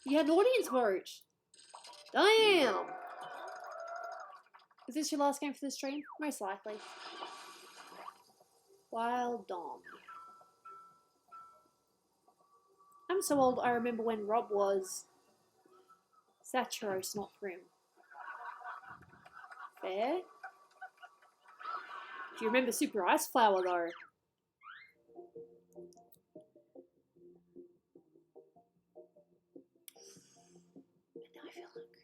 You had an audience vote. Damn. Is this your last game for this stream? Most likely. Wild Dom. I'm so old I remember when Rob was Saturos, not Prim. Fair? Do you remember Super Ice Flower though? And now I feel hungry.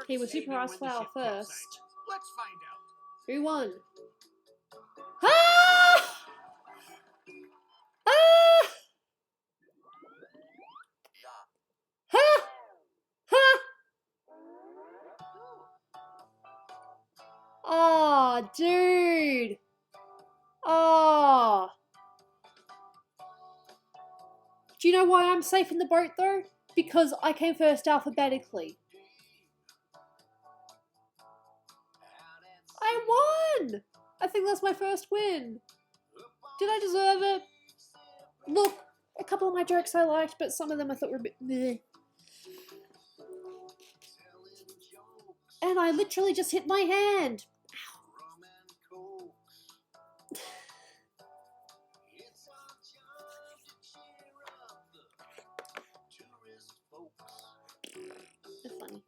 He was Super Ice Flower first. Let's find out. Who won? Ah! Ah! Ha! Ha! Oh, dude. Oh. Do you know why I'm safe in the boat though? Because I came first alphabetically. I won! I think that's my first win. Did I deserve it? Look, a couple of my jokes I liked, but some of them I thought were a bit meh. And I literally just hit my hand. That's funny.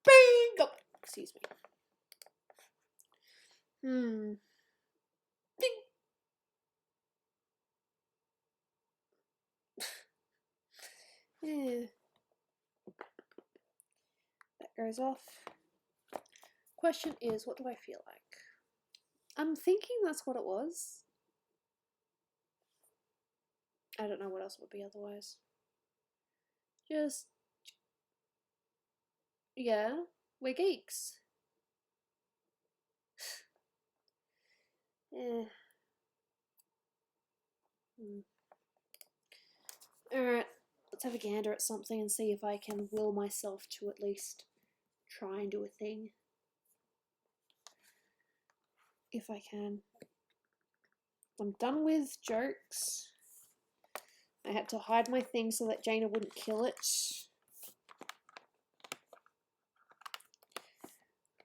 Bing! Oh, excuse me. Bing! Yeah. That goes off. Question is, what do I feel like? I'm thinking that's what it was. I don't know what else it would be otherwise. Just... yeah, we're geeks. Yeah. Alright, let's have a gander at something and see if I can will myself to at least try and do a thing. If I can. I'm done with jokes. I had to hide my thing so that Jaina wouldn't kill it. Let's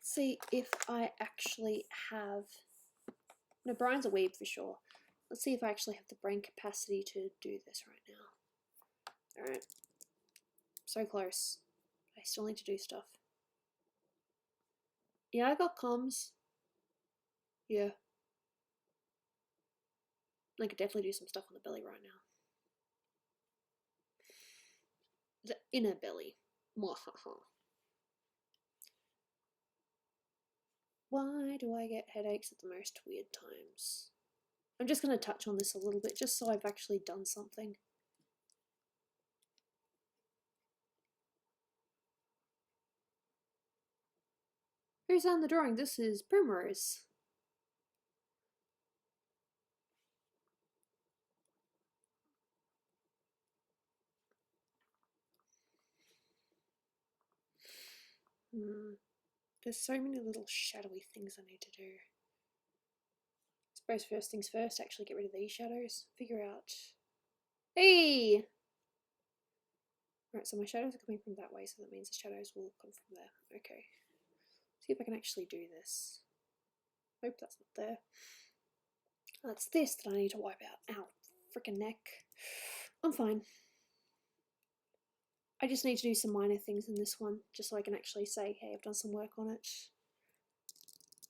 see if I actually have... no, Brian's a weeb for sure. Let's see if I actually have the brain capacity to do this right now. Alright. So close. I still need to do stuff. Yeah, I got comms. Yeah. I could definitely do some stuff on the belly right now. The inner belly. Mwahaha. Why do I get headaches at the most weird times? I'm just going to touch on this a little bit just so I've actually done something. Who's on the drawing? This is Primrose. There's so many little shadowy things I need to do. I suppose first things first, actually get rid of these shadows. Figure out... Hey! Right, so my shadows are coming from that way, so that means the shadows will come from there. Okay. See if I can actually do this. Hope that's not there. That's this that I need to wipe out. Ow. Frickin' neck. I'm fine. I just need to do some minor things in this one, just so I can actually say, hey, I've done some work on it.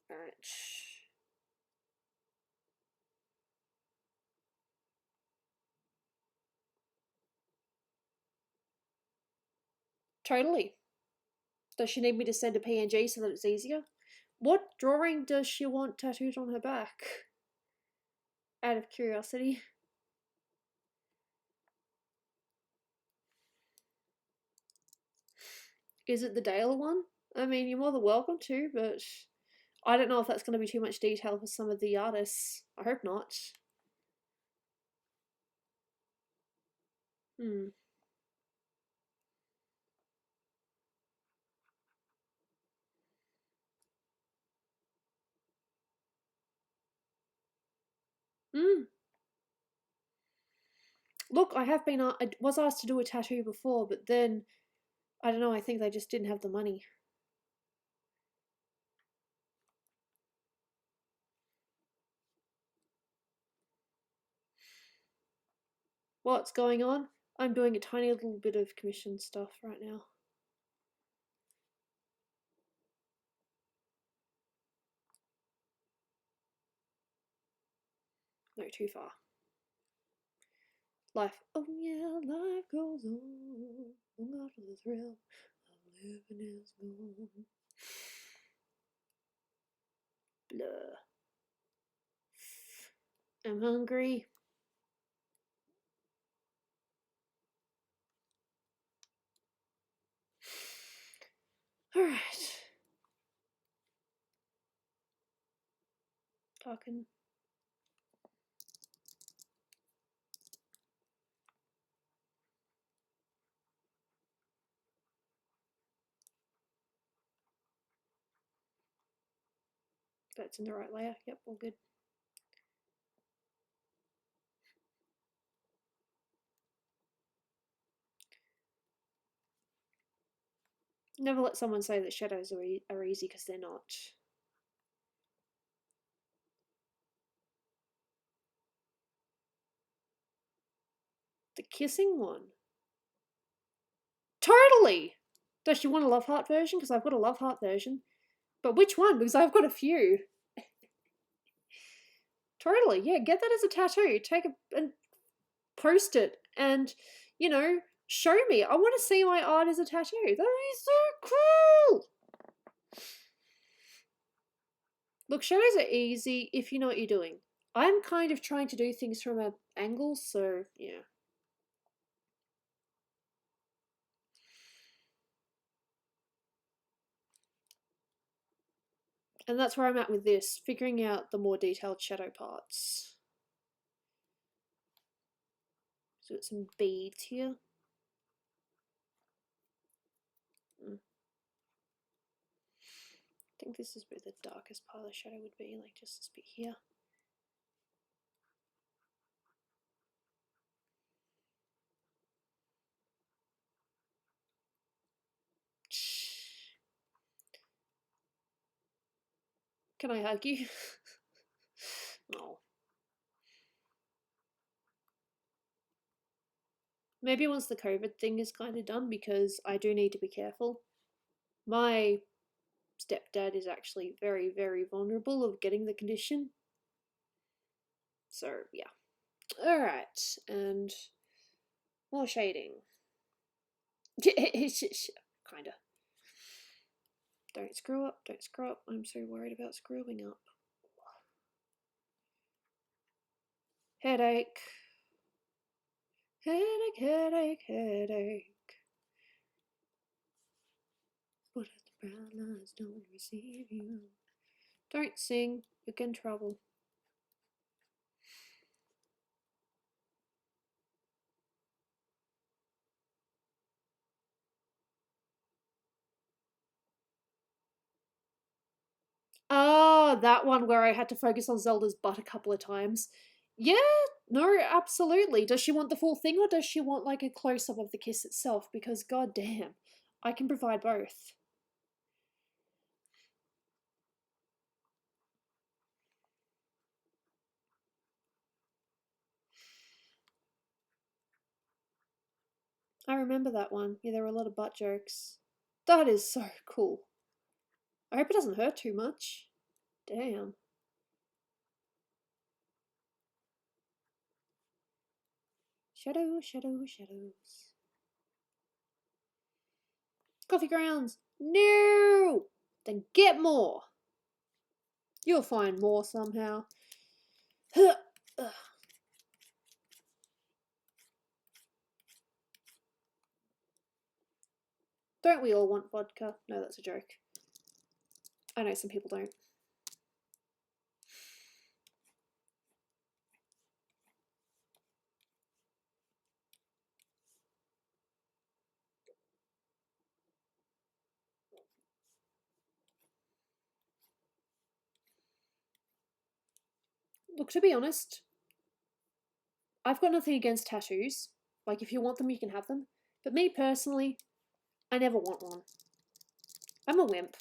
Alright. Totally. Does she need me to send a PNG so that it's easier? What drawing does she want tattooed on her back? Out of curiosity. Is it the Dale one? I mean, you're more than welcome to, but I don't know if that's going to be too much detail for some of the artists. I hope not. Hmm. Hmm. Look, I was asked to do a tattoo before, but then, I don't know, I think they just didn't have the money. What's going on? I'm doing a tiny little bit of commission stuff right now. No, too far. Life. Oh yeah, life goes on. Long after the thrill of living is gone. Blah. I'm hungry. Alright. Talking. That's in the right layer. Yep, all good. Never let someone say that shadows are easy because they're not. The kissing one. Totally! Does she want a love heart version? Because I've got a love heart version. But which one? Because I've got a few. Totally, yeah, get that as a tattoo. Take it and post it and, you know, show me. I want to see my art as a tattoo. That is so cool! Look, shadows are easy if you know what you're doing. I'm kind of trying to do things from an angle, so yeah. And that's where I'm at with this, figuring out the more detailed shadow parts. So got some beads here. I think this is where the darkest part of the shadow would be, like just this bit here. Can I hug you? No. Maybe once the COVID thing is kind of done, because I do need to be careful. My stepdad is actually very, very vulnerable of getting the condition. So, yeah. Alright, and more shading. Kinda. Don't screw up, don't screw up. I'm so worried about screwing up. Headache. Headache, headache, headache. What if the brown lines don't receive you? Don't sing, you'll get in trouble. Oh, that one where I had to focus on Zelda's butt a couple of times. Yeah, no, absolutely. Does she want the full thing or does she want like a close up of the kiss itself? Because goddamn, I can provide both. I remember that one. Yeah, there were a lot of butt jokes. That is so cool. I hope it doesn't hurt too much. Damn. Shadows, shadows, shadows. Coffee grounds. No! Then get more. You'll find more somehow. Don't we all want vodka? No, that's a joke. I know some people don't. Look, to be honest, I've got nothing against tattoos. Like, if you want them, you can have them. But me personally, I never want one. I'm a wimp.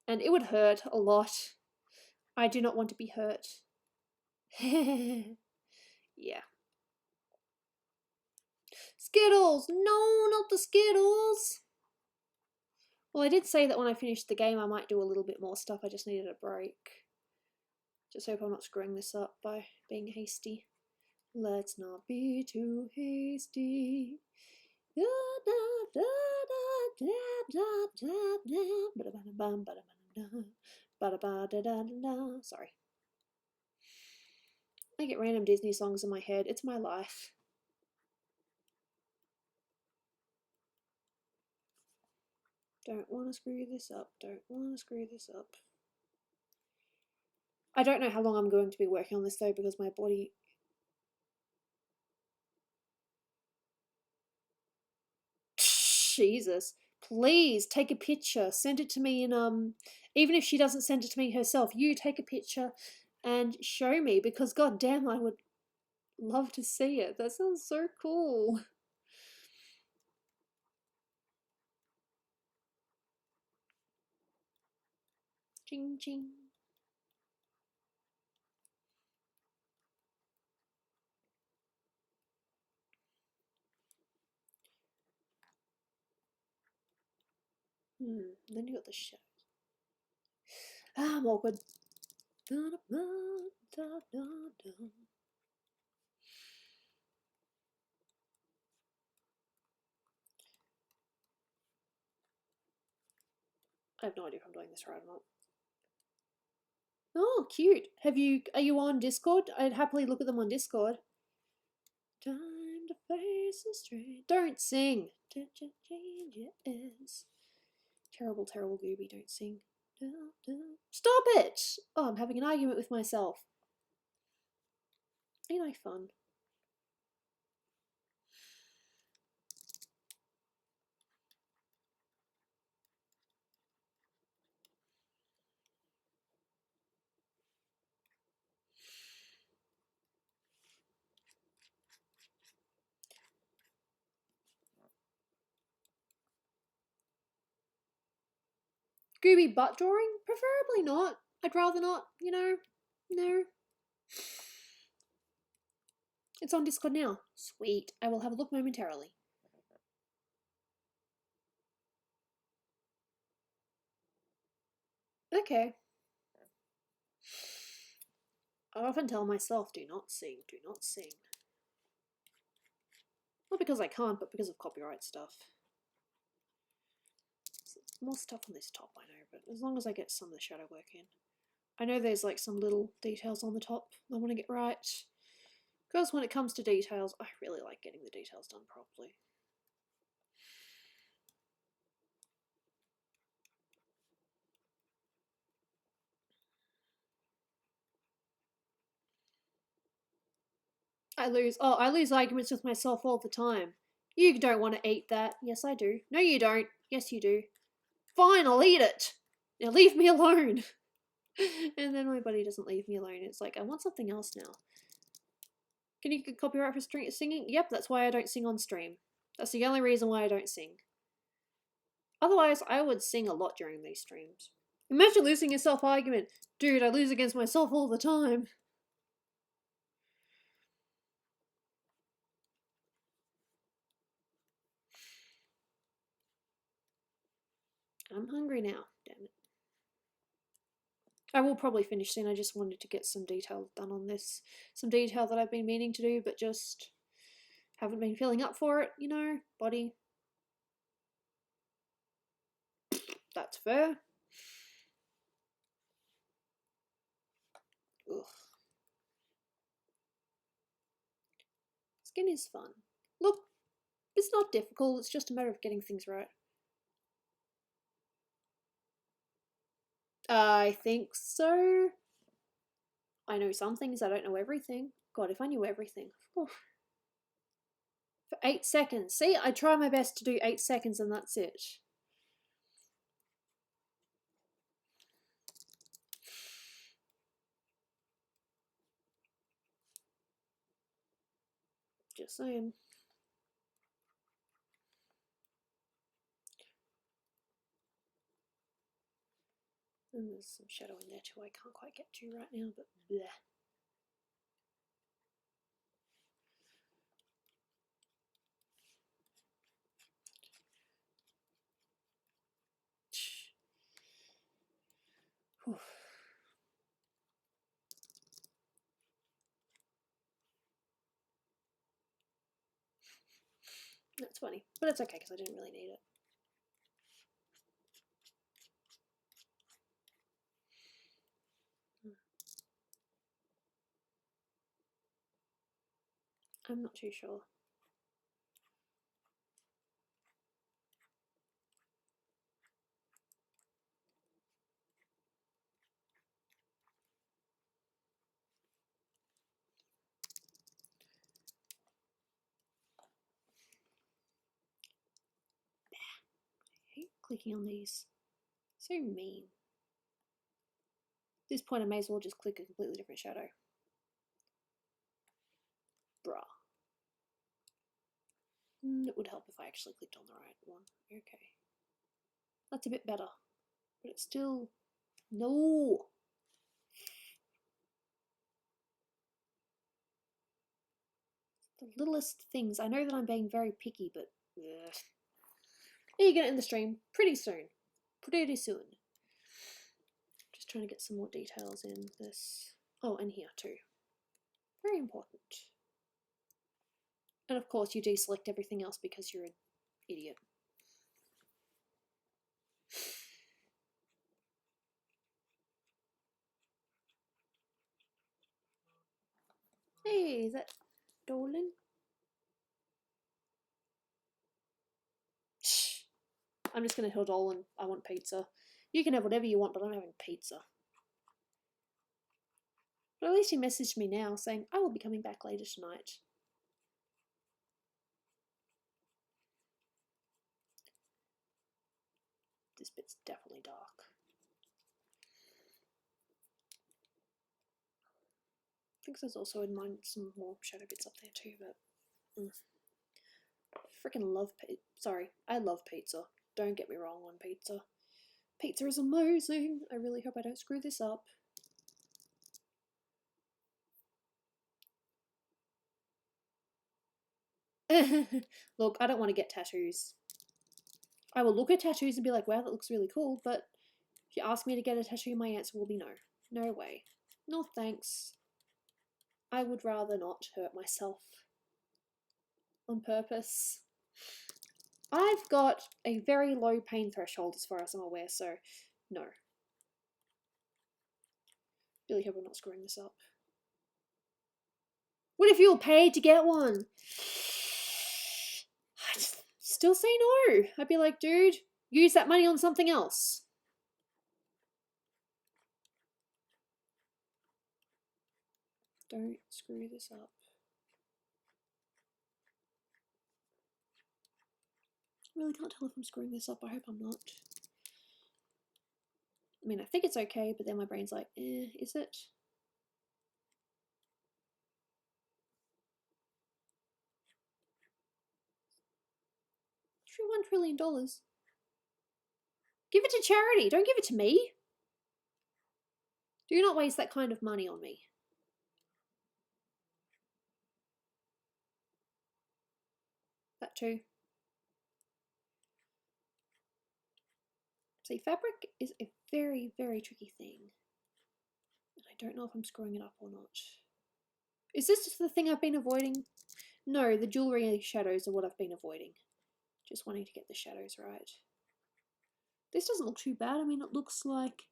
And it would hurt a lot. I do not want to be hurt. Yeah. Skittles! No, not the Skittles! Well, I did say that when I finished the game I might do a little bit more stuff. I just needed a break. Just hope I'm not screwing this up by being hasty. Let's not be too hasty. Sorry. I get random Disney songs in my head. It's my life. Don't want to screw this up. Don't want to screw this up. I don't know how long I'm going to be working on this though because my body... Jesus. Please take a picture. Send it to me in even if she doesn't send it to me herself, you take a picture and show me because goddamn I would love to see it. That sounds so cool. Ching ching. Then you got the shadows. Ah, I'm awkward. I have no idea if I'm doing this right or not. Oh, cute. Are you on Discord? I'd happily look at them on Discord. Time to face the street. Don't sing. Changes. Terrible, terrible Gooby, don't sing. Stop it! Oh, I'm having an argument with myself. Ain't I fun? Gooby butt drawing? Preferably not. I'd rather not, you know. No. It's on Discord now. Sweet. I will have a look momentarily. Okay. I often tell myself, do not sing, do not sing. Not because I can't, but because of copyright stuff. More stuff on this top, I know, but as long as I get some of the shadow work in. I know there's like some little details on the top I want to get right. Because when it comes to details, I really like getting the details done properly. I lose arguments with myself all the time. You don't want to eat that. Yes, I do. No, you don't. Yes, you do. Fine, I'll eat it. Now leave me alone. And then my buddy doesn't leave me alone. It's like, I want something else now. Can you get copyright for singing? Yep, that's why I don't sing on stream. That's the only reason why I don't sing. Otherwise, I would sing a lot during these streams. Imagine losing a self-argument. Dude, I lose against myself all the time. I'm hungry now, damn it. I will probably finish soon. I just wanted to get some detail done on this. Some detail that I've been meaning to do, but just haven't been feeling up for it, you know? Body. That's fair. Ugh. Skin is fun. Look, it's not difficult, it's just a matter of getting things right. I think so. I know some things, I don't know everything. God, if I knew everything. Oof. For 8 seconds. See, I try my best to do 8 seconds and that's it. Just saying. And there's some shadow in there too I can't quite get to right now, but bleh. Whew. That's funny, but it's okay because I didn't really need it. I'm not too sure. I hate clicking on these. So mean. At this point I may as well just click a completely different shadow. Bruh. It would help if I actually clicked on the right one. Okay. That's a bit better. But it's still... No! The littlest things. I know that I'm being very picky, but... Ugh. You get it in the stream pretty soon. Pretty soon. Just trying to get some more details in this. Oh, and here too. Very important. And of course you deselect everything else because you're an idiot. Hey, is that Dolan? Shh. I'm just gonna tell Dolan I want pizza. You can have whatever you want, but I'm having pizza. But at least he messaged me now saying I will be coming back later tonight. This bit's definitely dark. I think there's also in mine some more shadow bits up there too, but freaking love pizza. Sorry, I love pizza. Don't get me wrong on pizza. Pizza is amazing. I really hope I don't screw this up. Look, I don't want to get tattoos. I will look at tattoos and be like, wow, that looks really cool, but If you ask me to get a tattoo, my answer will be no. No way. No thanks. I would rather not hurt myself on purpose. I've got a very low pain threshold as far as I'm aware, so no. Really hope I'm not screwing this up. What if you were paid to get one? I'd still say no. I'd be like, dude, use that money on something else. Don't screw this up. I really can't tell if I'm screwing this up. I hope I'm not. I mean, I think it's okay, but then my brain's like, is it? $1 trillion. Give it to charity. Don't give it to me. Do not waste that kind of money on me. That too. See, fabric is a very, very tricky thing. And I don't know if I'm screwing it up or not. Is this just the thing I've been avoiding? No, the jewellery shadows are what I've been avoiding. Just wanting to get the shadows right. This doesn't look too bad. I mean, it looks like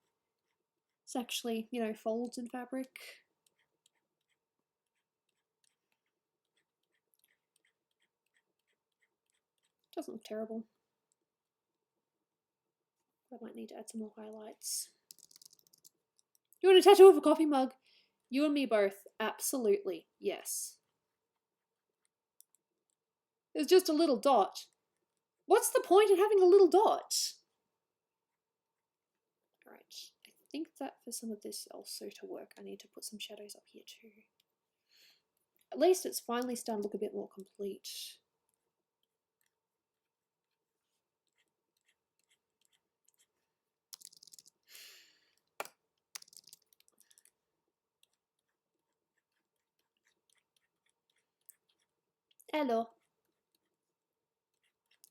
it's actually, you know, folds in fabric. Doesn't look terrible. I might need to add some more highlights. You want a tattoo of a coffee mug? You and me both. Absolutely. Yes. There's just a little dot. What's the point in having a little dot? Alright. I think that for some of this also to work, I need to put some shadows up here too. At least it's finally starting to look a bit more complete. Hello.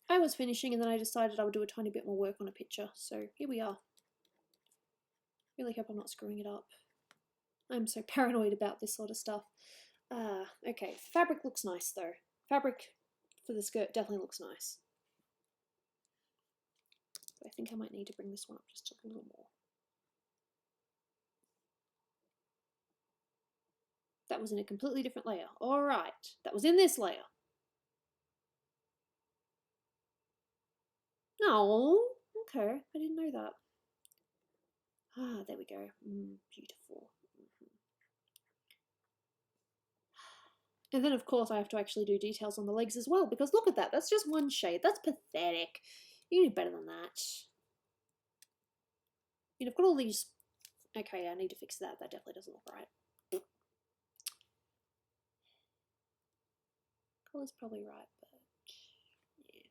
I was finishing and then I decided I would do a tiny bit more work on a picture, so here we are. Really hope I'm not screwing it up. I'm so paranoid about this sort of stuff. Okay, fabric looks nice though. Fabric for the skirt definitely looks nice. But I think I might need to bring this one up just a little more. That was in a completely different layer. Alright, that was in this layer. Oh, okay, I didn't know that. Ah, there we go. Beautiful. And then, of course, I have to actually do details on the legs as well, because look at that. That's just one shade. That's pathetic. You can do better than that. I mean, I've got all these... Okay, I need to fix that. That definitely doesn't look right. Colour's probably right, but... yeah.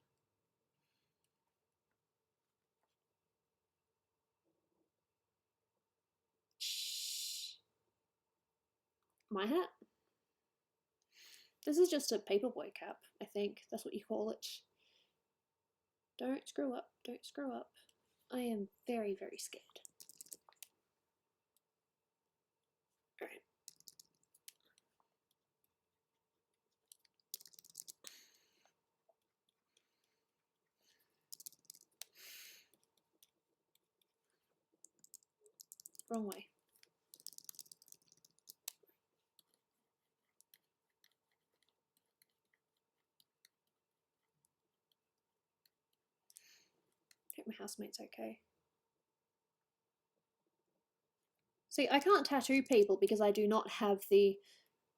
My hat? This is just a paperboy cap, I think. That's what you call it. Don't screw up. Don't screw up. I am very, very scared. Alright. Wrong way. Hope my housemate's okay. See, I can't tattoo people because I do not have the,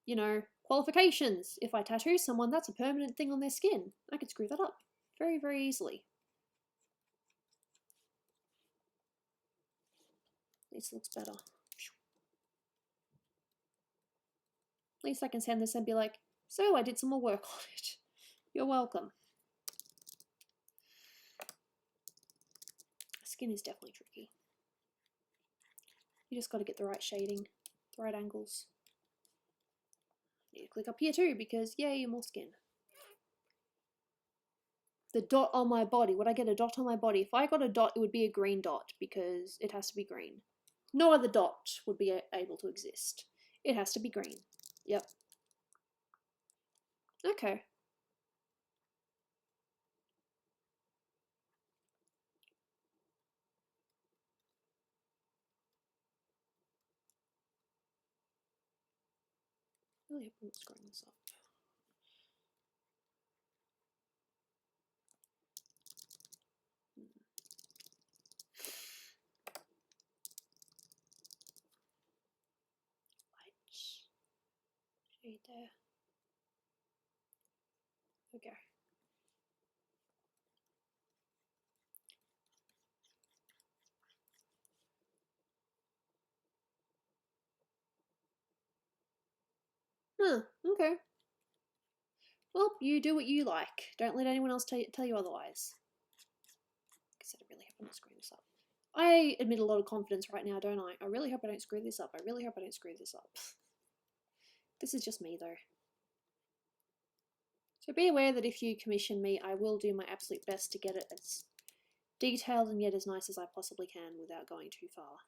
you know, qualifications. If I tattoo someone, that's a permanent thing on their skin. I could screw that up very, very easily. This looks better. At least I can send this and be like, so I did some more work on it. You're welcome. Skin is definitely tricky. You just got to get the right shading, the right angles. Need to click up here too because yay, more skin. The dot on my body. Would I get a dot on my body? If I got a dot, it would be a green dot because it has to be green. No other dot would be able to exist. It has to be green. Yep. Okay. Really hope I'm not screwing this up. Light. Shade there. Okay. Huh, okay. Well, you do what you like. Don't let anyone else tell you otherwise. Like I said, I really hope I'm not screwing this up. I admit a lot of confidence right now, don't I? I really hope I don't screw this up. I really hope I don't screw this up. This is just me, though. So be aware that if you commission me, I will do my absolute best to get it as detailed and yet as nice as I possibly can without going too far.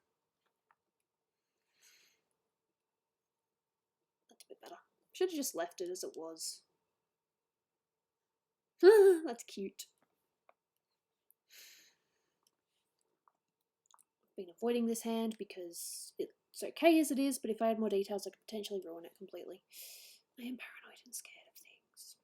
That's a bit better. Should have just left it as it was. That's cute. I've been avoiding this hand because it's okay as it is, but if I had more details, I could potentially ruin it completely. I am paranoid and scared of things.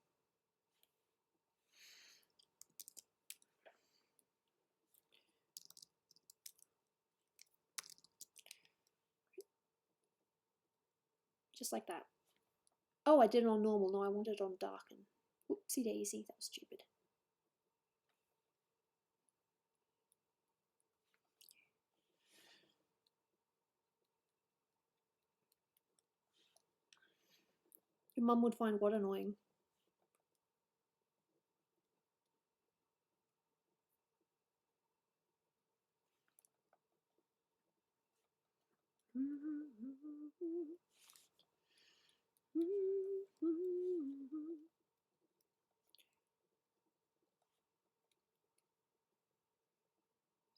Just like that. Oh, I did it on normal. No, I wanted it on darken. Whoopsie daisy, that was stupid. Your mum would find what annoying?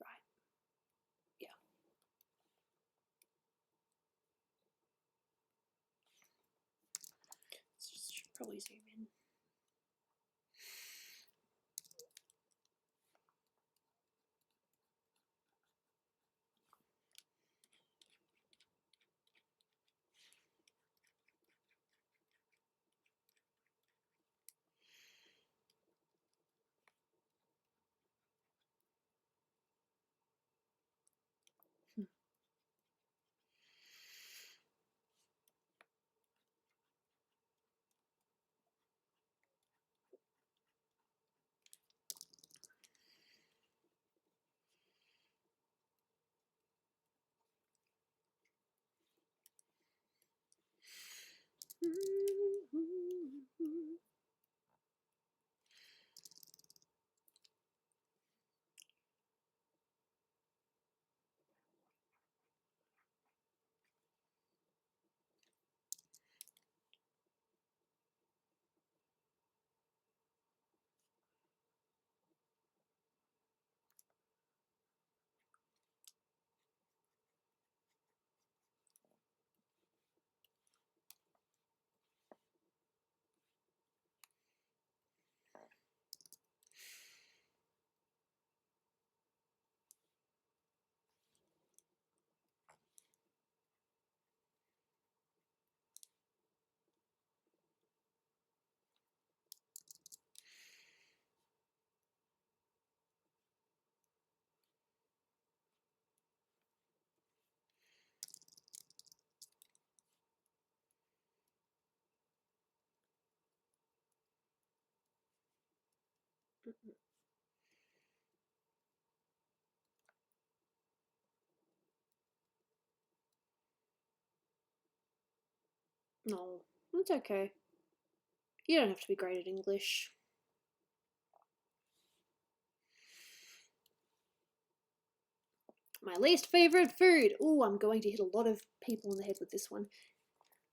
Right. Yeah. Should probably zoom in. No, it's okay. You don't have to be great at English. My least favourite food. Oh, I'm going to hit a lot of people in the head with this one.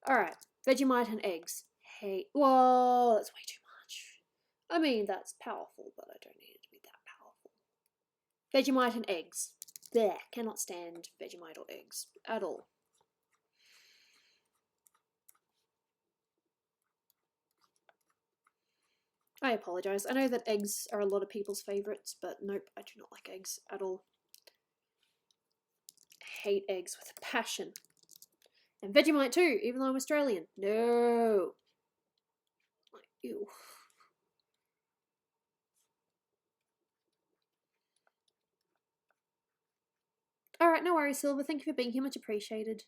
Alright, Vegemite and eggs. Hey, whoa, that's way too much. I mean, that's powerful, but I don't need it to be that powerful. Vegemite and eggs. There, cannot stand Vegemite or eggs at all. I apologise. I know that eggs are a lot of people's favourites, but nope, I do not like eggs at all. I hate eggs with a passion. And Vegemite too, even though I'm Australian. No. Like, ew. Alright, no worries, Silver. Thank you for being here. Much appreciated.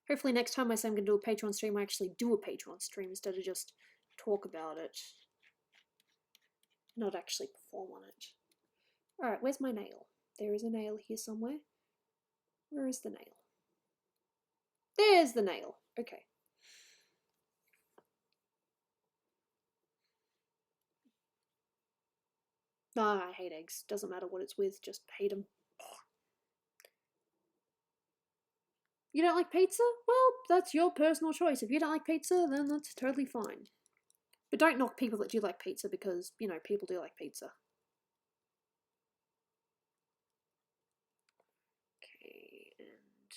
Hopefully next time I say I'm going to do a Patreon stream, I actually do a Patreon stream instead of just talk about it. Not actually perform on it. Alright, where's my nail? There is a nail here somewhere. Where is the nail? There's the nail. Okay. Ah, I hate eggs. Doesn't matter what it's with, just hate them. You don't like pizza? Well, that's your personal choice. If you don't like pizza, then that's totally fine. But don't knock people that do like pizza because, you know, people do like pizza. Okay, and...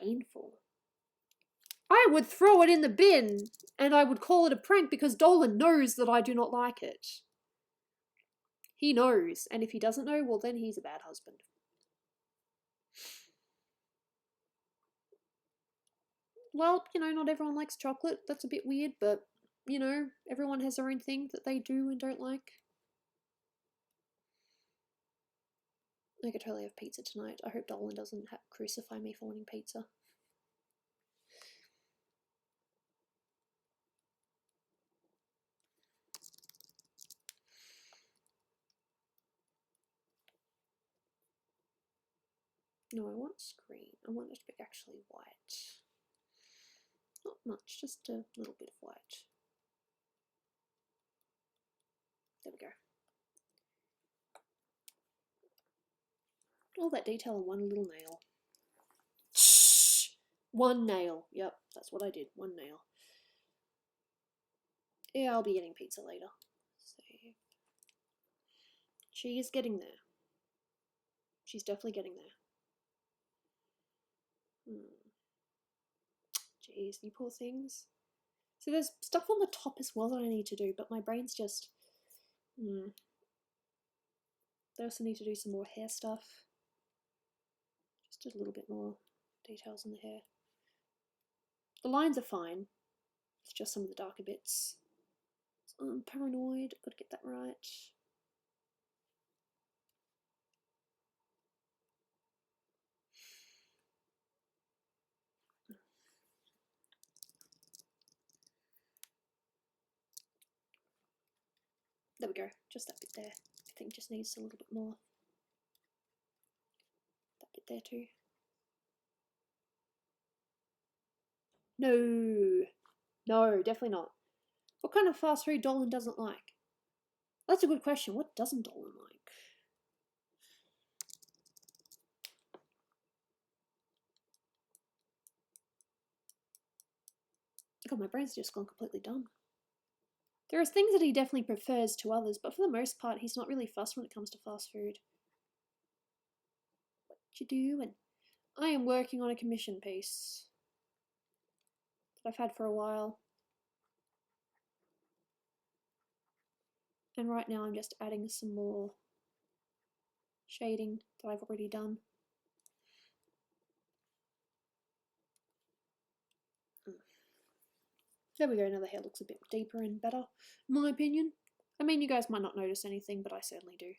painful. I would throw it in the bin, and I would call it a prank because Dolan knows that I do not like it. He knows, and if he doesn't know, well then he's a bad husband. Well, you know, not everyone likes chocolate. That's a bit weird, but, you know, everyone has their own thing that they do and don't like. I could totally have pizza tonight. I hope Dolan doesn't crucify me for wanting pizza. No, I want screen. I want it to be actually white. Not much, just a little bit of white. There we go. All that detail on one little nail. Shh! One nail. Yep, that's what I did. One nail. Yeah, I'll be getting pizza later. Save. She is getting there. She's definitely getting there. Jeez, you poor things. So there's stuff on the top as well that I need to do, but my brain's just... I also need to do some more hair stuff. Just a little bit more details on the hair. The lines are fine. It's just some of the darker bits. I'm paranoid. Gotta get that right. There we go. Just that bit there. I think just needs a little bit more. That bit there too. No. No, definitely not. What kind of fast food Dolan doesn't like? That's a good question. What doesn't Dolan like? God, my brain's just gone completely dumb. There are things that he definitely prefers to others, but for the most part, he's not really fussed when it comes to fast food. What you doing? I am working on a commission piece that I've had for a while. And right now I'm just adding some more shading that I've already done. There we go, now the hair looks a bit deeper and better, in my opinion. I mean, you guys might not notice anything, but I certainly do.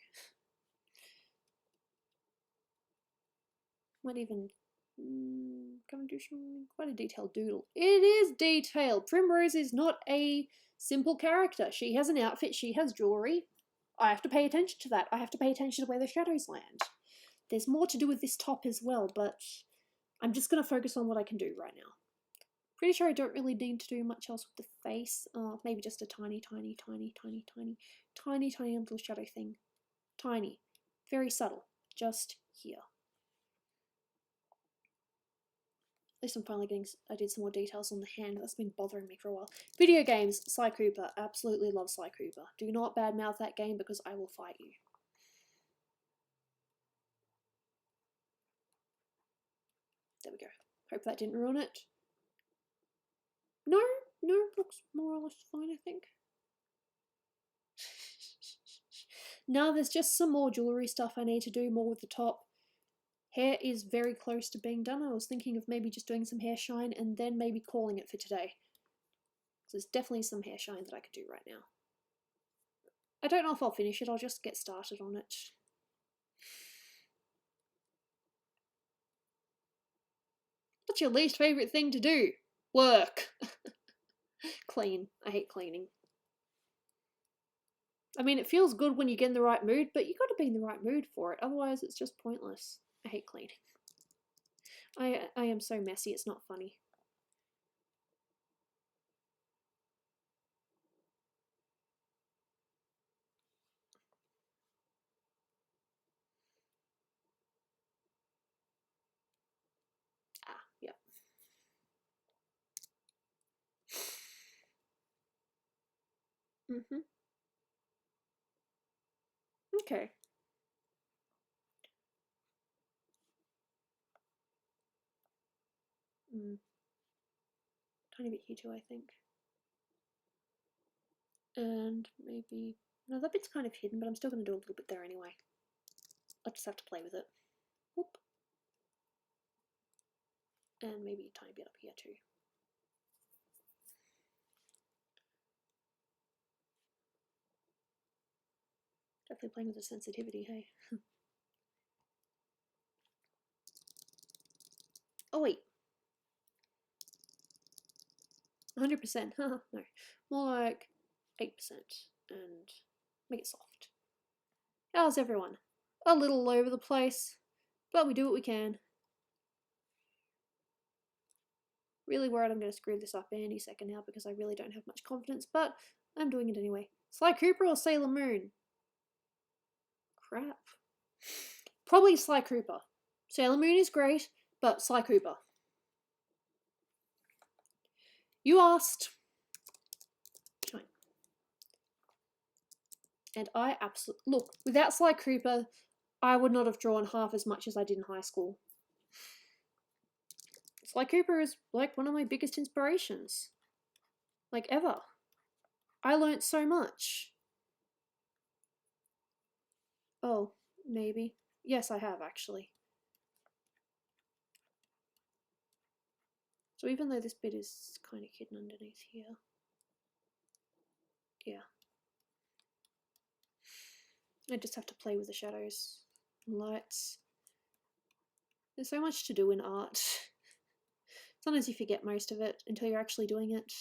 Might even come and do some quite a detailed doodle. It is detailed. Primrose is not a simple character. She has an outfit, she has jewelry. I have to pay attention to that. I have to pay attention to where the shadows land. There's more to do with this top as well, but I'm just going to focus on what I can do right now. Pretty sure I don't really need to do much else with the face. Maybe just a tiny little shadow thing. Tiny. Very subtle. Just here. least I'm finally getting, I did some more details on the hand. That's been bothering me for a while. Video games, Sly Cooper. Absolutely love Sly Cooper. Do not badmouth that game because I will fight you. There we go. Hope that didn't ruin it. No, looks more or less fine, I think. Now there's just some more jewellery stuff I need to do more with the top. Hair is very close to being done. I was thinking of maybe just doing some hair shine and then maybe calling it for today. So there's definitely some hair shine that I could do right now. I don't know if I'll finish it, I'll just get started on it. What's your least favourite thing to do? Work. Clean. I hate cleaning. I mean, it feels good when you get in the right mood, but you gotta be in the right mood for it, otherwise it's just pointless. I hate cleaning. I am so messy, it's not funny. Ah, yep. Okay. Tiny bit here too, I think. And maybe... No, that bit's kind of hidden, but I'm still going to do a little bit there anyway. I'll just have to play with it. Whoop. And maybe a tiny bit up here too. Definitely playing with the sensitivity, hey? Oh wait. 100%. No. More like 8%. And make it soft. How's everyone? A little all over the place, but we do what we can. Really worried I'm going to screw this up any second now because I really don't have much confidence, but I'm doing it anyway. Sly Cooper or Sailor Moon? Crap. Probably Sly Cooper. Sailor Moon is great, but Sly Cooper. You asked. Shine. And I absolutely... Look, without Sly Cooper, I would not have drawn half as much as I did in high school. Sly Cooper is like one of my biggest inspirations. Like ever. I learnt so much. Oh, maybe. Yes, I have actually. So even though this bit is kind of hidden underneath here. Yeah. I just have to play with the shadows and lights. There's so much to do in art. Sometimes you forget most of it until you're actually doing it.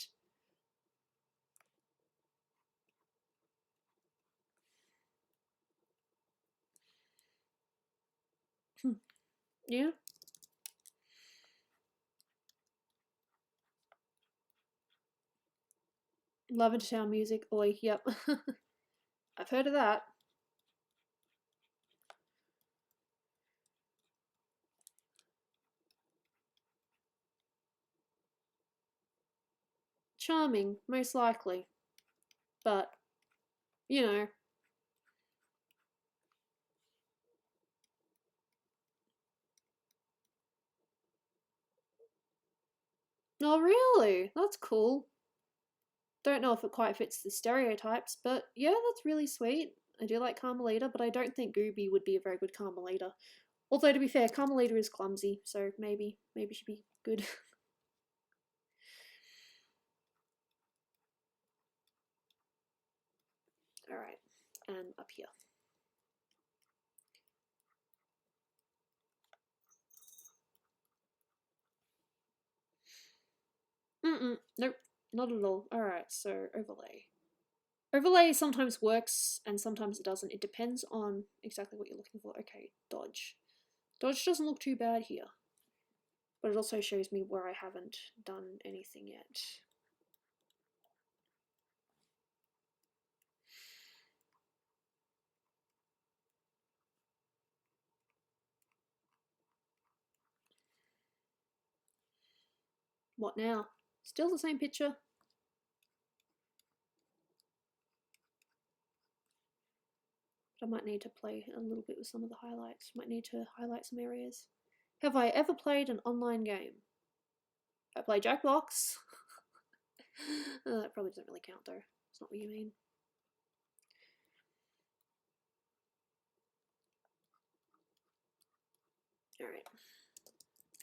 Yeah. Lavender Town music. Oi, yep. I've heard of that. Charming, most likely. But, you know. Oh, really? That's cool. Don't know if it quite fits the stereotypes, but yeah, that's really sweet. I do like Carmelita, but I don't think Gooby would be a very good Carmelita. Although, to be fair, Carmelita is clumsy, so maybe she'd be good. Alright, and up here. Nope, not at all. Alright, so overlay. Overlay sometimes works and sometimes it doesn't. It depends on exactly what you're looking for. Okay, dodge. Dodge doesn't look too bad here. But it also shows me where I haven't done anything yet. What now? Still the same picture. But I might need to play a little bit with some of the highlights. Might need to highlight some areas. Have I ever played an online game? I play Jackbox. That probably doesn't really count though. It's not what you mean. Alright.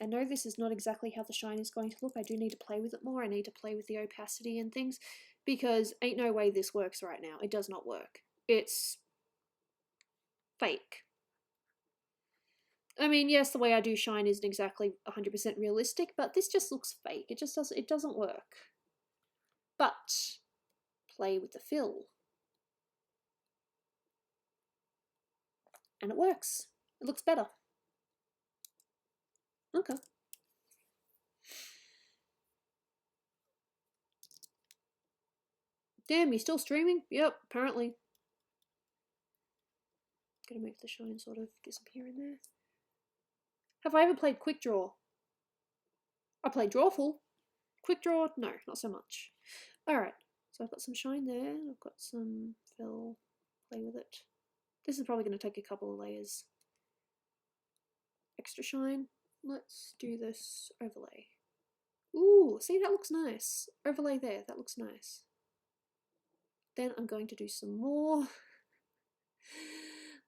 I know this is not exactly how the shine is going to look. I do need to play with it more. I need to play with the opacity and things because ain't no way this works right now. It does not work. It's fake. I mean, yes, the way I do shine isn't exactly 100% realistic, but this just looks fake. It doesn't work. But play with the fill. And it works. It looks better. Okay. Damn, you still streaming? Yep, apparently. Gotta make the shine sort of disappear in there. Have I ever played Quick Draw? I played Drawful. Quick Draw? No, not so much. Alright, so I've got some shine there. I've got some fill. Play with it. This is probably going to take a couple of layers. Extra shine. Let's do this overlay. Ooh, see, that looks nice. Overlay there, that looks nice. Then I'm going to do some more.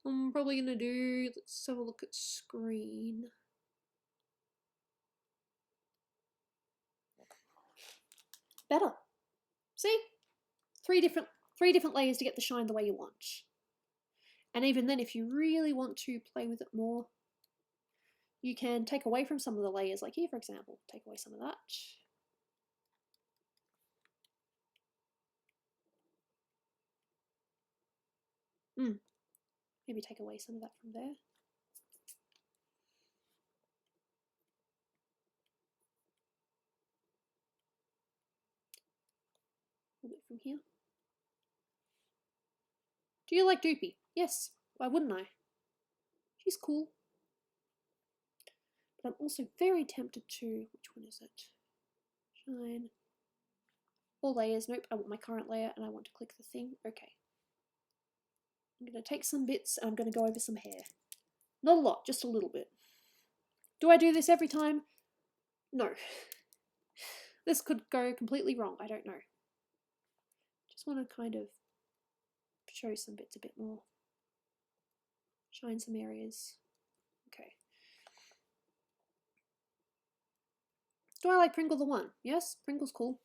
I'm probably going to do, let's have a look at screen. Better. See? Three different layers to get the shine the way you want. And even then, if you really want to play with it more, you can take away from some of the layers, like here, for example. Take away some of that. Maybe take away some of that from there. A little bit from here. Do you like Doopy? Yes. Why wouldn't I? She's cool. But I'm also very tempted to, which one is it? Shine. All layers. Nope, I want my current layer and I want to click the thing. Okay. I'm going to take some bits and I'm going to go over some hair. Not a lot, just a little bit. Do I do this every time? No. This could go completely wrong. I don't know. Just want to kind of show some bits a bit more. Shine some areas. Okay. Do I like Pringle the One? Yes, Pringle's cool.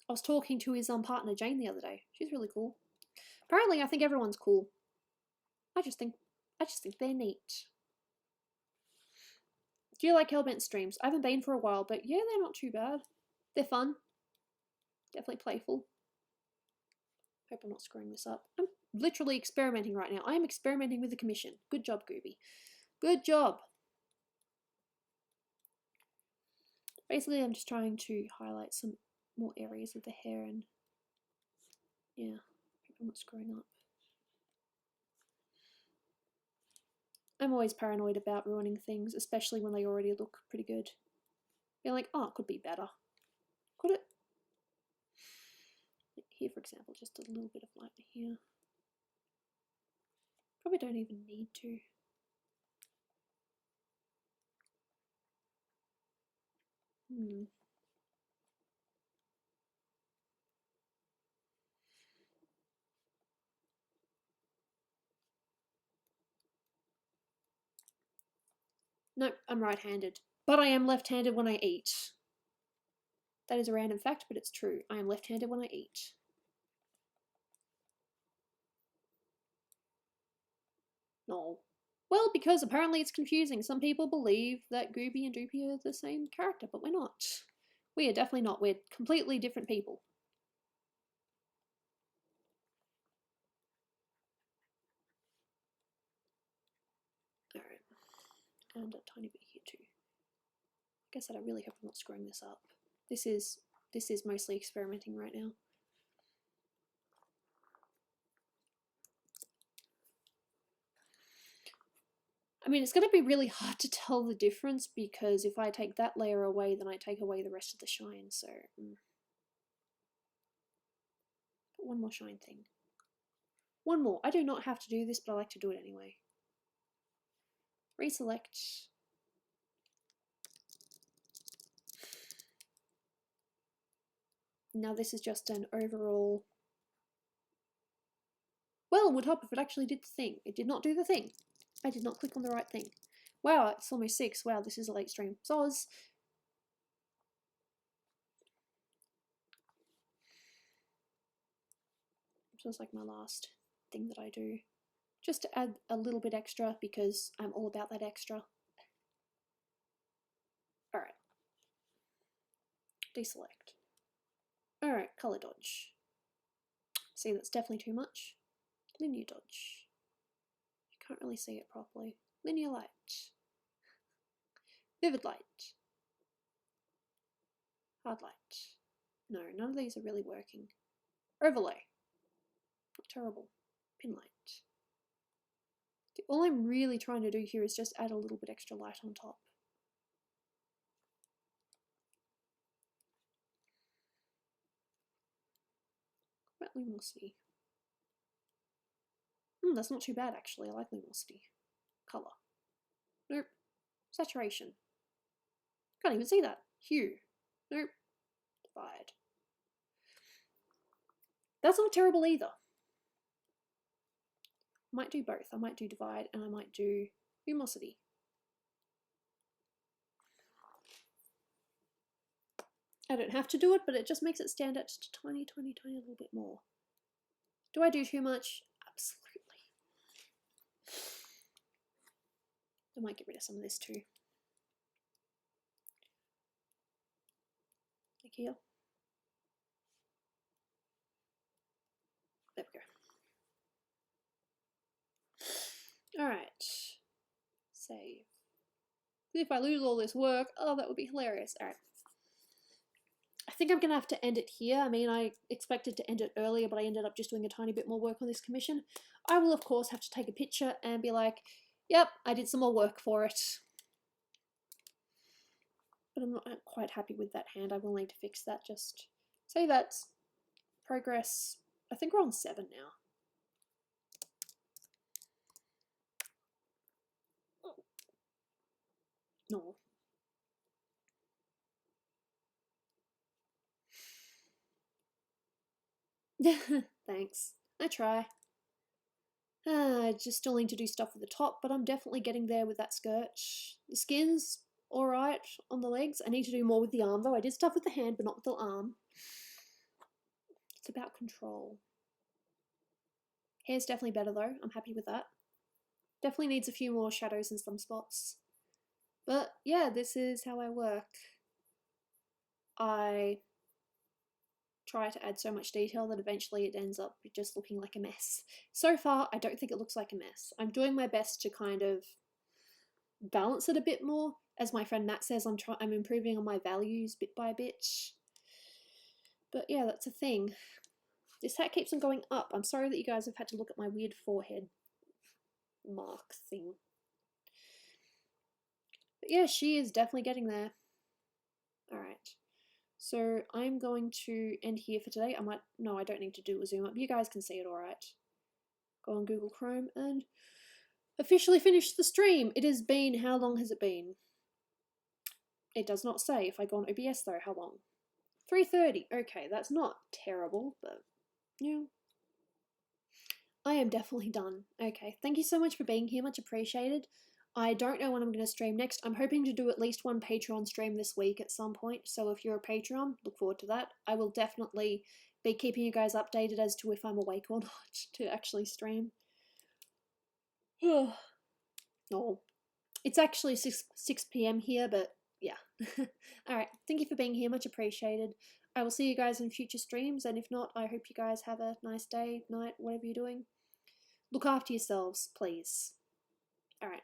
I was talking to his partner Jane the other day. She's really cool. Apparently, I think everyone's cool. I just think they're neat. Do you like Hellbent streams? I haven't been for a while, but yeah, they're not too bad. They're fun. Definitely playful. Hope I'm not screwing this up. I'm literally experimenting right now. I am experimenting with the commission. Good job, Gooby. Good job. Basically, I'm just trying to highlight some more areas of the hair and yeah, hope I'm not screwing up. I'm always paranoid about ruining things, especially when they already look pretty good. Being like, oh, it could be better. Could it? Here, for example, just a little bit of light here. Probably don't even need to. Nope, I'm right-handed. But I am left-handed when I eat. That is a random fact, but it's true. I am left-handed when I eat. No. Well, because apparently it's confusing. Some people believe that Gooby and Doopy are the same character, but we're not. We are definitely not. We're completely different people. Alright. And a tiny bit here too. Like I said, I really hope I'm not screwing this up. This is mostly experimenting right now. I mean, it's going to be really hard to tell the difference because if I take that layer away, then I take away the rest of the shine, so... But one more shine thing. One more. I do not have to do this, but I like to do it anyway. Reselect. Now this is just an overall... Well, would help if it actually did the thing. It did not do the thing. I did not click on the right thing. Wow, it's almost 6. Wow, this is a late stream. Soz. Just like my last thing that I do. Just to add a little bit extra because I'm all about that extra. Alright. Deselect. Alright, color dodge. See, that's definitely too much. Linear dodge. You can't really see it properly. Linear light. Vivid light. Hard light. No, none of these are really working. Overlay. Not terrible. Pin light. All I'm really trying to do here is just add a little bit extra light on top. What about luminosity? That's not too bad actually. I like luminosity. Color. Nope. Saturation. Can't even see that. Hue. Nope. Divide. That's not terrible either. I might do both. I might do divide and I might do luminosity. I don't have to do it, but it just makes it stand out just a tiny a little bit more. Do I do too much? Absolutely. I might get rid of some of this too. Like here. There we go. Alright. Save. If I lose all this work, oh, that would be hilarious. Alright. I think I'm going to have to end it here. I mean, I expected to end it earlier, but I ended up just doing a tiny bit more work on this commission. I will, of course, have to take a picture and be like, yep, I did some more work for it. But I'm not quite happy with that hand. I will need to fix that. Just say that's progress. I think we're on 7 now. No. Thanks. I try. I just still need to do stuff with the top, but I'm definitely getting there with that skirt. The skin's alright on the legs. I need to do more with the arm though. I did stuff with the hand, but not with the arm. It's about control. Hair's definitely better though. I'm happy with that. Definitely needs a few more shadows in some spots. But yeah, this is how I work. I try to add so much detail that eventually it ends up just looking like a mess. So far, I don't think it looks like a mess. I'm doing my best to kind of balance it a bit more. As my friend Matt says, I'm improving on my values bit by bit. But yeah, that's a thing. This hat keeps on going up. I'm sorry that you guys have had to look at my weird forehead mark thing. But yeah, she is definitely getting there. Alright. So I'm going to end here for today. No, I don't need to do a zoom up. You guys can see it alright. Go on Google Chrome and officially finish the stream. It has been, how long has it been? It does not say. If I go on OBS though, how long? 3:30. Okay, that's not terrible, but yeah. I am definitely done. Okay, thank you so much for being here. Much appreciated. I don't know when I'm going to stream next. I'm hoping to do at least one Patreon stream this week at some point. So if you're a Patreon, look forward to that. I will definitely be keeping you guys updated as to if I'm awake or not to actually stream. No. It's actually 6 p.m. here, but yeah. Alright, thank you for being here. Much appreciated. I will see you guys in future streams, and if not, I hope you guys have a nice day, night, whatever you're doing. Look after yourselves, please. Alright.